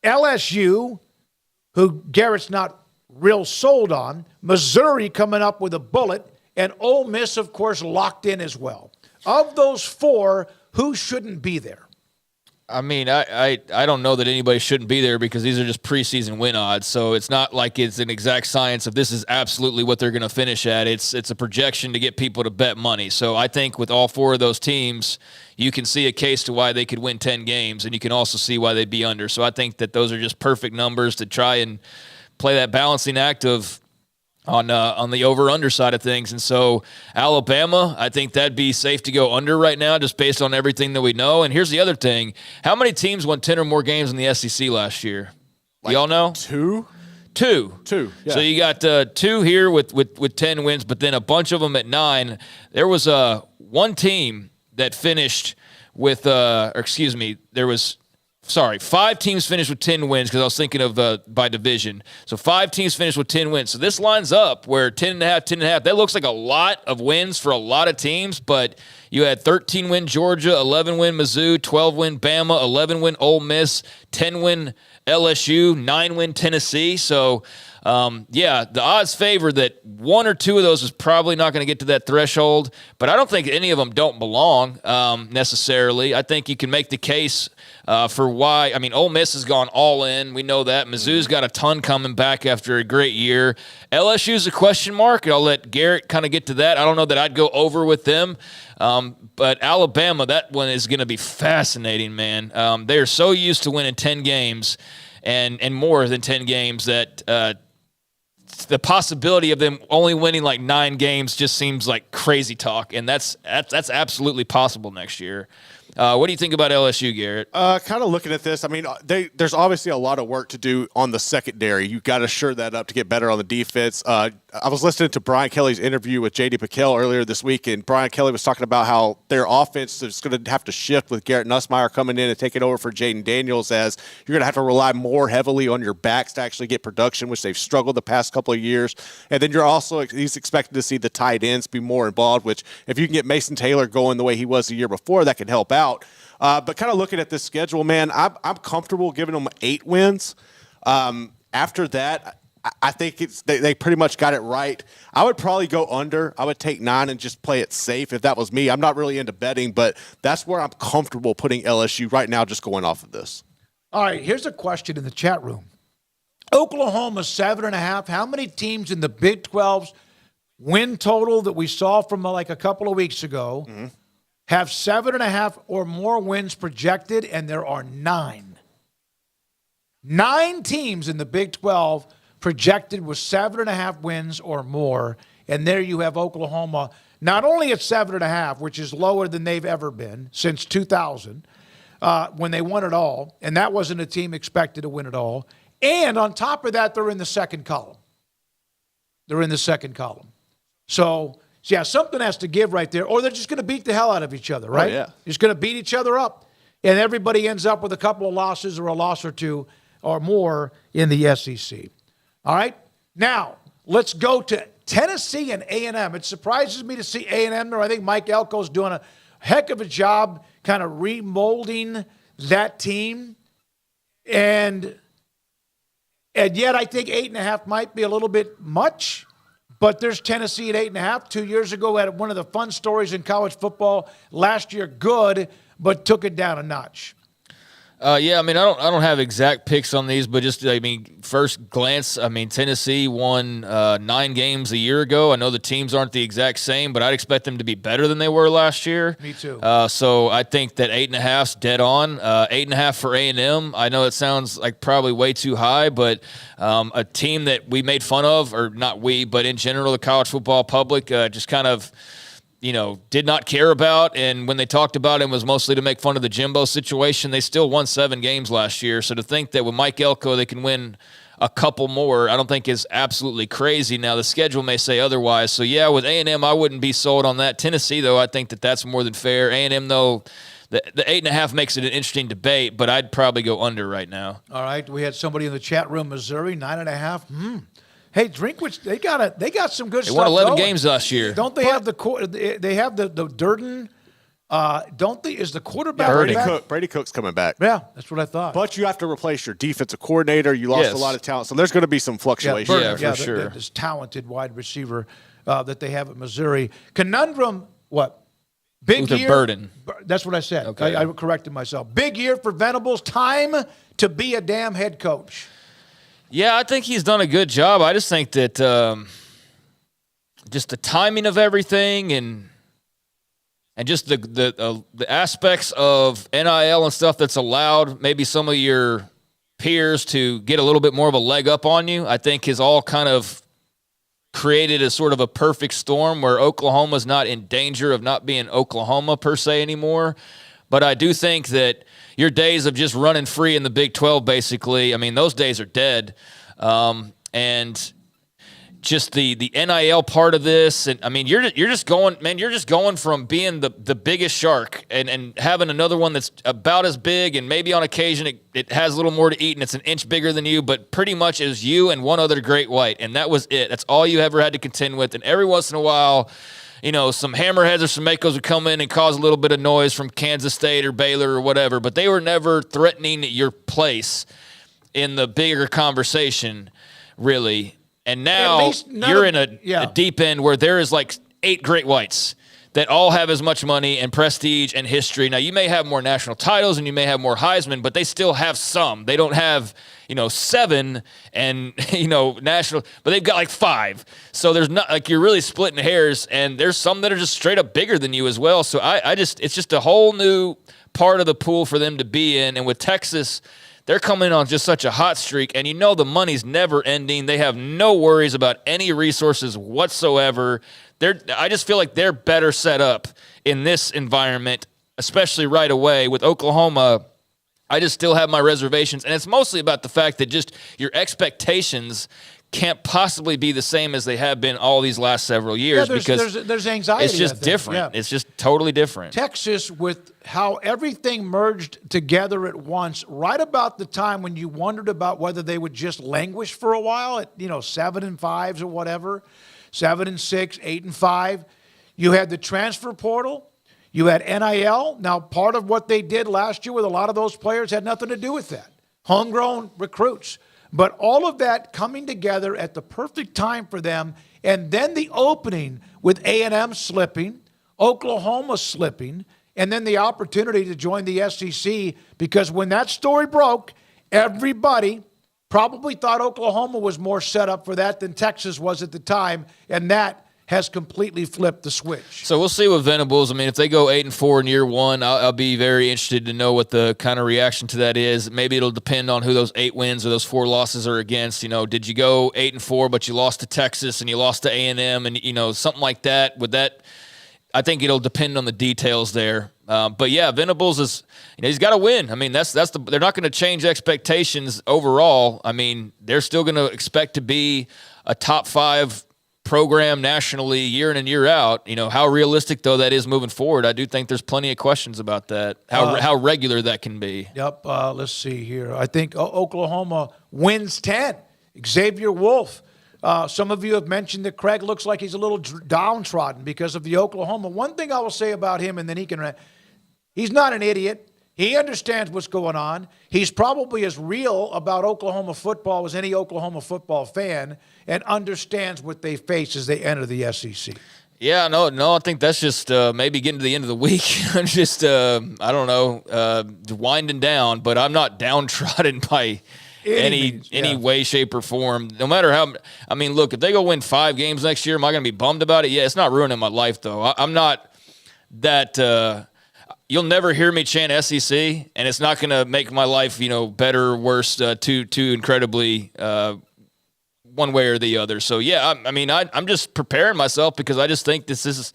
Speaker 9: LSU, who Garrett's not real sold on, Missouri coming up with a bullet, and Ole Miss, of course, locked in as well. Of those 4, who shouldn't be there?
Speaker 10: I mean, I don't know that anybody shouldn't be there because these are just preseason win odds. So it's not like it's an exact science of this is absolutely what they're going to finish at. It's a projection to get people to bet money. So I think with all 4 of those teams, you can see a case to why they could win 10 games, and you can also see why they'd be under. So I think that those are just perfect numbers to try and play that balancing act of on the over-under side of things. And so Alabama, I think that'd be safe to go under right now just based on everything that we know. And here's the other thing. How many teams won 10 or more games in the SEC last year? Like y'all know?
Speaker 21: 2.
Speaker 10: Yeah. So you got 2 here with 10 wins, but then a bunch of them at 9. There was one team that finished with, there was 5 teams finished with 10 wins because I was thinking of by division. So 5 teams finished with 10 wins. So this lines up where 10.5. That looks like a lot of wins for a lot of teams, but you had 13-win Georgia, 11-win Mizzou, 12-win Bama, 11-win Ole Miss, 10-win LSU, 9-win Tennessee. So, the odds favor that 1 or 2 of those is probably not going to get to that threshold, but I don't think any of them don't belong necessarily. I think you can make the case for why. I mean, Ole Miss has gone all in. We know that. Mizzou's got a ton coming back after a great year. LSU's a question mark. I'll let Garrett kind of get to that. I don't know that I'd go over with them. But Alabama, that one is going to be fascinating, man. They are so used to winning 10 games and more than 10 games that the possibility of them only winning like 9 games just seems like crazy talk, and that's absolutely possible next year. What do you think about LSU, Garrett?
Speaker 21: Kind of looking at this, I mean, there's obviously a lot of work to do on the secondary. You got to shore that up to get better on the defense. I was listening to Brian Kelly's interview with J.D. Pickell earlier this week, and Brian Kelly was talking about how their offense is going to have to shift with Garrett Nussmeier coming in and taking over for Jaden Daniels, as you're going to have to rely more heavily on your backs to actually get production, which they've struggled the past couple of years. And then he's expecting to see the tight ends be more involved, which if you can get Mason Taylor going the way he was the year before, that can help out. But kind of looking at this schedule, man, I'm comfortable giving them 8 wins. After that, I think they pretty much got it right. I would probably go under. I would take 9 and just play it safe if that was me. I'm not really into betting, but that's where I'm comfortable putting LSU right now, just going off of this.
Speaker 9: All right, here's a question in the chat room. Oklahoma 7.5. How many teams in the Big 12's win total that we saw from like a couple of weeks ago have 7.5 or more wins projected? And there are 9. 9 teams in the Big 12 projected with 7.5 wins or more. And there you have Oklahoma, not only at 7.5, which is lower than they've ever been since 2000, when they won it all. And that wasn't a team expected to win it all. And on top of that, they're in the second column. So, yeah, something has to give right there, or they're just going to beat the hell out of each other, right?
Speaker 21: Oh, yeah.
Speaker 9: Just going to beat each other up. And everybody ends up with a couple of losses or a loss or 2 or more in the SEC. All right? Now, let's go to Tennessee and A&M. It surprises me to see A&M there. I think Mike Elko's doing a heck of a job kind of remolding that team. And yet I think 8.5 might be a little bit much. But there's Tennessee at 8.5. 2 years ago, had one of the fun stories in college football. Last year, good, but took it down a notch.
Speaker 10: Yeah, I mean, I don't have exact picks on these, but just, I mean, first glance, I mean, Tennessee won 9 games a year ago. I know the teams aren't the exact same, but I'd expect them to be better than they were last year.
Speaker 9: Me too.
Speaker 10: So I think that 8.5's dead on. 8.5 for A&M. I know it sounds like probably way too high, but a team that we made fun of, or not we, but in general, the college football public just kind of, did not care about. And when they talked about it, it was mostly to make fun of the Jimbo situation. They still won 7 games last year. So to think that with Mike Elko, they can win a couple more, I don't think is absolutely crazy. Now, the schedule may say otherwise. So, yeah, with A&M, I wouldn't be sold on that. Tennessee, though, I think that that's more than fair. A&M, though, the 8.5 makes it an interesting debate, but I'd probably go under right now.
Speaker 9: All right. We had somebody in the chat room, Missouri, 9.5. Hey, Drinkwitz, they got some good stuff.
Speaker 10: They won 11 games last year.
Speaker 9: Don't they have the Durden? Don't they? Is the quarterback back?
Speaker 21: Brady Cook's coming back.
Speaker 9: Yeah, that's what I thought.
Speaker 21: But you have to replace your defensive coordinator. You lost a lot of talent, so there's going to be some fluctuation.
Speaker 10: For sure.
Speaker 9: This talented wide receiver that they have at Missouri. Conundrum, what? Big
Speaker 10: Luther
Speaker 9: year.
Speaker 10: Burden.
Speaker 9: That's what I said.
Speaker 10: Okay.
Speaker 9: I corrected myself. Big year for Venables. Time to be a damn head coach.
Speaker 10: Yeah, I think he's done a good job. I just think that just the timing of everything and just the aspects of NIL and stuff that's allowed maybe some of your peers to get a little bit more of a leg up on you, I think has all kind of created a sort of a perfect storm where Oklahoma's not in danger of not being Oklahoma per se anymore. But I do think that your days of just running free in the Big 12, basically, I mean, those days are dead. And just the NIL part of this, and I mean, you're just going from being the biggest shark and having another one that's about as big, and maybe on occasion it has a little more to eat and it's an inch bigger than you, but pretty much it was you and one other great white, and that was it. That's all you ever had to contend with. And every once in a while, some hammerheads or some Makos would come in and cause a little bit of noise from Kansas State or Baylor or whatever, but they were never threatening your place in the bigger conversation, really. And now you're in a deep end where there is like 8 great whites that all have as much money and prestige and history. Now, you may have more national titles and you may have more Heisman, but they still have some. They don't have, 7 and, national, but they've got like 5. So there's not like you're really splitting hairs, and there's some that are just straight up bigger than you as well. So it's just a whole new part of the pool for them to be in. And with Texas, they're coming on just such a hot streak, and the money's never ending. They have no worries about any resources whatsoever. I just feel like they're better set up in this environment, especially right away. With Oklahoma, I just still have my reservations, and it's mostly about the fact that just your expectations can't possibly be the same as they have been all these last several years, because
Speaker 9: there's anxiety.
Speaker 10: It's just different. Yeah. It's just totally different.
Speaker 9: Texas, with how everything merged together at once, right about the time when you wondered about whether they would just languish for a while at 7-5s or whatever, 7-6, 8-5. You had the transfer portal. You had NIL. Now, part of what they did last year with a lot of those players had nothing to do with that. Homegrown recruits. But all of that coming together at the perfect time for them, and then the opening with A&M slipping, Oklahoma slipping, and then the opportunity to join the SEC, because when that story broke, everybody probably thought Oklahoma was more set up for that than Texas was at the time, and that has completely flipped the switch.
Speaker 10: So we'll see with Venables. I mean, if they go 8-4 in year one, I'll be very interested to know what the kind of reaction to that is. Maybe it'll depend on who those 8 wins or those 4 losses are against. Did you go 8-4, but you lost to Texas and you lost to A&M and, something like that? Would that, I think it'll depend on the details there. But yeah, Venables is, he's got to win. I mean, they're not going to change expectations overall. I mean, they're still going to expect to be a top 5 program nationally year in and year out. How realistic though that is moving forward, I do think there's plenty of questions about that, how regular that can be.
Speaker 9: Yep. Let's see here. I think Oklahoma wins 10. Xavier Wolf. Some of you have mentioned that Craig looks like he's a little downtrodden because of the Oklahoma. One thing I will say about him, and then he's not an idiot. He understands what's going on. He's probably as real about Oklahoma football as any Oklahoma football fan, and understands what they face as they enter the SEC.
Speaker 10: Yeah, no, I think that's just maybe getting to the end of the week. I'm just, I don't know, winding down, but I'm not downtrodden by any way, shape, or form. No matter how, I mean, look, if they go win 5 games next year, am I going to be bummed about it? Yeah, it's not ruining my life, though. I'm not that, you'll never hear me chant SEC, and it's not going to make my life, better or worse, too incredibly, one way or the other. So, yeah, I'm just preparing myself because I just think this is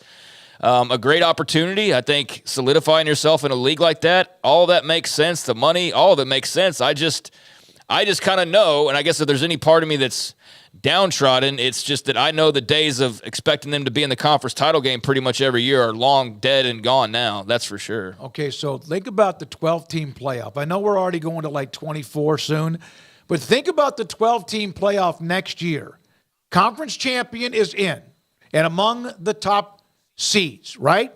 Speaker 10: a great opportunity. I think solidifying yourself in a league like that, all of that makes sense. The money, all of it makes sense. I just kind of know, and I guess if there's any part of me that's downtrodden, it's just that I know the days of expecting them to be in the conference title game pretty much every year are long dead and gone now. That's for sure.
Speaker 9: Okay, so think about the 12-team playoff. I know we're already going to like 24 soon, but think about the 12-team playoff next year. Conference champion is in and among the top seeds, right?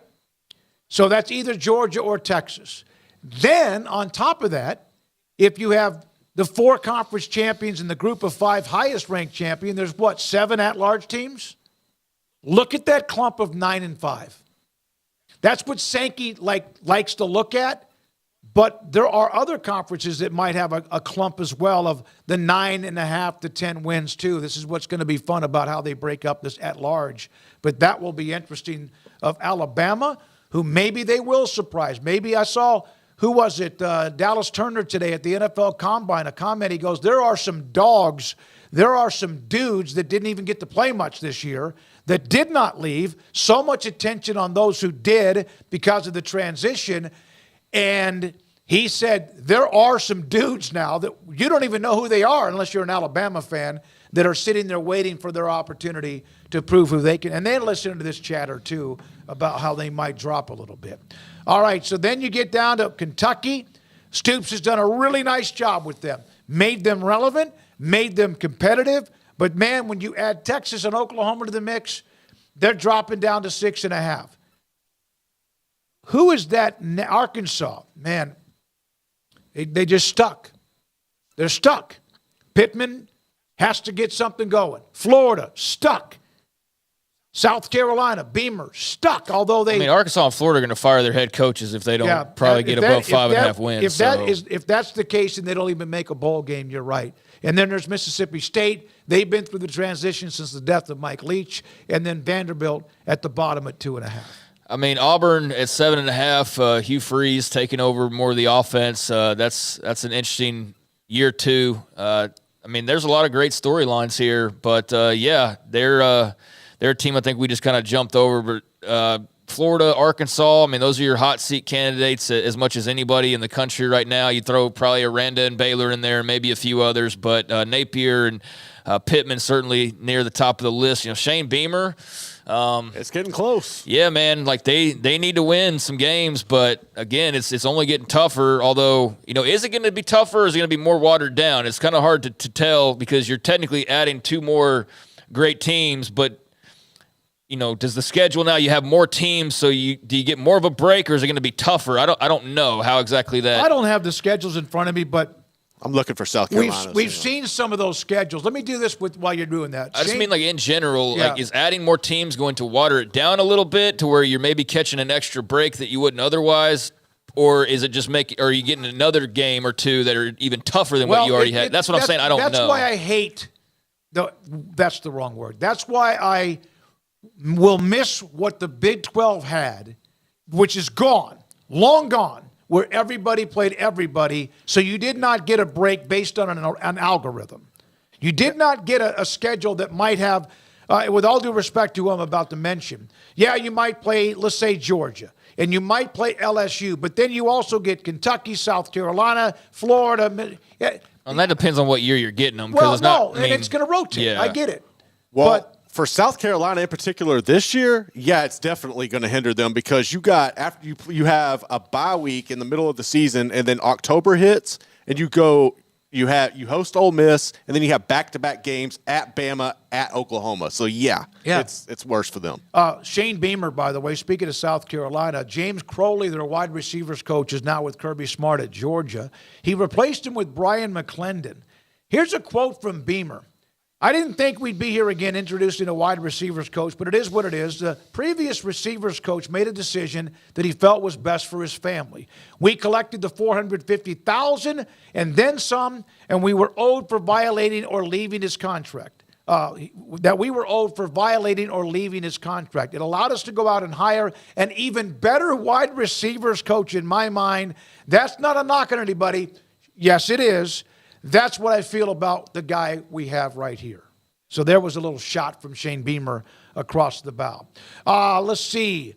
Speaker 9: So that's either Georgia or Texas. Then, on top of that, if you have the 4 conference champions and the group of 5 highest-ranked champion, there's 7 at-large teams? Look at that clump of 9 and 5. That's what Sankey likes to look at. But there are other conferences that might have a clump as well of the 9.5 to 10 wins too. This is what's going to be fun about how they break up this at large. But that will be interesting. Of Alabama, who maybe they will surprise. Maybe I saw, who was it? Dallas Turner today at the NFL Combine, a comment. He goes, there are some dogs, there are some dudes that didn't even get to play much this year that did not leave. So much attention on those who did because of the transition. And he said, there are some dudes now that you don't even know who they are unless you're an Alabama fan that are sitting there waiting for their opportunity to prove who they can. And they're listening to this chatter, too, about how they might drop a little bit. All right, so then you get down to Kentucky. Stoops has done a really nice job with them. Made them relevant, made them competitive. But, man, when you add Texas and Oklahoma to the mix, they're dropping down to 6.5. Who is that? Arkansas. Man, they just stuck. They're stuck. Pittman has to get something going. Florida, stuck. South Carolina, Beamer, stuck. Although
Speaker 10: Arkansas and Florida are going to fire their head coaches if they don't get above 5.5 wins.
Speaker 9: If that's the case, then they don't even make a bowl game. You're right. And then there's Mississippi State. They've been through the transition since the death of Mike Leach. And then Vanderbilt at the bottom at 2.5.
Speaker 10: Auburn at 7.5. Hugh Freeze taking over more of the offense. That's an interesting year too. There's a lot of great storylines here, but they're a team I think we just kind of jumped over. But Florida, Arkansas, those are your hot seat candidates as much as anybody in the country right now. You throw probably Aranda and Baylor in there, maybe a few others, but Napier and Pittman certainly near the top of the list. Shane Beamer.
Speaker 21: It's getting close.
Speaker 10: Yeah, man. They need to win some games, but again, it's only getting tougher. Although, is it going to be tougher or is it going to be more watered down? It's kind of hard to tell because you're technically adding 2 more great teams, but does the schedule now you have more teams, so do you get more of a break or is it going to be tougher? I don't know how exactly that.
Speaker 9: I don't have the schedules in front of me, but
Speaker 21: I'm looking for South Carolina.
Speaker 9: We've seen some of those schedules. Let me do this while you're doing that.
Speaker 10: I just mean in general, is adding more teams going to water it down a little bit to where you're maybe catching an extra break that you wouldn't otherwise? Or is it just are you getting another game or 2 that are even tougher than what you already had? That's what I'm saying. I don't know.
Speaker 9: That's why I hate that's the wrong word. That's why I will miss what the Big 12 had, which is gone, long gone, where everybody played everybody, so you did not get a break based on an algorithm. You did not get a schedule that might have, with all due respect to who I'm about to mention, you might play, let's say, Georgia, and you might play LSU, but then you also get Kentucky, South Carolina, Florida.
Speaker 10: And that depends on what year you're getting them.
Speaker 9: Well, and it's going to rotate. Yeah. I get it.
Speaker 21: Well, for South Carolina in particular this year, it's definitely going to hinder them because you have a bye week in the middle of the season, and then October hits, and you host Ole Miss, and then you have back-to-back games at Bama, at Oklahoma. So it's worse for them.
Speaker 9: Shane Beamer, by the way, speaking of South Carolina, James Crowley, their wide receivers coach, is now with Kirby Smart at Georgia. He replaced him with Brian McClendon. Here's a quote from Beamer. I didn't think we'd be here again introducing a wide receivers coach, but it is what it is. The previous receivers coach made a decision that he felt was best for his family. We collected the $450,000 and then some, and we were owed for violating or leaving his contract. That we were owed for violating or leaving his contract. It allowed us to go out and hire an even better wide receivers coach in my mind. That's not a knock on anybody. Yes, it is. That's what I feel about the guy we have right here. So there was a little shot from Shane Beamer across the bow. Let's see.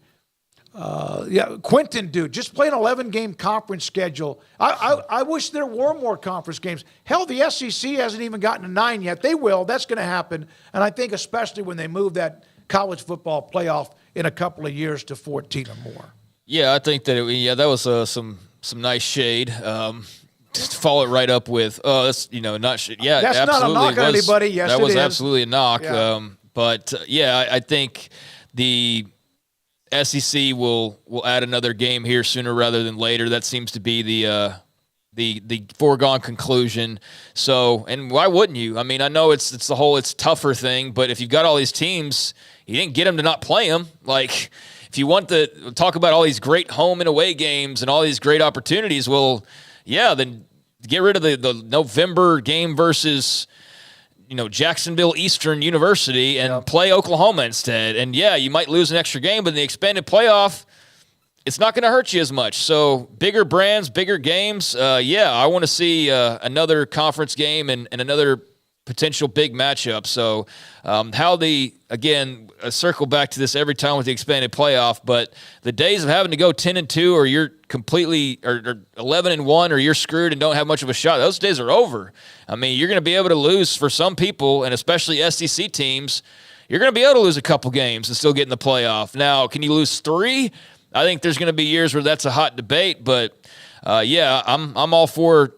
Speaker 9: Quentin, dude, just play an 11-game conference schedule. I wish there were more conference games. Hell, the SEC hasn't even gotten to 9 yet. They will. That's going to happen. And I think especially when they move that college football playoff in a couple of years to 14 or more.
Speaker 10: Yeah, I think that that was some nice shade. Just follow it right up with, that's, not shit. Yeah,
Speaker 9: that's
Speaker 10: absolutely.
Speaker 9: Not a knock on anybody. Yes,
Speaker 10: that
Speaker 9: it
Speaker 10: was
Speaker 9: is.
Speaker 10: absolutely a knock.
Speaker 9: Yeah.
Speaker 10: I think the SEC will add another game here sooner rather than later. That seems to be the foregone conclusion. So, and why wouldn't you? I mean, I know it's the whole it's tougher thing, but if you've got all these teams, you didn't get them to not play them. Like, if you want to talk about all these great home and away games and all these great opportunities, well, yeah, then get rid of the November game versus, Jacksonville Eastern University and play Oklahoma instead. And, yeah, you might lose an extra game, but in the expanded playoff, it's not going to hurt you as much. So bigger brands, bigger games. I want to see another conference game and another potential big matchup. So circle back to this every time with the expanded playoff, but the days of having to go 10-2 or you're completely or 11-1 or you're screwed and don't have much of a shot, those days are over. I mean, you're going to be able to lose for some people, and especially SEC teams, you're going to be able to lose a couple games and still get in the playoff. Now, can you lose 3? I think there's going to be years where that's a hot debate, but I'm all for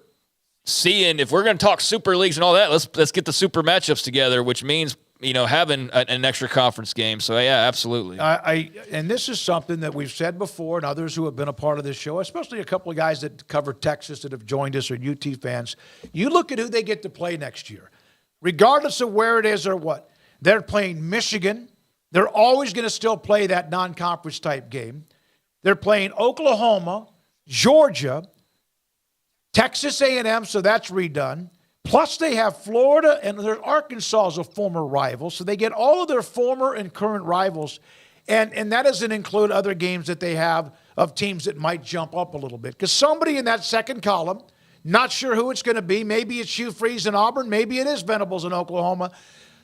Speaker 10: seeing, if we're going to talk super leagues and all that, let's get the super matchups together, which means having an extra conference game. So yeah, absolutely.
Speaker 9: And this is something that we've said before, and others who have been a part of this show, especially a couple of guys that cover Texas that have joined us or UT fans. You look at who they get to play next year, regardless of where it is or what. They're playing Michigan. They're always going to still play that non-conference type game. They're playing Oklahoma, Georgia, Texas A&M, so that's redone. Plus they have Florida, and Arkansas is a former rival, so they get all of their former and current rivals. And that doesn't include other games that they have of teams that might jump up a little bit. Because somebody in that second column, not sure who it's going to be, maybe it's Hugh Freeze in Auburn, maybe it is Venables in Oklahoma.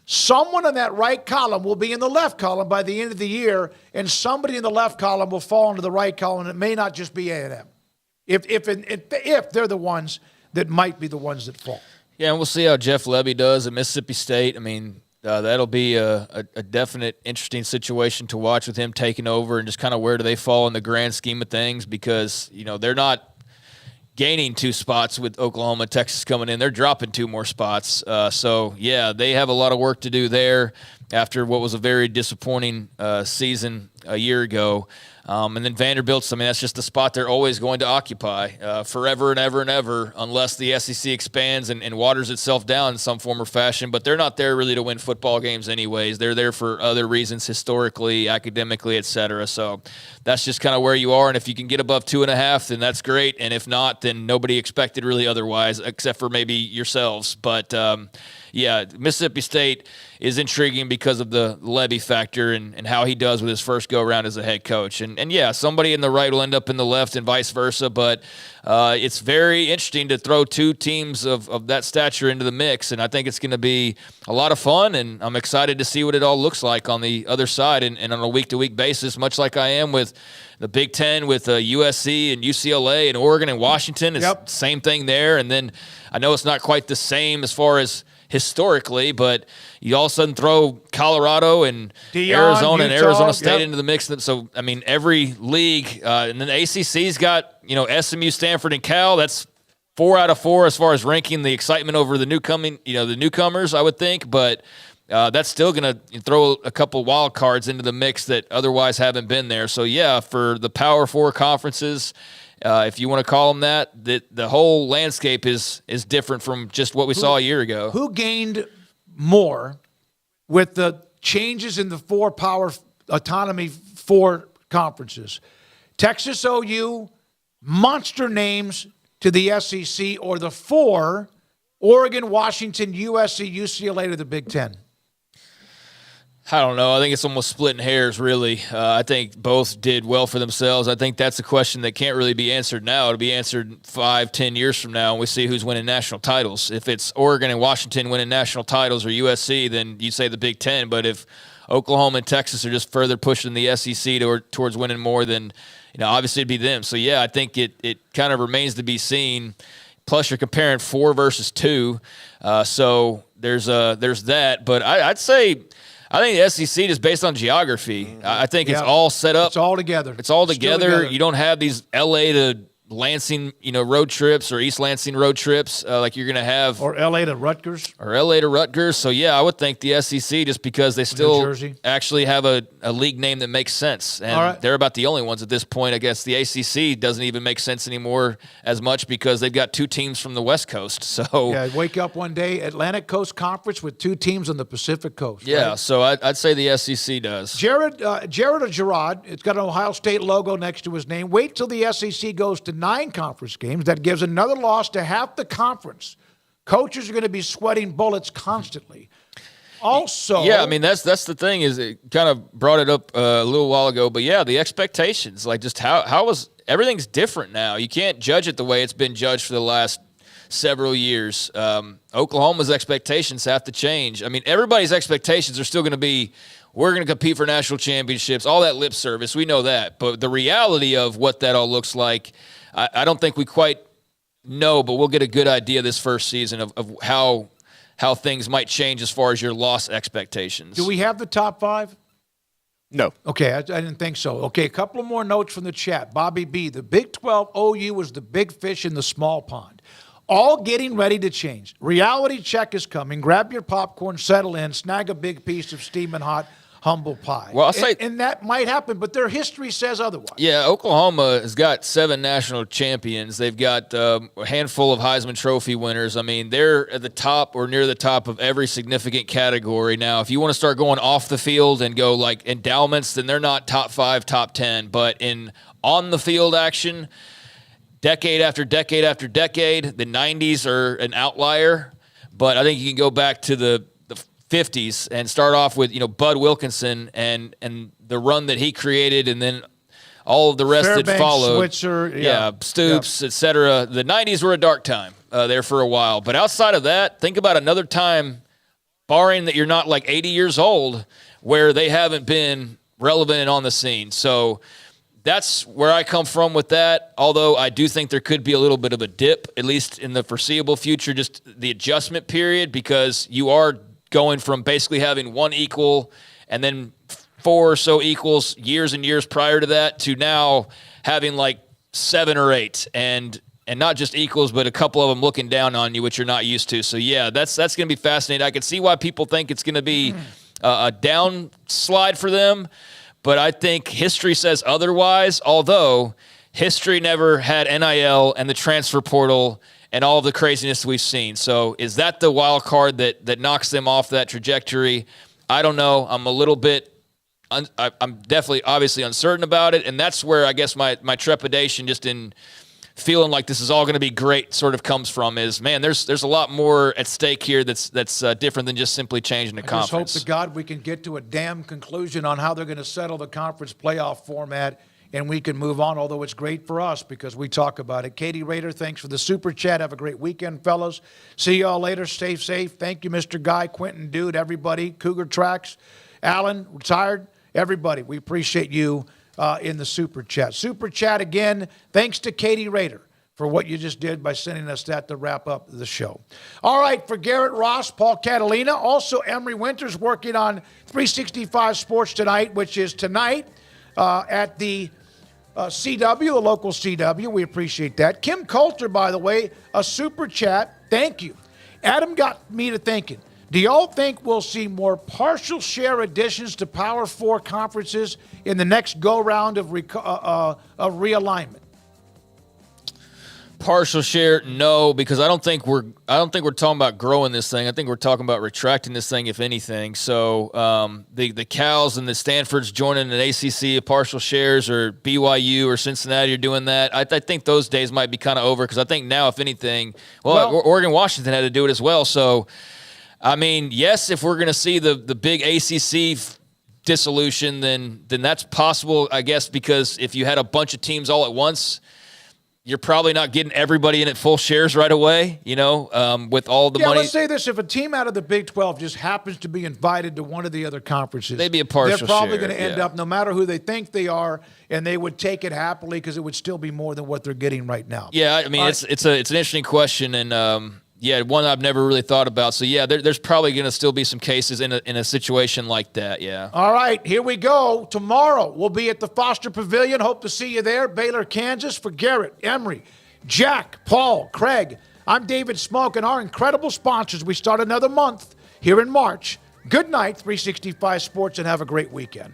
Speaker 9: Someone in that right column will be in the left column by the end of the year, and somebody in the left column will fall into the right column, and it may not just be A&M. If they're the ones that might be the ones that fall.
Speaker 10: Yeah, and we'll see how Jeff Lebby does at Mississippi State. I mean, that'll be a definite interesting situation to watch with him taking over and just kind of where do they fall in the grand scheme of things, because, they're not gaining 2 spots with Oklahoma, Texas coming in. They're dropping 2 more spots. They have a lot of work to do there after what was a very disappointing season a year ago. And then Vanderbilt's, that's just the spot they're always going to occupy forever and ever and ever, unless the SEC expands and waters itself down in some form or fashion. But they're not there really to win football games anyways. They're there for other reasons, historically, academically, et cetera. So that's just kind of where you are. And if you can get above 2.5, then that's great. And if not, then nobody expected really otherwise, except for maybe yourselves. But Mississippi State is intriguing because of the Lebby factor and how he does with his first go-around as a head coach. And somebody in the right will end up in the left and vice versa, but it's very interesting to throw 2 teams of that stature into the mix, and I think it's going to be a lot of fun, and I'm excited to see what it all looks like on the other side and on a week-to-week basis, much like I am with the Big Ten with USC and UCLA and Oregon and Washington. It's the same thing there, and then I know it's not quite the same as far as historically, but you all of a sudden throw Colorado and Arizona and Arizona State into the mix. So, every league, and then the ACC's got, SMU, Stanford, and Cal. That's 4 out of 4 as far as ranking the excitement over the newcomers, I would think. But that's still going to throw a couple wild cards into the mix that otherwise haven't been there. So, for the Power 4 conferences, if you want to call them that, the whole landscape is different from just what we saw a year ago.
Speaker 9: Who gained more with the changes in the 4 power autonomy 4 conferences? Texas OU, monster names to the SEC, or the 4, Oregon, Washington, USC, UCLA to the Big Ten?
Speaker 10: I don't know. I think it's almost splitting hairs, really. I think both did well for themselves. I think that's a question that can't really be answered now. It'll be answered 5-10 years from now, and we see who's winning national titles. If it's Oregon and Washington winning national titles or USC, then you say the Big Ten. But if Oklahoma and Texas are just further pushing the SEC towards winning more, then obviously it'd be them. So, yeah, I think it kind of remains to be seen. Plus, you're comparing 4 versus 2. So there's that. But I'd say – I think the SEC is based on geography. I think it's all set up.
Speaker 9: It's all together.
Speaker 10: It's all together. You don't have these L.A. to Lansing, road trips or East Lansing road trips like you're going to have.
Speaker 9: Or L.A. to Rutgers.
Speaker 10: So, yeah, I would think the SEC just because they still actually have a league name that makes sense. And they're about the only ones at this point. I guess the ACC doesn't even make sense anymore as much because they've got 2 teams from the West Coast. So
Speaker 9: yeah, wake up one day, Atlantic Coast Conference with 2 teams on the Pacific Coast.
Speaker 10: Yeah,
Speaker 9: right?
Speaker 10: So I'd say the SEC does.
Speaker 9: Jared or Gerard, it's got an Ohio State logo next to his name. Wait till the SEC goes to 9 conference games. That gives another loss to half the conference. Coaches are going to be sweating bullets constantly. Also,
Speaker 10: yeah, I mean that's the thing is it kind of brought it up a little while ago, but yeah, the expectations, like just how was everything's different now. You can't judge it the way it's been judged for the last several years. Oklahoma's expectations have to change. I mean, everybody's expectations are still going to be, we're going to compete for national championships, all that lip service. We know that. But the reality of what that all looks like, I don't think we quite know, but we'll get a good idea this first season of how things might change as far as your loss expectations.
Speaker 9: Do we have the top 5?
Speaker 21: No.
Speaker 9: Okay, I didn't think so. Okay, a couple of more notes from the chat. Bobby B., the Big 12 OU was the big fish in the small pond. All getting ready to change. Reality check is coming. Grab your popcorn, settle in, snag a big piece of steaming hot humble pie.
Speaker 10: Well, I'll say,
Speaker 9: and that might happen, but their history says otherwise.
Speaker 10: Yeah, Oklahoma has got 7 national champions. They've got a handful of Heisman Trophy winners. I mean, they're at the top or near the top of every significant category. Now, if you want to start going off the field and go like endowments, then they're not top 5, top 10. But in on-the-field action, decade after decade after decade, the 90s are an outlier. But I think you can go back to the 50s and start off with Bud Wilkinson and the run that he created, and then all of the rest
Speaker 9: Fairbanks,
Speaker 10: that followed.
Speaker 9: Switzer,
Speaker 10: Stoops, etc. The 90s were a dark time there for a while, but outside of that, think about another time, barring that you're not like 80 years old, where they haven't been relevant and on the scene. So that's where I come from with that, although I do think there could be a little bit of a dip, at least in the foreseeable future, just the adjustment period, because you are going from basically having 1 equal and then 4 or so equals years and years prior to that to now having like 7 or 8 and not just equals, but a couple of them looking down on you, which you're not used to. So, yeah, that's going to be fascinating. I can see why people think it's going to be a downslide for them, but I think history says otherwise, although history never had NIL and the transfer portal and all of the craziness we've seen. So is that the wild card that knocks them off that trajectory? I don't know. I'm a little bit I'm definitely obviously uncertain about it, and that's where I guess my trepidation just in feeling like this is all going to be great sort of comes from is, man, there's a lot more at stake here that's different than just simply changing the conference.
Speaker 9: I just hope to God we can get to a damn conclusion on how they're going to settle the conference playoff format, and we can move on, although it's great for us because we talk about it. Katie Rader, thanks for the super chat. Have a great weekend, fellas. See y'all later. Stay safe. Thank you, Mr. Guy, Quentin, Dude, everybody. Cougar Tracks, Alan, retired, everybody. We appreciate you in the super chat. Super chat again. Thanks to Katie Rader for what you just did by sending us that to wrap up the show. All right, for Garrett Ross, Paul Catalina, also Emery Winters working on 365 Sports Tonight, which is tonight at the CW, the local CW. We appreciate that. Kim Coulter, by the way, a super chat. Thank you. Adam got me to thinking. Do y'all think we'll see more partial share additions to Power 4 conferences in the next go-round of realignment?
Speaker 10: Partial share, no, because I don't think we're talking about growing this thing. I think we're talking about retracting this thing, if anything. So the Cals and the Stanfords joining an ACC partial shares, or BYU or Cincinnati are doing that. I think those days might be kind of over, because I think now, if anything, Oregon, Washington had to do it as well. So, I mean, yes, if we're going to see the big ACC dissolution, then that's possible, I guess, because if you had a bunch of teams all at once, you're probably not getting everybody in at full shares right away, with all the money.
Speaker 9: Let's say this. If a team out of the Big 12 just happens to be invited to one of the other conferences,
Speaker 10: they'd be a partial
Speaker 9: they're probably
Speaker 10: share,
Speaker 9: going to end up, no matter who they think they are, and they would take it happily, because it would still be more than what they're getting right now.
Speaker 10: Yeah, I mean, it's an interesting question, and one I've never really thought about. So, yeah, there's probably going to still be some cases in a situation like that, yeah.
Speaker 9: All right, here we go. Tomorrow we'll be at the Foster Pavilion. Hope to see you there. Baylor, Kansas. For Garrett, Emery, Jack, Paul, Craig, I'm David Smoak, and our incredible sponsors. We start another month here in March. Good night, 365 Sports, and have a great weekend.